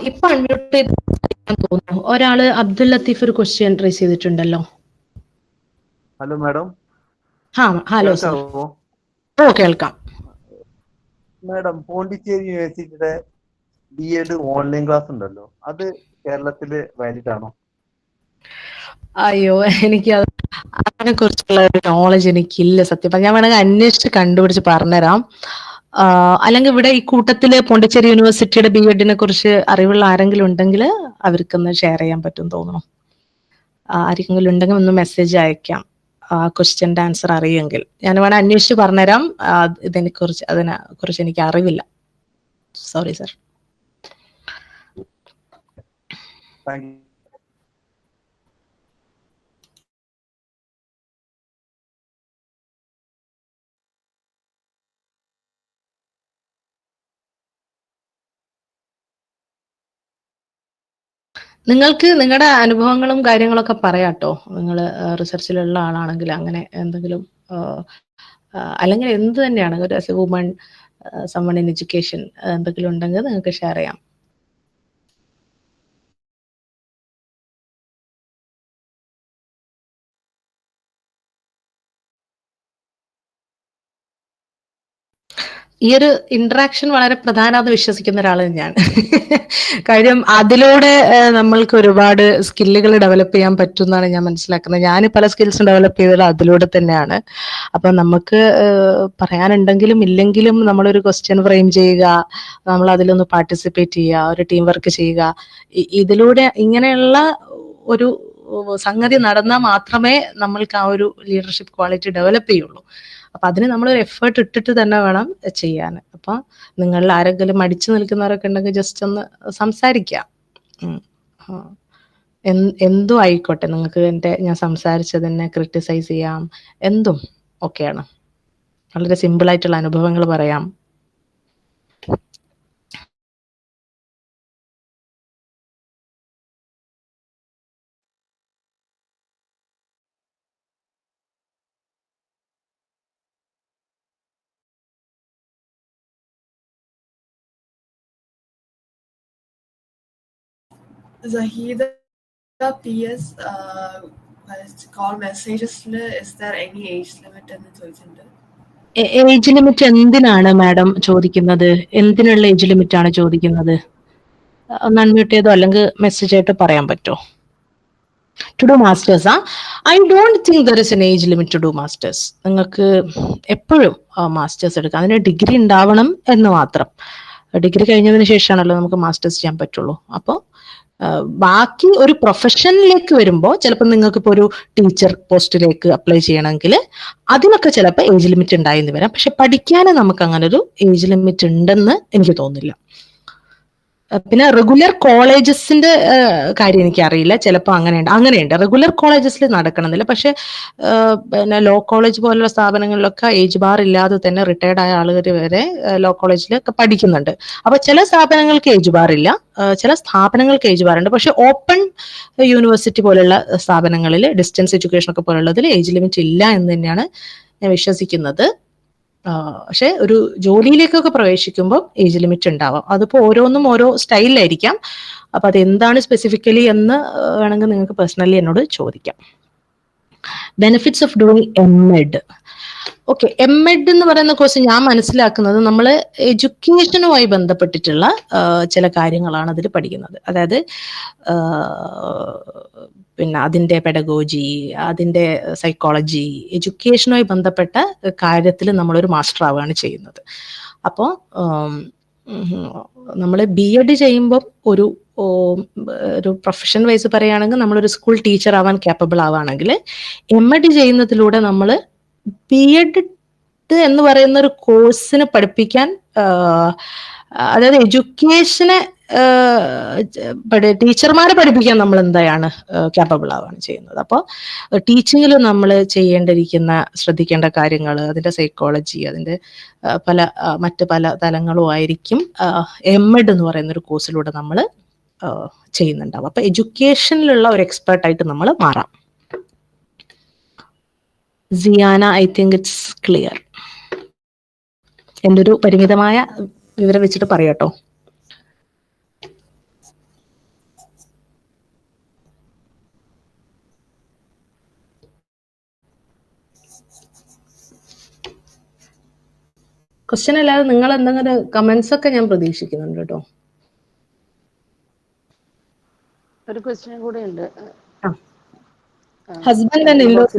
Speaker 5: ഇപ്പൊ അൺമ്യൂട്ട് ചെയ്ത് തോന്നുന്നു. ഒരാള് അബ്ദുൽ ലത്തീഫ് ഒരു ക്വസ്റ്റ്യൻ റേസ് ചെയ്തിട്ടുണ്ടല്ലോ.
Speaker 10: Hello madam.
Speaker 5: Hello sir. ഓ കേൾക്കാം.
Speaker 10: മാഡം, പോണ്ടിച്ചേരി യൂണിവേഴ്സിറ്റിയുടെ BEd ഓൺലൈൻ ക്ലാസ് ഉണ്ടല്ലോ, അത് കേരളത്തില് വാലിഡ് ആണോ?
Speaker 5: അയ്യോ, എനിക്ക് അതിനെ കുറിച്ചുള്ള ഒരു നോളജ് എനിക്കില്ല സത്യം. ഞാൻ വേണമെങ്കിൽ അന്വേഷിച്ച് കണ്ടുപിടിച്ച് പറഞ്ഞുതരാം. അല്ലെങ്കിൽ ഇവിടെ ഈ കൂട്ടത്തില് പോണ്ടിച്ചേരി യൂണിവേഴ്സിറ്റിയുടെ BEdനെ കുറിച്ച് അറിവുള്ള ആരെങ്കിലും ഉണ്ടെങ്കിൽ അവർക്കൊന്ന് ഷെയർ ചെയ്യാൻ പറ്റും തോന്നുന്നു. ആരെങ്കിലും ഉണ്ടെങ്കിൽ ഒന്ന് മെസ്സേജ് അയക്കാം. ക്വസ്റ്റ്യൻ്റെ ആൻസർ അറിയുമെങ്കിൽ ഞാൻ വേണേൽ അന്വേഷിച്ച് പറഞ്ഞുതരാം. അതിനെ കുറിച്ച് എനിക്ക് അറിവില്ല. Sorry sir. നിങ്ങൾക്ക് നിങ്ങളുടെ അനുഭവങ്ങളും കാര്യങ്ങളൊക്കെ പറയാട്ടോ. നിങ്ങൾ റിസർച്ചിലുള്ള ആളാണെങ്കിൽ അങ്ങനെ എന്തെങ്കിലും, അല്ലെങ്കിൽ എന്ത് തന്നെയാണെങ്കിൽ as a woman, someone in education എന്തെങ്കിലും ഉണ്ടെങ്കിൽ നിങ്ങൾക്ക് ഷെയർ ചെയ്യാം. ഈ ഒരു ഇന്ററാക്ഷൻ വളരെ പ്രധാനമാണെന്ന് വിശ്വസിക്കുന്ന ഒരാളാണ് ഞാൻ. കാര്യം അതിലൂടെ നമ്മൾക്ക് ഒരുപാട് സ്കില്ലുകൾ ഡെവലപ്പ് ചെയ്യാൻ പറ്റും എന്നാണ് ഞാൻ മനസ്സിലാക്കുന്നത്. ഞാൻ പല സ്കിൽസും ഡെവലപ്പ് ചെയ്തത് അതിലൂടെ തന്നെയാണ്. അപ്പൊ നമുക്ക് പറയാനുണ്ടെങ്കിലും ഇല്ലെങ്കിലും നമ്മളൊരു ക്വസ്റ്റ്യൻ ഫ്രെയിം ചെയ്യുക, നമ്മൾ അതിലൊന്ന് പാർട്ടിസിപ്പേറ്റ് ചെയ്യുക, ഒരു ടീം വർക്ക് ചെയ്യുക, ഇതിലൂടെ ഇങ്ങനെയുള്ള ഒരു സംഗതി നടന്നാൽ മാത്രമേ നമ്മൾക്ക് ആ ഒരു ലീഡർഷിപ്പ് ക്വാളിറ്റി ഡെവലപ്പ് ചെയ്യുള്ളൂ. അപ്പൊ അതിന് നമ്മളൊരു എഫേർട്ട് ഇട്ടിട്ട് തന്നെ വേണം ചെയ്യാൻ. അപ്പൊ നിങ്ങളിൽ ആരെങ്കിലും മടിച്ചു നിൽക്കുന്നവരൊക്കെ ഉണ്ടെങ്കിൽ ജസ്റ്റ് ഒന്ന് സംസാരിക്കാം. എന്തും ആയിക്കോട്ടെ, നിങ്ങൾക്ക് ഞാൻ സംസാരിച്ചതിനെ ക്രിട്ടിസൈസ് ചെയ്യാം, എന്തും ഓക്കെയാണ്. വളരെ സിമ്പിൾ ആയിട്ടുള്ള അനുഭവങ്ങൾ പറയാം.
Speaker 1: Zahida PS call messages, is there any age limit എന്ന് ചോദിച്ചിട്ടുണ്ട്.
Speaker 5: ഏജ് ലിമിറ്റ് എന്തിനാണ് മാഡം ചോദിക്കുന്നത്? എന്തിനുള്ള ഏജ് ലിമിറ്റ് ആണ് ചോദിക്കുന്നത്? ഒന്ന് അൺമ്യൂട്ട് ചെയ്തോ അല്ലെങ്കിൽ മെസ്സേജ് ആയിട്ട് പറയാൻ പറ്റുമോ? To do masters I don't think there is an age limit to do masters. നിങ്ങൾക്ക് എപ്പോഴും മാസ്റ്റേഴ്സ് എടുക്കാം. അതിന് ഡിഗ്രി ഉണ്ടാവണം എന്ന് മാത്രം. ഡിഗ്രി കഴിഞ്ഞതിന് ശേഷമാണല്ലോ നമുക്ക് മാസ്റ്റേഴ്സ് ചെയ്യാൻ പറ്റുള്ളൂ. അപ്പോൾ ബാക്കി ഒരു പ്രൊഫഷനിലേക്ക് വരുമ്പോൾ ചിലപ്പോൾ നിങ്ങൾക്ക് ഇപ്പോൾ ഒരു ടീച്ചർ പോസ്റ്റിലേക്ക് അപ്ലൈ ചെയ്യണമെങ്കിൽ അതിനൊക്കെ ചിലപ്പോൾ ഏജ് ലിമിറ്റ് ഉണ്ടായെന്ന് വരാം. പക്ഷെ പഠിക്കാൻ നമുക്ക് അങ്ങനെ ഒരു ഏജ് ലിമിറ്റ് ഉണ്ടെന്ന് എനിക്ക് തോന്നുന്നില്ല. പിന്നെ റെഗുലർ കോളേജസിന്റെ കാര്യം എനിക്കറിയില്ല. ചിലപ്പോൾ അങ്ങനെയുണ്ട് റെഗുലർ കോളേജസിൽ നടക്കണമെന്നില്ല. പക്ഷെ പിന്നെ ലോ കോളേജ് പോലുള്ള സ്ഥാപനങ്ങളിലൊക്കെ ഏജ് ബാർ ഇല്ലാതെ തന്നെ റിട്ടയർഡ് ആയ ആളുകൾ വരെ ലോ കോളേജിലൊക്കെ പഠിക്കുന്നുണ്ട്. അപ്പൊ ചില സ്ഥാപനങ്ങൾക്ക് ഏജ് ബാർ ഇല്ല, ചില സ്ഥാപനങ്ങൾക്ക് ഏജ് ബാർ ഉണ്ട്. പക്ഷെ ഓപ്പൺ യൂണിവേഴ്സിറ്റി പോലുള്ള സ്ഥാപനങ്ങളിൽ, ഡിസ്റ്റൻസ് എഡ്യൂക്കേഷൻ ഒക്കെ പോലുള്ളതിൽ ഏജ് ലിമിറ്റ് ഇല്ല എന്ന് തന്നെയാണ് ഞാൻ വിശ്വസിക്കുന്നത്. പക്ഷെ ഒരു ജോലിയിലേക്കൊക്കെ പ്രവേശിക്കുമ്പോൾ ഏജ് ലിമിറ്റ് ഉണ്ടാവാം. അതിപ്പോൾ ഓരോന്നും ഓരോ സ്റ്റൈലിലായിരിക്കാം. അപ്പൊ അതെന്താണ് സ്പെസിഫിക്കലി എന്ന് വേണമെങ്കിൽ നിങ്ങൾക്ക് പേഴ്സണലി എന്നോട് ചോദിക്കാം. Benefits of doing MEd. Okay, MEd എന്ന് പറയുന്ന കോഴ്സ് ഞാൻ മനസ്സിലാക്കുന്നത് നമ്മൾ എഡ്യൂക്കേഷനുമായി ബന്ധപ്പെട്ടിട്ടുള്ള ചില കാര്യങ്ങളാണ് അതിൽ പഠിക്കുന്നത്. അതായത് പിന്നെ അതിൻ്റെ പെഡഗോജി, അതിൻ്റെ സൈക്കോളജി, എഡ്യൂക്കേഷനുമായി ബന്ധപ്പെട്ട കാര്യത്തിൽ നമ്മളൊരു മാസ്റ്റർ ആവുകയാണ് ചെയ്യുന്നത്. അപ്പോൾ നമ്മൾ BEd ചെയ്യുമ്പം ഒരു പ്രൊഫഷൻ വൈസ് പറയുകയാണെങ്കിൽ നമ്മളൊരു സ്കൂൾ ടീച്ചർ ആവാൻ കേപ്പബിൾ ആവുകയാണെങ്കിൽ, MEd ചെയ്യുന്നതിലൂടെ നമ്മൾ BEd എന്ന് പറയുന്ന ഒരു കോഴ്സിന് പഠിപ്പിക്കാൻ, അതായത് എഡ്യൂക്കേഷനെ ടീച്ചർമാരെ പഠിപ്പിക്കാൻ നമ്മൾ എന്താണ് കേപ്പബിൾ ആവുകയാണ് ചെയ്യുന്നത്. അപ്പോൾ ടീച്ചിങ്ങിൽ നമ്മൾ ശ്രദ്ധിക്കേണ്ട കാര്യങ്ങൾ, അതിൻ്റെ സൈക്കോളജി, അതിൻ്റെ മറ്റ് പല തലങ്ങളും ആയിരിക്കും MEd എന്ന് പറയുന്ന ഒരു കോഴ്സിലൂടെ നമ്മൾ ചെയ്യുന്നുണ്ടാവും. അപ്പൊ എഡ്യൂക്കേഷനിലുള്ള ഒരു എക്സ്പേർട്ടായിട്ട് നമ്മൾ മാറാം. Siyana, I think it's clear. എൻ്റെ ഒരു പരിമിതമായ വിവരം വെച്ചിട്ട് പറയാട്ടോ. ക്വസ്റ്റ്യൻ അല്ലാതെ നിങ്ങൾ എന്തെങ്കിലും കമന്റ്സ് ഒക്കെ ഞാൻ പ്രതീക്ഷിക്കുന്നുണ്ട് കേട്ടോ.
Speaker 9: ഒരു ക്വസ്റ്റ്യൻ കൂടെ ഉണ്ട്.
Speaker 5: Husband and in laws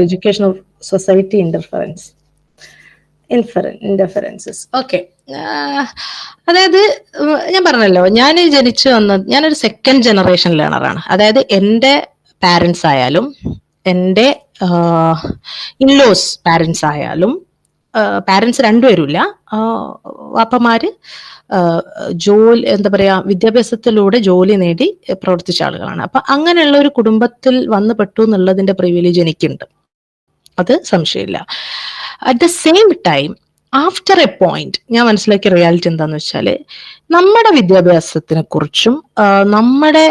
Speaker 5: education society interferences. Okay, അതായത് ഞാൻ പറഞ്ഞല്ലോ, ഞാനൊരു സെക്കൻഡ് ജനറേഷൻ ലേണറാണ്. അതായത് എൻ്റെ പാരൻസ് ആയാലും എൻ്റെ ഇൻലോസ് പാരൻസ് ആയാലും, പാരൻസ് രണ്ടുപേരുമില്ല, വാപ്പമാര് വിദ്യാഭ്യാസത്തിലൂടെ ജോലി നേടി പ്രവർത്തിച്ച ആളുകളാണ്. അപ്പൊ അങ്ങനെയുള്ള ഒരു കുടുംബത്തിൽ വന്നു പെട്ടു എന്നുള്ളതിന്റെ പ്രിവിലേജ് എനിക്കുണ്ട്, അത് സംശയമില്ല. At the same time, after a point ഞാൻ മനസ്സിലാക്കിയ റിയാലിറ്റി എന്താന്ന് വെച്ചാല്, നമ്മുടെ വിദ്യാഭ്യാസത്തിനെ കുറിച്ചും നമ്മുടെ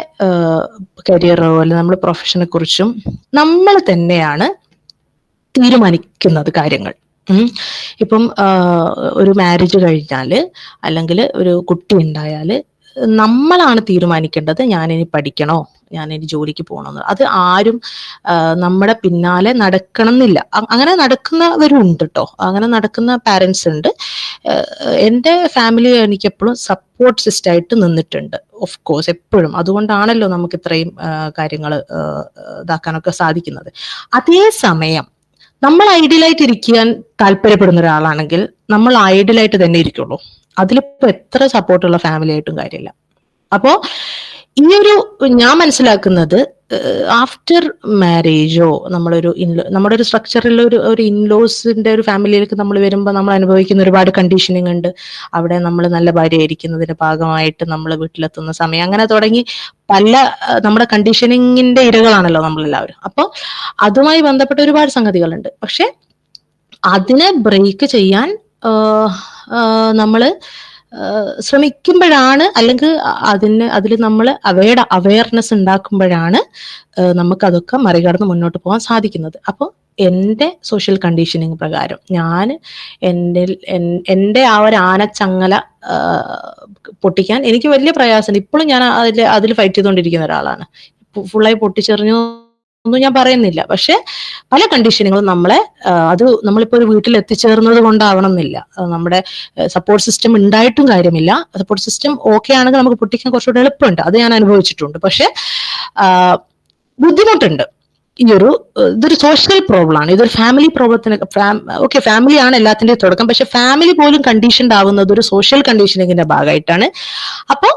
Speaker 5: കരിയറോ അല്ലെങ്കിൽ നമ്മുടെ പ്രൊഫഷനെ കുറിച്ചും നമ്മൾ തന്നെയാണ് തീരുമാനിക്കുന്നത് കാര്യങ്ങൾ. ഇപ്പം ഒരു മാരേജ് കഴിഞ്ഞാല് അല്ലെങ്കിൽ ഒരു കുട്ടി ഉണ്ടായാല് നമ്മളാണ് തീരുമാനിക്കേണ്ടത്, ഞാനിനി പഠിക്കണോ, ഞാനിനി ജോലിക്ക് പോകണമെന്ന്. അത് ആരും നമ്മുടെ പിന്നാലെ നടക്കണം എന്നില്ല. അങ്ങനെ നടക്കുന്നവരും ഉണ്ട് കേട്ടോ, അങ്ങനെ നടക്കുന്ന പാരൻസ് ഉണ്ട്. എൻ്റെ ഫാമിലി എനിക്ക് എപ്പോഴും സപ്പോർട്ട് സിസ്റ്റം ആയിട്ട് നിന്നിട്ടുണ്ട്, ഓഫ് കോഴ്സ് എപ്പോഴും. അതുകൊണ്ടാണല്ലോ നമുക്ക് ഇത്രയും കാര്യങ്ങൾ ഇതാക്കാനൊക്കെ സാധിക്കുന്നത്. അതേസമയം നമ്മൾ ഐഡിയലായിട്ട് ഇരിക്കാൻ താല്പര്യപ്പെടുന്ന ഒരാളാണെങ്കിൽ നമ്മൾ ഐഡിയലായിട്ട് തന്നെ ഇരിക്കുള്ളൂ. അതിലിപ്പോ എത്ര സപ്പോർട്ടുള്ള ഫാമിലി ആയിട്ടും കാര്യമില്ല. അപ്പോ ഞാൻ മനസ്സിലാക്കുന്നത്, ആഫ്റ്റർ മാരേജോ നമ്മുടെ ഒരു സ്ട്രക്ചറിൽ ഒരു ഇൻലോസിന്റെ ഒരു ഫാമിലിയിലേക്ക് നമ്മൾ വരുമ്പോൾ നമ്മൾ അനുഭവിക്കുന്ന ഒരുപാട് കണ്ടീഷനിങ് ഉണ്ട്. അവിടെ നമ്മൾ നല്ല ഭാര്യയായിരിക്കുന്നതിന്റെ ഭാഗമായിട്ട് നമ്മൾ വീട്ടിലെത്തുന്ന സമയം, അങ്ങനെ തുടങ്ങി നമ്മുടെ കണ്ടീഷനിങ്ങിന്റെ ഇരകളാണല്ലോ നമ്മളെല്ലാവരും. അപ്പൊ അതുമായി ബന്ധപ്പെട്ട ഒരുപാട് സംഗതികളുണ്ട്. പക്ഷെ അതിനെ ബ്രേക്ക് ചെയ്യാൻ നമ്മള് ശ്രമിക്കുമ്പോഴാണ്, അല്ലെങ്കിൽ അതിൽ നമ്മൾ അവയർനെസ് ഉണ്ടാക്കുമ്പോഴാണ് നമുക്കതൊക്കെ മറികടന്ന് മുന്നോട്ട് പോകാൻ സാധിക്കുന്നത്. അപ്പോൾ എൻ്റെ സോഷ്യൽ കണ്ടീഷനിങ് പ്രകാരം ഞാൻ എൻ്റെ ആ ഒരു ആനച്ചങ്ങല പൊട്ടിക്കാൻ എനിക്ക് വലിയ പ്രയാസമുണ്ട്. ഇപ്പോഴും ഞാൻ അതിൽ ഫൈറ്റ് ചെയ്തുകൊണ്ടിരിക്കുന്ന ഒരാളാണ്. ഫുള്ളായി പൊട്ടിച്ചെറിഞ്ഞു ഒന്നും ഞാൻ പറയുന്നില്ല. പക്ഷെ പല കണ്ടീഷനുകളും അത് നമ്മളിപ്പോ ഒരു വീട്ടിൽ എത്തിച്ചേർന്നത് കൊണ്ടാവണം എന്നില്ല. നമ്മുടെ സപ്പോർട്ട് സിസ്റ്റം ഉണ്ടായിട്ടും കാര്യമില്ല. സപ്പോർട്ട് സിസ്റ്റം ഓക്കെ ആണെങ്കിൽ നമുക്ക് പൊട്ടിക്കാൻ കുറച്ചുകൂടെ എളുപ്പമുണ്ട്, അത് ഞാൻ അനുഭവിച്ചിട്ടുണ്ട്. പക്ഷെ ബുദ്ധിമുട്ടുണ്ട്. ഇതൊരു സോഷ്യൽ പ്രോബ്ലം ആണ്, ഇതൊരു ഫാമിലി പ്രോബ്ലത്തിന്. ഓക്കെ, ഫാമിലിയാണ് എല്ലാത്തിന്റെയും തുടക്കം, പക്ഷെ ഫാമിലി പോലും കണ്ടീഷൻഡ് ആവുന്നത് ഒരു സോഷ്യൽ കണ്ടീഷനിങ്ങിന്റെ ഭാഗമായിട്ടാണ്. അപ്പൊ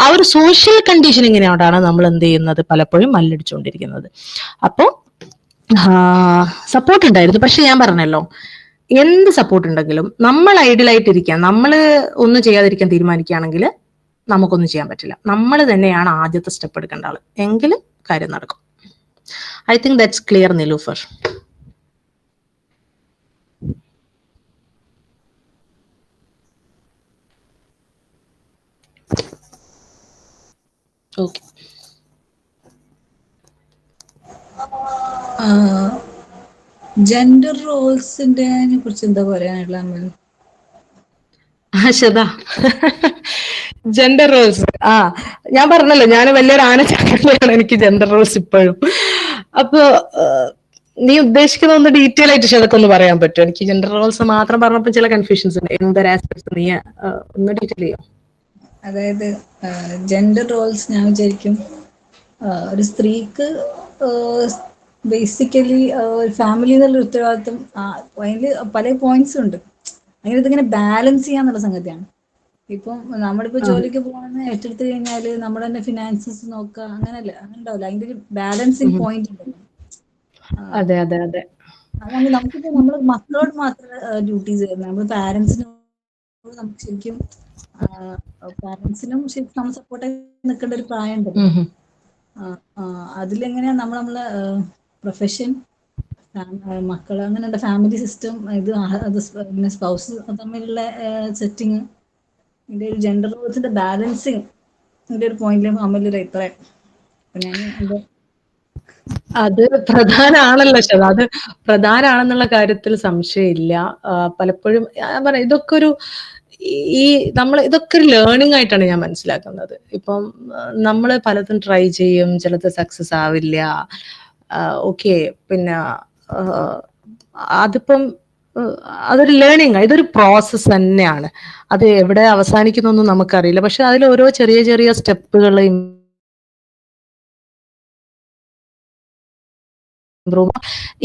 Speaker 5: ആ ഒരു സോഷ്യൽ കണ്ടീഷനിങ്ങിനോടാണ് നമ്മൾ എന്ത് ചെയ്യുന്നത്, പലപ്പോഴും മല്ലടിച്ചുകൊണ്ടിരിക്കുന്നത്. അപ്പോ സപ്പോർട്ട് ഉണ്ടായിരുന്നു. പക്ഷെ ഞാൻ പറഞ്ഞല്ലോ, എന്ത് സപ്പോർട്ട് ഉണ്ടെങ്കിലും നമ്മൾ ഐഡിയലായിട്ടിരിക്കാൻ, നമ്മൾ ഒന്നും ചെയ്യാതിരിക്കാൻ തീരുമാനിക്കുകയാണെങ്കിൽ നമുക്കൊന്നും ചെയ്യാൻ പറ്റില്ല. നമ്മൾ തന്നെയാണ് ആദ്യത്തെ സ്റ്റെപ്പ് എടുക്കേണ്ട ആള്, എങ്കിൽ കാര്യം നടക്കും. I think that's clear, Niloufar. Okay.
Speaker 11: Gender റോൾസിന്റെ കുറിച്ച് എന്താ പറയാനുള്ള?
Speaker 5: ജെൻഡർ റോൾസ്, ഞാൻ പറഞ്ഞല്ലോ, ഞാൻ വലിയൊരു ആനച്ചങ്ങലയാണ് എനിക്ക് ജെൻഡർ റോൾസ് ഇപ്പോഴും. അപ്പൊ നീ ഉദ്ദേശിക്കുന്ന ഒന്ന് ഡീറ്റെയിൽ ആയിട്ട് അതൊക്കെ ഒന്ന് പറയാൻ പറ്റുമോ? എനിക്ക് ജെൻഡർ റോൾസ് മാത്രം പറഞ്ഞപ്പോൾ ചില കൺഫ്യൂഷൻസ് ഉണ്ട്. എന്തൊരു ആസ്പെക്ട്സ് നീ ഒന്ന് ഡീറ്റെയിൽ ചെയ്യോ?
Speaker 11: അതായത് ജെൻഡർ റോൾസ് ഞാൻ വിചാരിക്കും ഒരു സ്ത്രീക്ക് ബേസിക്കലി ഒരു ഫാമിലി എന്നുള്ള ഉത്തരവാദിത്വം അതിൽ പല പോയിന്റ്സും ഉണ്ട്. അങ്ങനെ ഇതിങ്ങനെ ബാലൻസ് ചെയ്യാന്നുള്ള സംഗതിയാണ്. ഇപ്പം നമ്മളിപ്പോ ജോലിക്ക് പോകണമെന്ന് ഏറ്റെടുത്ത് കഴിഞ്ഞാല് നമ്മൾ തന്നെ ഫിനാൻസസ് നോക്കുക, അങ്ങനല്ല, അങ്ങനെ ഉണ്ടാവില്ല. അതിന്റെ ഒരു ബാലൻസിങ് പോയിന്റ് ഉണ്ടല്ലോ.
Speaker 5: അതെ അതെ അതെ.
Speaker 11: നമുക്കിപ്പോ നമ്മള് മക്കളോട് മാത്രം ഡ്യൂട്ടീസ് ചെയ്യുന്നത്. നമ്മൾ പാരന്റ്സിനോട് നമുക്ക് ശരിക്കും പാരന്റ്സിനും ശരിക്കും നമ്മൾ സപ്പോർട്ടായി നിൽക്കേണ്ട ഒരു പ്രായം ഉണ്ടല്ലോ. അതിലെങ്ങനെയാ നമ്മളെ പ്രൊഫഷൻ, മക്കള്, അങ്ങനെയുള്ള ഫാമിലി സിസ്റ്റം, പിന്നെ സ്പൗസ് തമ്മിലുള്ള സെറ്റിങ്, ഇതിന്റെ ഒരു ജെൻഡർ റോൾസിന്റെ ബാലൻസിങ് ഒരു പോയിന്റിലും അമ്മലൊരു അഭിപ്രായം. അപ്പൊ ഞാൻ
Speaker 5: അത് പ്രധാനമാണല്ലോ ശരി, അത് പ്രധാനമാണെന്നുള്ള കാര്യത്തിൽ സംശയമില്ല. പലപ്പോഴും ഞാൻ പറയാം, ഇതൊക്കെ ഒരു ഇതൊക്കെ ഒരു ലേണിംഗ് ആയിട്ടാണ് ഞാൻ മനസ്സിലാക്കുന്നത്. ഇപ്പം നമ്മൾ പലതും ട്രൈ ചെയ്യും, ചിലത് സക്സസ് ആവില്ല. ഓക്കെ, പിന്നെ അതിപ്പം അതൊരു ലേണിംഗ്, ഇതൊരു പ്രോസസ്സ് തന്നെയാണ്. അത് എവിടെ അവസാനിക്കുന്നൊന്നും നമുക്കറിയില്ല. പക്ഷെ അതിൽ ഓരോ ചെറിയ ചെറിയ സ്റ്റെപ്പുകൾ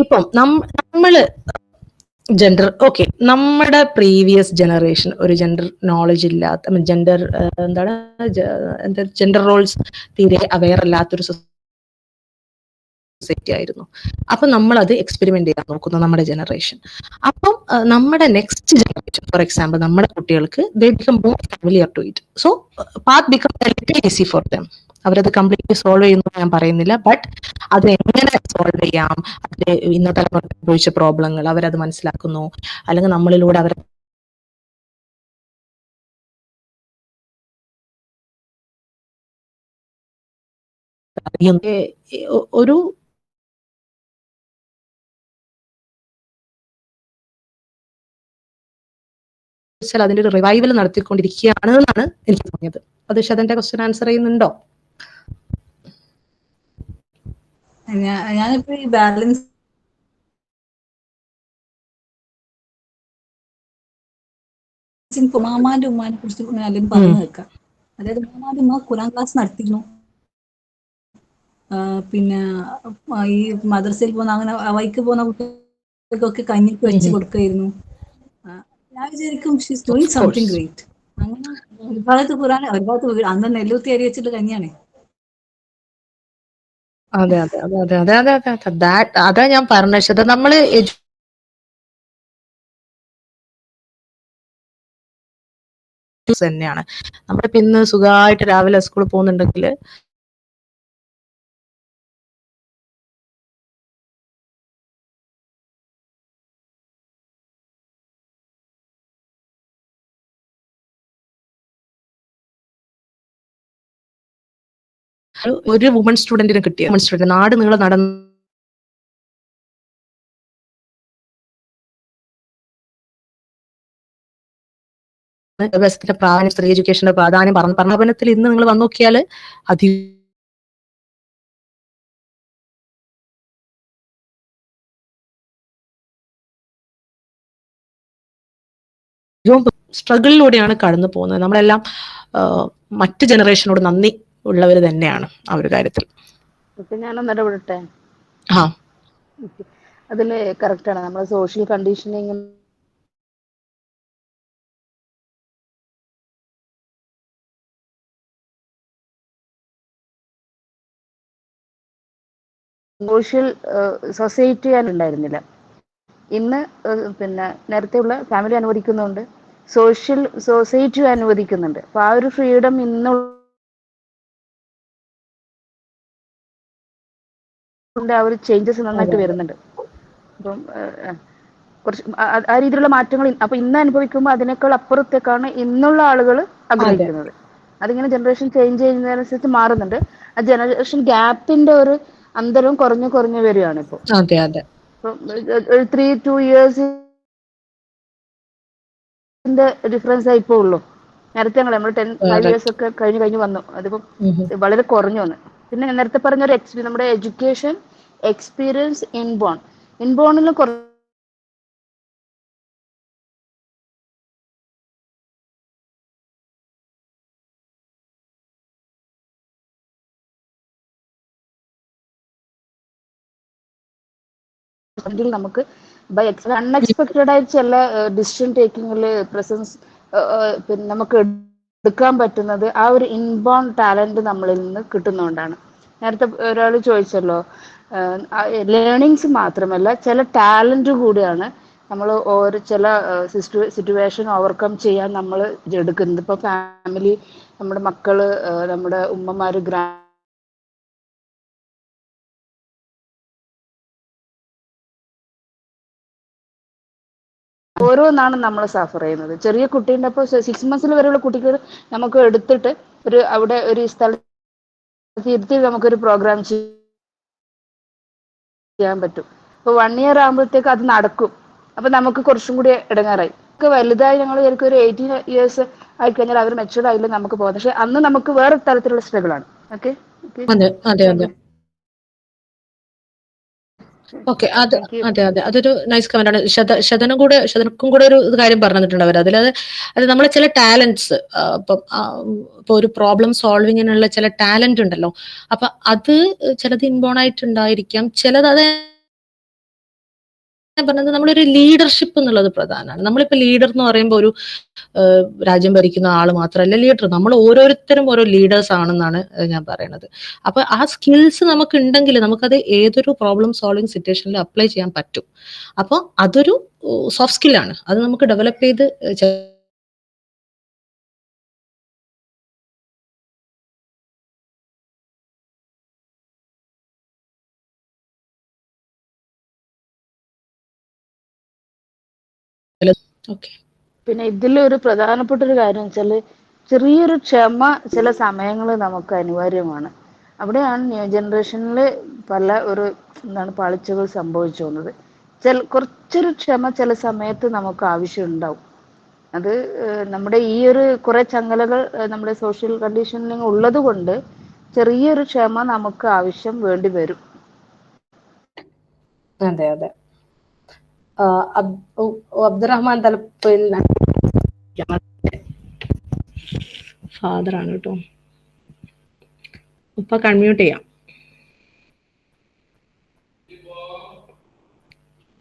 Speaker 5: ഇപ്പം നമ്മള് ജെൻഡർ നമ്മുടെ പ്രീവിയസ് ജനറേഷൻ ഒരു ജെൻഡർ നോളജ് ഇല്ലാത്ത, ജെൻഡർ ജെൻഡർ റോൾസ് തീരെ അവെയർ അല്ലാത്തൊരു സൊസൈറ്റി ആയിരുന്നു. അപ്പൊ നമ്മൾ അത് എക്സ്പെരിമെന്റ് ചെയ്യാൻ നോക്കുന്നു നമ്മുടെ ജനറേഷൻ. അപ്പം നമ്മുടെ നെക്സ്റ്റ് ജനറേഷൻ, ഫോർ എക്സാമ്പിൾ നമ്മുടെ കുട്ടികൾക്ക് they become more familiar to it. So path become easy for them. അവരത് കംപ്ലീറ്റ്ലി സോൾവ് ചെയ്യുന്നു ഞാൻ പറയുന്നില്ല, ബട്ട് അത് എങ്ങനെ സോൾവ് ചെയ്യാം, അതിൽ ഇന്നത്തെ തലമുറ അനുഭവിച്ച പ്രോബ്ലങ്ങൾ അവരത് മനസ്സിലാക്കുന്നു, അല്ലെങ്കിൽ നമ്മളിലൂടെ അവർ ഒരു അതിന്റെ ഒരു റിവൈവൽ നടത്തിക്കൊണ്ടിരിക്കുകയാണ് എന്നാണ് എനിക്ക് തോന്നിയത്. അത് അതിന്റെ ക്വസ്റ്റ്യൻ ആൻസർ ചെയ്യുന്നുണ്ടോ?
Speaker 11: ഞാനിപ്പോ ഈ ബാലൻസ് മാമാന്റെ ഉമ്മാനെ കുറിച്ച് അല്ലെങ്കിൽ പറഞ്ഞു കേൾക്കാം. അതായത് മാമാന്റെ ഉമ്മ ഖുറാൻ ക്ലാസ് നടത്തിയിരുന്നു, പിന്നെ ഈ മദ്രസയിൽ പോകുന്ന അങ്ങനെ വൈക്ക് പോകുന്ന കുട്ടികൾക്കൊക്കെ കഞ്ഞിക്ക് വെച്ച് കൊടുക്കായിരുന്നു. ഞാൻ വിചാരിക്കും ഷീസ് ഡൂയിങ് സംതിങ് ഗ്രേറ്റ്. അങ്ങനെ ഒരു ഭാഗത്ത് ഖുറാൻ, ഒരു ഭാഗത്ത് അന്ന് നെല്ലൂത്തി അരി വെച്ചിട്ട് കഞ്ഞിയാണ്.
Speaker 5: അതെ അതെ അതെ അതെ അതെ അതെ അതെ അതാ ഞാൻ പറഞ്ഞത്. നമ്മള് തന്നെയാണ് നമ്മളിപ്പോ ഇന്ന് സുഖമായിട്ട് രാവിലെ സ്കൂളിൽ പോകുന്നുണ്ടെങ്കിൽ ഒരു വുമൺ സ്റ്റുഡന്റിനെ കിട്ടിയ വുമൺ സ്റ്റുഡന്റ് നാട് നീളെ നടന്ന് വിദ്യാഭ്യാസത്തിന്റെ പ്രാധാന്യം, സ്ത്രീ എഡ്യൂക്കേഷന്റെ പ്രാധാന്യം പഠനത്തിൽ ഇന്ന് നിങ്ങൾ വന്നു നോക്കിയാൽ സ്ട്രഗിളിലൂടെയാണ് കടന്നു പോകുന്നത്. നമ്മളെല്ലാം മറ്റു ജനറേഷനോട് നന്ദി ഉള്ളവർ തന്നെയാണ് ആ ഒരു കാര്യത്തിൽ.
Speaker 9: ഞാനൊന്ന് ഇടപെടട്ടെ. അതില് കറക്റ്റാണ്. നമ്മളെ സോഷ്യൽ കണ്ടീഷനിങ് സോഷ്യൽ സൊസൈറ്റി ഉണ്ടായിരുന്നില്ല. ഇന്ന് പിന്നെ നേരത്തെയുള്ള ഫാമിലി അനുവദിക്കുന്നുണ്ട്, സോഷ്യൽ സൊസൈറ്റി അനുവദിക്കുന്നുണ്ട്. അപ്പൊ ആ ഒരു ഫ്രീഡം ആ ഒരു ചേഞ്ചസ് നന്നായിട്ട് വരുന്നുണ്ട്. അപ്പം കുറച്ച് ആ രീതിയിലുള്ള മാറ്റങ്ങൾ അപ്പൊ ഇന്ന് അനുഭവിക്കുമ്പോൾ അതിനേക്കാൾ അപ്പുറത്തേക്കാണ് ഇന്നുള്ള ആളുകൾ ആഗ്രഹിക്കുന്നത്. അതിങ്ങനെ ജനറേഷൻ ചേഞ്ച് ചെയ്യുന്നതിനനുസരിച്ച് മാറുന്നുണ്ട്. ആ ജനറേഷൻ ഗ്യാപ്പിന്റെ ഒരു അന്തരം കുറഞ്ഞു വരികയാണ് ഇപ്പോൾ.
Speaker 5: അതെ അതെ.
Speaker 9: 3-2 years ഡിഫറൻസ് ആയി ഇപ്പോൾ ഉള്ളൂ. നേരത്തെ നമ്മൾ 5 years ഒക്കെ കഴിഞ്ഞു വന്നു. അതിപ്പോ വളരെ കുറഞ്ഞു വന്നു. പിന്നെ നേരത്തെ പറഞ്ഞൊരു നമ്മുടെ എഡ്യൂക്കേഷൻ എക്സ്പീരിയൻസ് ഇൻബോൺ ഇൻബോണിൽ നമുക്ക് ബൈ അൺഎക്സ്പെക്റ്റഡ് ആയിട്ട് ചില ഡിസിഷൻ ടേക്കിങ്ങിൽ പ്രസൻസ് പിന്നെ നമുക്ക് എടുക്കാൻ പറ്റുന്നത് ആ ഒരു ഇൻബോൺ ടാലന്റ് നമ്മളിൽ നിന്ന് കിട്ടുന്നതുകൊണ്ടാണ്. നേരത്തെ ഒരാൾ ചോദിച്ചല്ലോ, ലേണിങ്സ് മാത്രമല്ല ചില ടാലന്റ് കൂടിയാണ് നമ്മൾ ഓരോ ചില സിറ്റുവേഷൻ ഓവർകം ചെയ്യാൻ നമ്മൾ എടുക്കുന്നത്. ഇപ്പോൾ ഫാമിലി, നമ്മുടെ മക്കള്, നമ്മുടെ ഉമ്മമാര്, ഓരോന്നാണ് നമ്മൾ സഫർ ചെയ്യുന്നത്. ചെറിയ കുട്ടീൻ്റെ അപ്പോൾ 6 months വരെയുള്ള കുട്ടികൾ നമുക്ക് എടുത്തിട്ട് ഒരു അവിടെ ഒരു സ്ഥലത്ത് ഇരുത്തി നമുക്കൊരു പ്രോഗ്രാം ചെയ്യാൻ പറ്റും. അപ്പോൾ 1 year ആകുമ്പോഴത്തേക്ക് അത് നടക്കും. അപ്പോൾ നമുക്ക് കുറച്ചും കൂടി ഇടങ്ങാറായി. നമുക്ക് വലുതായി ഞങ്ങൾ ശരിക്കും ഒരു 18 years ആയിക്കഴിഞ്ഞാൽ അവർ മെച്ചുവർഡ് ആയില്ല നമുക്ക് പോകുന്നത്. പക്ഷെ അന്ന് നമുക്ക് വേറെ തരത്തിലുള്ള സ്ട്രഗിൾ ആണ്. ഓക്കെ
Speaker 5: ഓക്കെ, അതെ അതെ, അതൊരു നൈസ് കമന്റ് ആണ്. ശതനക്കും കൂടെ ഒരു കാര്യം പറഞ്ഞു തന്നിട്ടുണ്ട് അവർ. അത് നമ്മളെ ചില ടാലന്റ്സ്, ഇപ്പൊ ഒരു പ്രോബ്ലം സോൾവിങ്ങിനുള്ള ചില ടാലന്റ് ഉണ്ടല്ലോ, അപ്പൊ അത് ചിലത് ഇൻബോൺ ആയിട്ടുണ്ടായിരിക്കാം, ചിലത് അത് പറഞ്ഞത് നമ്മളൊരു ലീഡർഷിപ്പ് എന്നുള്ളത് പ്രധാനമാണ്. നമ്മളിപ്പോ ലീഡർ എന്ന് പറയുമ്പോൾ ഒരു രാജ്യം ഭരിക്കുന്ന ആള് മാത്രമല്ല ലീഡർ, നമ്മൾ ഓരോരുത്തരും ഓരോ ലീഡേഴ്സ് ആണെന്നാണ് ഞാൻ പറയുന്നത്. അപ്പൊ ആ സ്കിൽസ് നമുക്ക് ഉണ്ടെങ്കിൽ നമുക്കത് ഏതൊരു പ്രോബ്ലം സോൾവിങ് സിറ്റുവേഷനിൽ അപ്ലൈ ചെയ്യാൻ പറ്റും. അപ്പോൾ അതൊരു സോഫ്റ്റ് സ്കില്ലാണ്, അത് നമുക്ക് ഡെവലപ്പ് ചെയ്ത്
Speaker 9: പിന്നെ ഇതിലൊരു പ്രധാനപ്പെട്ട ഒരു കാര്യം വെച്ചാൽ ചെറിയൊരു ക്ഷമ ചില സമയങ്ങളിൽ നമുക്ക് അനിവാര്യമാണ്. അവിടെയാണ് ന്യൂ ജനറേഷനിൽ പല പാളിച്ചകൾ സംഭവിച്ചു പോകുന്നത്. കുറച്ചൊരു ക്ഷമ ചില സമയത്ത് നമുക്ക് ആവശ്യമുണ്ടാവും. അത് നമ്മുടെ ഈ ഒരു കുറെ ചങ്ങലകൾ നമ്മുടെ സോഷ്യൽ കണ്ടീഷനിങ് ഉള്ളത് കൊണ്ട് ചെറിയൊരു ക്ഷമ നമുക്ക് ആവശ്യം വേണ്ടി വരും.
Speaker 5: അതെ അതെ. അബ്ദുറഹ്മാൻ തലപ്പിൽ ഫാദർ ആണ് കേട്ടോ. ഇപ്പൊ കൺമ്യൂട്ട് ചെയ്യാം.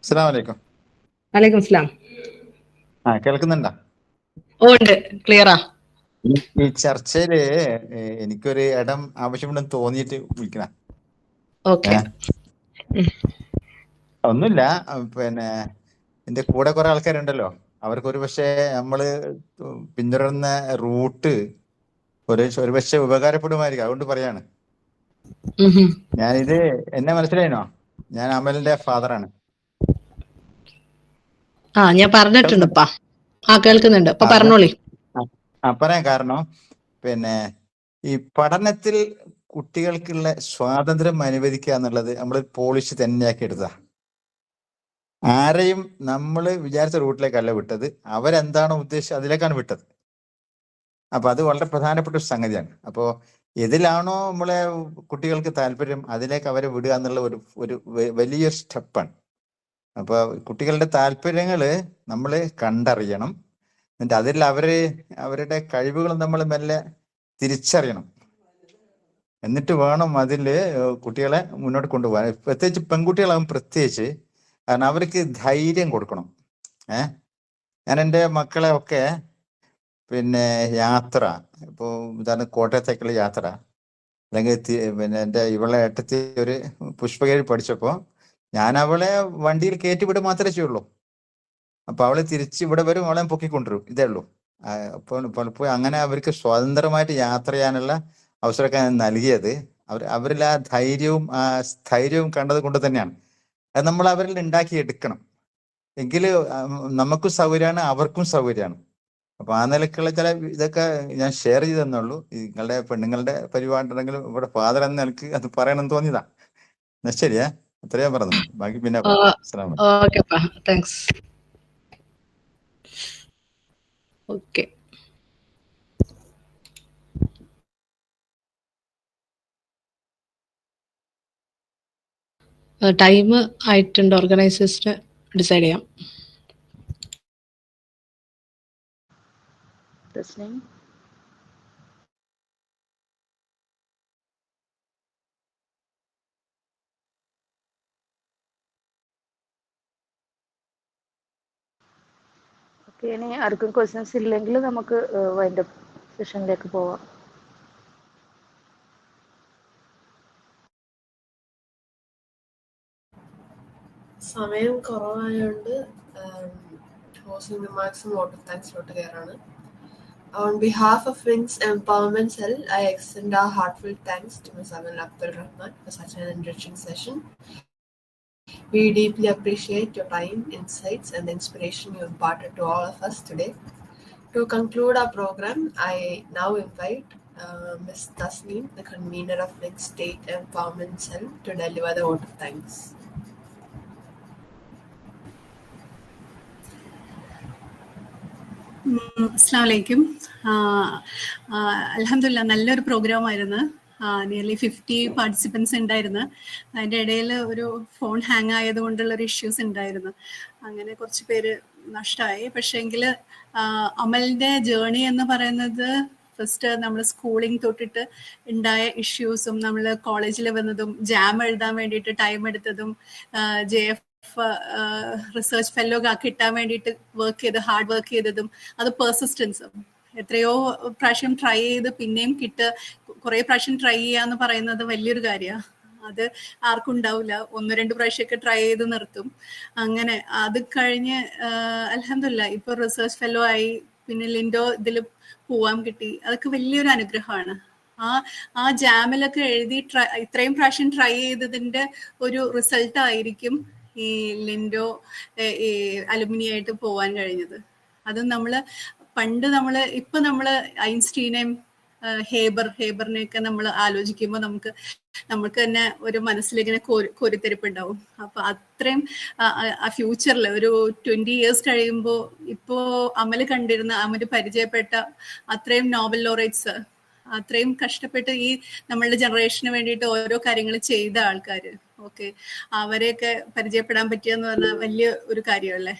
Speaker 12: അസ്സലാമലൈക്കും.
Speaker 5: വലൈക്കും സ്ലാം.
Speaker 12: കേൾക്കുന്നുണ്ടോ?
Speaker 5: ഓ ഉണ്ട്, ക്ലിയറാ.
Speaker 12: ഈ ചർച്ചയില് എനിക്കൊരു ഇടം ആവശ്യമുണ്ടെന്ന് തോന്നിയിട്ട് വിളിക്കണ.
Speaker 5: ഓക്കെ,
Speaker 12: ഒന്നുമില്ല, പിന്നെ എന്റെ കൂടെ കുറെ ആൾക്കാരുണ്ടല്ലോ, അവർക്ക് ഒരു പക്ഷേ നമ്മള് പിന്തുടരുന്ന റൂട്ട് ഒരു പക്ഷെ ഉപകാരപ്പെടുമായിരിക്കും. അതുകൊണ്ട് പറയാണ്. ഞാനിത് എന്നെ മനസ്സിലായിനോ? ഞാൻ അമലിന്റെ ഫാദറാണ്.
Speaker 5: ഞാൻ പറഞ്ഞിട്ടുണ്ട്. കേൾക്കുന്നുണ്ട്, പറഞ്ഞോളി.
Speaker 12: പറയാൻ കാരണം, പിന്നെ ഈ പഠനത്തിൽ കുട്ടികൾക്കുള്ള സ്വാതന്ത്ര്യം അനുവദിക്കുക എന്നുള്ളത് നമ്മൾ പോളിസി തന്നെയാക്കി എടുത്ത. ആരെയും നമ്മൾ വിചാരിച്ച റൂട്ടിലേക്കല്ല വിട്ടത്, അവരെന്താണോ ഉദ്ദേശിച്ചത് അതിലേക്കാണ് വിട്ടത്. അപ്പൊ അത് വളരെ പ്രധാനപ്പെട്ട ഒരു സംഗതിയാണ്. അപ്പോൾ എതിലാണോ നമ്മളെ കുട്ടികൾക്ക് താല്പര്യം അതിലേക്ക് അവരെ വിടുക എന്നുള്ള ഒരു വലിയൊരു സ്റ്റെപ്പാണ്. അപ്പൊ കുട്ടികളുടെ താല്പര്യങ്ങള് നമ്മൾ കണ്ടറിയണം. എന്നിട്ട് അതിൽ അവരുടെ കഴിവുകൾ നമ്മൾ മെല്ലെ തിരിച്ചറിയണം. എന്നിട്ട് വേണം അതിൽ കുട്ടികളെ മുന്നോട്ട് കൊണ്ടുപോകാൻ. പ്രത്യേകിച്ച് പെൺകുട്ടികളാകും പ്രത്യേകിച്ച്, കാരണം അവർക്ക് ധൈര്യം കൊടുക്കണം. ഞാൻ എൻ്റെ മക്കളെ ഒക്കെ പിന്നെ യാത്ര, ഇപ്പോൾ ഉദാഹരണം കോട്ടയത്തേക്കുള്ള യാത്ര, അല്ലെങ്കിൽ പിന്നെ എൻ്റെ ഇവളെ ഏട്ടത്തി ഒരു പുഷ്പഗിരി പഠിച്ചപ്പോൾ ഞാൻ അവളെ വണ്ടിയിൽ കയറ്റിവിടുക മാത്രമേ ചെയ്യുള്ളൂ. അപ്പൊ അവള് തിരിച്ച് ഇവിടെ വരും, അവളെ പൊക്കിക്കൊണ്ടുവരും, ഇതേ ഉള്ളൂ. അപ്പോൾ പലപ്പോഴും അങ്ങനെ അവർക്ക് സ്വതന്ത്രമായിട്ട് യാത്ര ചെയ്യാനുള്ള അവസരമൊക്കെ നൽകിയത് അവരിൽ ആ ധൈര്യവും ആ സ്ഥൈര്യവും കണ്ടത് കൊണ്ട് തന്നെയാണ്. അത് നമ്മൾ അവരിൽ ഉണ്ടാക്കിയെടുക്കണം. എങ്കിൽ നമുക്കും സൗകര്യമാണ്, അവർക്കും സൗകര്യമാണ്. അപ്പൊ ആ നിലക്കുള്ള ചില ഇതൊക്കെ ഞാൻ ഷെയർ ചെയ്തെന്നുള്ളൂ. നിങ്ങളുടെ പെണ്ണുങ്ങളുടെ പരിപാടിയുണ്ടെങ്കിലും ഇവിടെ ഫാദർ എന്ന നിലക്ക് അത് പറയണമെന്ന് തോന്നിയതാ. ശരിയാ, അത്രയാ പറഞ്ഞു. ബാക്കി പിന്നെ
Speaker 5: താങ്ക്സ്. ഓക്കെ, ടൈം ആയിട്ടുണ്ട് ഓർഗനൈസേഴ്സിന് ഡിസൈഡ് ചെയ്യാം.
Speaker 3: ഓക്കെ, ഇനി ആർക്കും ക്വസ്റ്റ്യൻസ് ഇല്ലെങ്കിൽ നമുക്ക് വൈൻഡപ്പ് സെഷനിലേക്ക് പോവാം.
Speaker 1: സമയം കുറവായതുകൊണ്ട് ക്ലോസിംഗ് റിമാർക്സും വോട്ട് ഓഫ് താങ്ക്സിലോട്ട് കയറാണ്. On behalf of Wings Empowerment Cell, I extend our heartfelt thanks to Ms. Amal Abdul Rahman for such an enriching session. We deeply appreciate your time, insights, and the inspiration you imparted to all of us today. To conclude our program, I now invite Ms. Tasneem, the convener of Wings State Empowerment Cell, to deliver the vote of thanks.
Speaker 13: അസ്സലാമു അലൈക്കും. അൽഹംദുലില്ലാ, നല്ലൊരു programme ആയിരുന്നു. Nearly 50 participants ഉണ്ടായിരുന്നു. അതിൻ്റെ ഇടയിൽ ഒരു phone hang ആയതുകൊണ്ടുള്ളൊരു issues ഉണ്ടായിരുന്നു. അങ്ങനെ കുറച്ച് പേര് നഷ്ടമായി. പക്ഷേ എങ്കിൽ അമലിൻ്റെ ജേണി എന്ന് പറയുന്നത് ഫസ്റ്റ് നമ്മൾ സ്കൂളിംഗ് തൊട്ടിട്ട് ഉണ്ടായ ഇഷ്യൂസും നമ്മൾ കോളേജിൽ വന്നതും ജാം എഴുതാൻ വേണ്ടിയിട്ട് ടൈം എടുത്തതും JF റിസർച്ച് ഫെല്ലോ കിട്ടാൻ വേണ്ടിയിട്ട് ഹാർഡ് വർക്ക് ചെയ്തതും അത് പെർസിസ്റ്റൻസും എത്രയോ പ്രാവശ്യം ട്രൈ ചെയ്ത് പിന്നെയും കുറേ പ്രാവശ്യം ട്രൈ ചെയ്യാന്ന് പറയുന്നത് വലിയൊരു കാര്യമാണ്. അത് ആർക്കും ഉണ്ടാവില്ല. 1-2 പ്രാവശ്യമൊക്കെ ട്രൈ ചെയ്ത് നിർത്തും. അങ്ങനെ അത് കഴിഞ്ഞ് അൽഹംദുലില്ലാ ഇപ്പൊ റിസർച്ച് ഫെല്ലോ ആയി. പിന്നെ ലിൻഡോ ഇതിൽ പോവാൻ കിട്ടി. അതൊക്കെ വലിയൊരു അനുഗ്രഹമാണ്. ആ ജാമിലൊക്കെ എഴുതി ഇത്രയും പ്രാവശ്യം ട്രൈ ചെയ്തതിന്റെ ഒരു റിസൾട്ട് ആയിരിക്കും ഈ ലിൻഡോ ഈ അലുമിനി ആയിട്ട് പോവാൻ കഴിഞ്ഞത്. അത് പണ്ട് ഇപ്പൊ നമ്മള് ഐൻസ്റ്റീനെയും ഹേബറിനെയൊക്കെ നമ്മൾ ആലോചിക്കുമ്പോൾ നമുക്ക് തന്നെ ഒരു മനസ്സിലിങ്ങനെ കോരിത്തെരിപ്പ് ഉണ്ടാവും. അപ്പൊ അത്രയും ഫ്യൂച്ചറിൽ ഒരു 20 years കഴിയുമ്പോൾ ഇപ്പോ അമല് പരിചയപ്പെട്ട അത്രയും നോബൽ ലോറേറ്റ്സ്, അത്രയും കഷ്ടപ്പെട്ട് ഈ നമ്മളുടെ ജനറേഷന് വേണ്ടിയിട്ട് ഓരോ കാര്യങ്ങൾ ചെയ്ത ആൾക്കാർ, ഓക്കെ, അവരെയൊക്കെ പരിചയപ്പെടാൻ പറ്റിയെന്ന് പറഞ്ഞാൽ വലിയ ഒരു കാര്യമല്ലേ.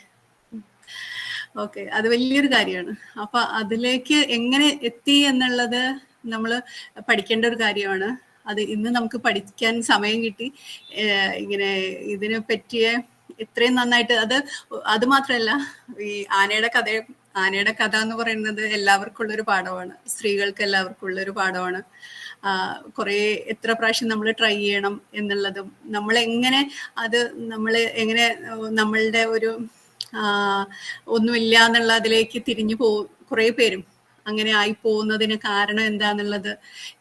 Speaker 13: ഓക്കെ, അത് വലിയൊരു കാര്യമാണ്. അപ്പൊ അതിലേക്ക് എങ്ങനെ എത്തി എന്നുള്ളത് നമ്മൾ പഠിക്കേണ്ട ഒരു കാര്യമാണ്. അത് ഇന്ന് നമുക്ക് പഠിക്കാൻ സമയം കിട്ടി. ഇങ്ങനെ ഇതിനെ പറ്റിയ ഇത്രയും നന്നായിട്ട് അത് മാത്രമല്ല, ഈ ആനയുടെ കഥ എന്ന് പറയുന്നത് എല്ലാവർക്കും ഉള്ളൊരു പാഠമാണ്. സ്ത്രീകൾക്ക് എല്ലാവർക്കും ഉള്ളൊരു പാഠമാണ്. എത്ര പ്രാവശ്യം നമ്മൾ ട്രൈ ചെയ്യണം എന്നുള്ളതും നമ്മളെങ്ങനെ നമ്മളുടെ ഒരു ഒന്നുമില്ല എന്നുള്ള അതിലേക്ക് തിരിഞ്ഞു കുറേ പേരും അങ്ങനെ ആയി പോകുന്നതിന് കാരണം എന്താന്നുള്ളത്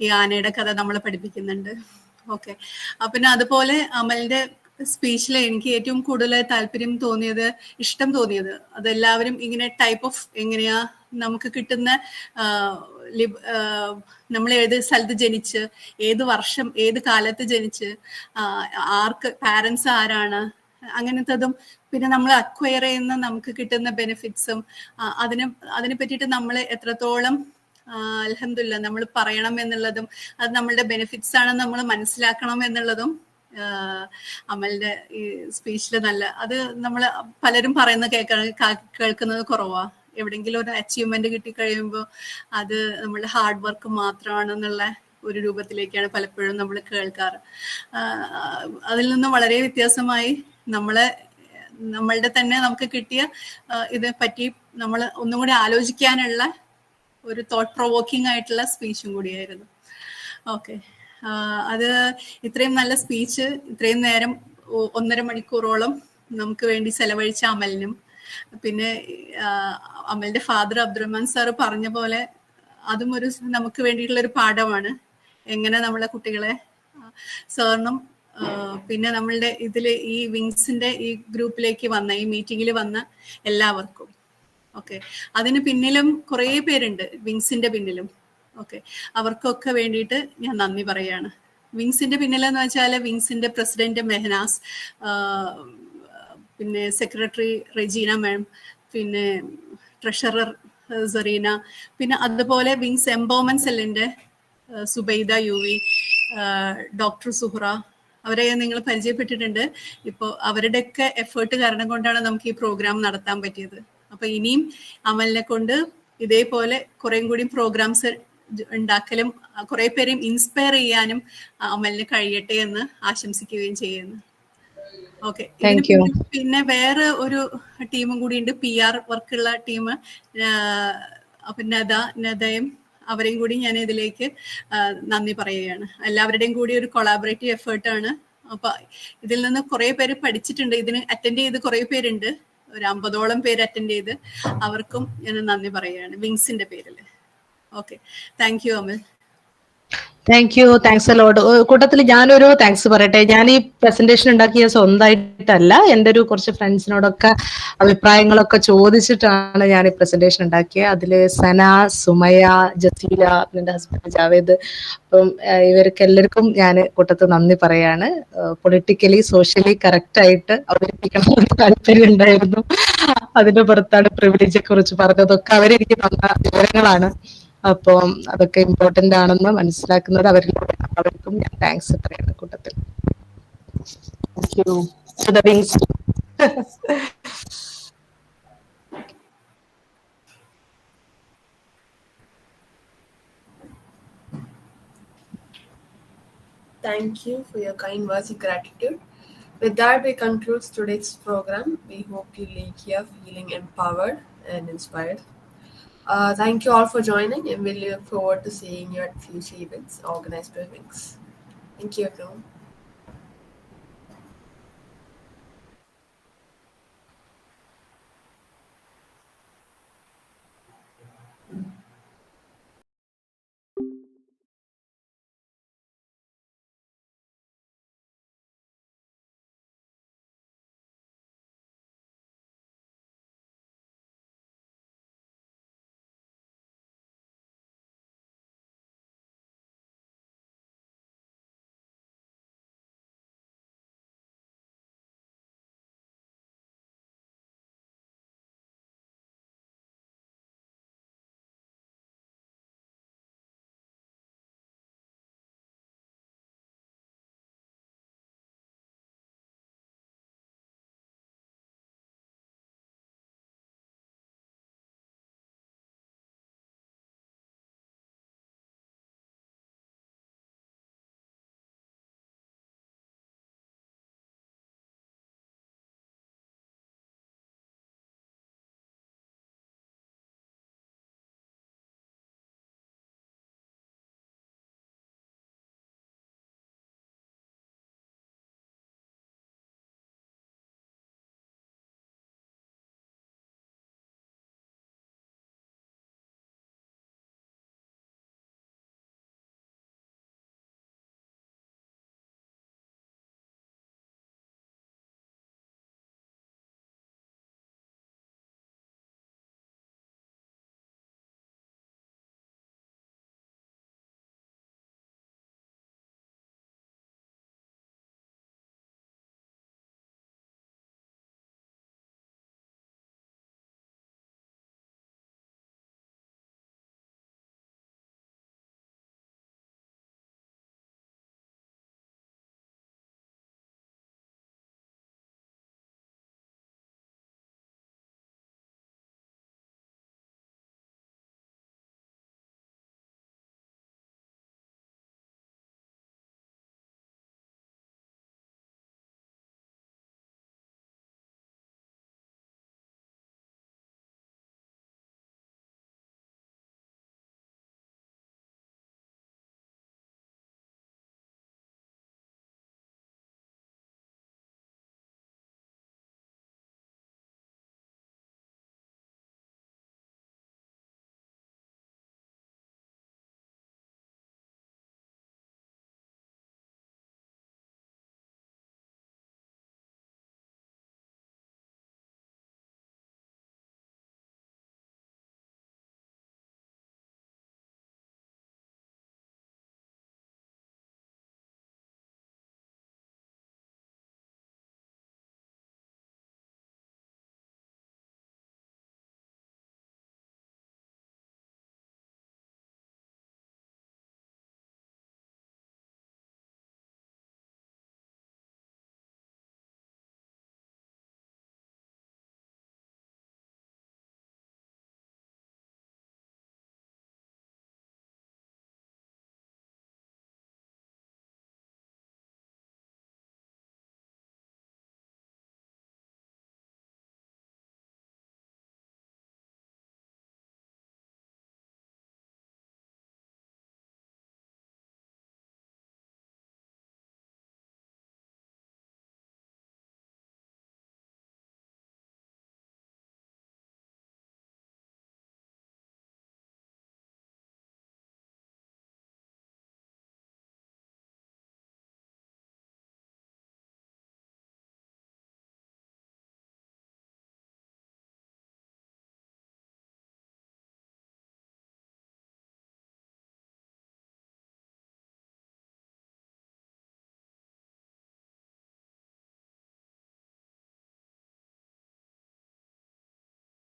Speaker 13: ഈ ആനയുടെ കഥ നമ്മളെ പഠിപ്പിക്കുന്നുണ്ട്. ഓക്കെ, പിന്നെ അതുപോലെ അമലിന്റെ സ്പീച്ചിൽ എനിക്ക് ഏറ്റവും കൂടുതൽ ഇഷ്ടം തോന്നിയത് അതെല്ലാവരും ഇങ്ങനെ ടൈപ്പ് ഓഫ് എങ്ങനെയാ നമുക്ക് കിട്ടുന്ന നമ്മൾ ഏത് സ്ഥലത്ത് ജനിച്ച്, ഏത് വർഷം, ഏത് കാലത്ത് ജനിച്ച്, ആർക്ക് പാരൻസ് ആരാണ്, അങ്ങനത്തതും പിന്നെ നമ്മൾ അക്വയർ ചെയ്യുന്ന നമുക്ക് കിട്ടുന്ന ബെനിഫിറ്റ്സും അതിനെ പറ്റിയിട്ട് നമ്മൾ എത്രത്തോളം അൽഹംദുലില്ലാ നമ്മൾ പറയണം എന്നുള്ളതും അത് നമ്മളുടെ ബെനിഫിറ്റ്സ് ആണെന്ന് നമ്മൾ മനസ്സിലാക്കണം എന്നുള്ളതും അമലിന്റെ ഈ സ്പീച്ചിൽ അത് നമ്മൾ പലരും കേൾക്കുന്നത് കുറവാ. എവിടെയെങ്കിലും ഒരു അച്ചീവ്മെന്റ് കിട്ടിക്കഴിയുമ്പോൾ അത് നമ്മളുടെ ഹാർഡ് വർക്ക് മാത്രമാണെന്നുള്ള ഒരു രൂപത്തിലേക്കാണ് പലപ്പോഴും നമ്മൾ കേൾക്കാറ്. അതിൽ നിന്ന് വളരെ വ്യത്യാസമായി നമ്മളുടെ തന്നെ നമുക്ക് കിട്ടിയ ഇതെ പറ്റി നമ്മൾ ഒന്നും കൂടി ആലോചിക്കാനുള്ള ഒരു തോട്ട് പ്രൊവോക്കിംഗ് ആയിട്ടുള്ള സ്പീച്ചും കൂടിയായിരുന്നു. ഓക്കെ, അത് ഇത്രയും നല്ല സ്പീച്ച് ഇത്രയും നേരം 1.5 മണിക്കൂറോളം നമുക്ക് വേണ്ടി ചെലവഴിച്ച അമലിനും, പിന്നെ അമലിന്റെ ഫാദർ അബ്ദുറഹ്മാൻ സാറ് പറഞ്ഞ പോലെ അതും നമുക്ക് വേണ്ടിയിട്ടുള്ള ഒരു പാഠമാണ്. എങ്ങനെ നമ്മളെ കുട്ടികളെ സാറിനും പിന്നെ നമ്മളുടെ ഈ വിങ്സിന്റെ ഈ ഗ്രൂപ്പിലേക്ക് ഈ മീറ്റിംഗിൽ വന്ന എല്ലാവർക്കും, ഓക്കെ, അതിന് പിന്നിലും കുറേ പേരുണ്ട്, വിങ്സിന്റെ പിന്നിലും. ഓക്കെ, അവർക്കൊക്കെ വേണ്ടിയിട്ട് ഞാൻ നന്ദി പറയാണ്. വിങ്സിന്റെ പിന്നിലെന്ന് വെച്ചാൽ വിങ്സിന്റെ പ്രസിഡന്റ് മെഹനാസ്, പിന്നെ സെക്രട്ടറി റെജീന മാം, പിന്നെ ട്രഷറർ സെറീന, പിന്നെ അതുപോലെ വിങ്സ് എംപവർമെന്റ് സെല്ലിന്റെ സുബൈദ UV, ഡോക്ടർ സുഹ്റ, അവരെ നിങ്ങൾ പരിചയപ്പെട്ടിട്ടുണ്ട്. ഇപ്പോൾ അവരുടെയൊക്കെ എഫേർട്ട് കാരണം കൊണ്ടാണ് നമുക്ക് ഈ പ്രോഗ്രാം നടത്താൻ പറ്റിയത്. അപ്പൊ ഇനിയും അമലിനെ കൊണ്ട് ഇതേപോലെ കുറേം കൂടി പ്രോഗ്രാംസ് ഉണ്ടാക്കലും കുറെ പേരെയും ഇൻസ്പയർ ചെയ്യാനും അമലിന് കഴിയട്ടെ എന്ന് ആശംസിക്കുകയും ചെയ്യുന്നു. ഓക്കെ, പിന്നെ വേറെ ഒരു ടീമും കൂടി ഉണ്ട്, PR വർക്കുള്ള ടീം. അപ്പൊ നദയും അവരെയും കൂടി ഞാൻ ഇതിലേക്ക് നന്ദി പറയുകയാണ്. എല്ലാവരുടെയും കൂടി ഒരു കൊളാബറേറ്റീവ് എഫേർട്ടാണ്. അപ്പൊ ഇതിൽ നിന്ന് കുറെ പേര് പഠിച്ചിട്ടുണ്ട്. ഇതിന് അറ്റൻഡ് ചെയ്ത് കുറെ പേരുണ്ട്, ഒരു 50ഓളം പേര് അറ്റൻഡ് ചെയ്ത്. അവർക്കും ഞാൻ നന്ദി പറയുകയാണ് വിങ്സിന്റെ പേരിൽ. Okay, thank you Amal.
Speaker 5: Thanks a lot. കൂട്ടത്തിൽ ഞാനൊരു താങ്ക്സ് പറയട്ടെ. ഞാൻ ഈ പ്രസന്റേഷൻ ഉണ്ടാക്കിയ സ്വന്തമായിട്ടല്ല, എൻ്റെ ഒരു കുറച്ച് ഫ്രണ്ട്സിനോടൊക്കെ അഭിപ്രായങ്ങളൊക്കെ ചോദിച്ചിട്ടാണ് ഞാൻ ഈ പ്രസന്റേഷൻ ഉണ്ടാക്കിയത്. അതിൽ സന, സുമയ, ജസീല, എൻ്റെ ഹസ്ബൻഡ് ജാവേദ്, അപ്പം ഇവർക്ക് എല്ലാവർക്കും ഞാൻ കൂട്ടത്തിൽ നന്ദി പറയാണ്. പൊളിറ്റിക്കലി സോഷ്യലി കറക്റ്റ് ആയിട്ട് അവതരിപ്പിക്കണമെന്ന് താല്പര്യം ഉണ്ടായിരുന്നു. അതിന്റെ പുറത്താണ് പ്രിവിലേജെ കുറിച്ച് പറഞ്ഞതൊക്കെ അവരെനിക്ക് തന്ന വിവരങ്ങളാണ്. അപ്പം അതൊക്കെ ഇമ്പോർട്ടന്റ് ആണെന്ന് മനസ്സിലാക്കുന്നത് അവർക്കും ഞാൻ താങ്ക്സ് പറയുന്ന കൂട്ടത്തിൽ.
Speaker 1: Thank you for your kind words of gratitude. With that, we conclude today's program. We hope you leave here feeling empowered and inspired. Thank you all for joining, and we look forward to seeing you at future events organized by Wings. Thank you, everyone.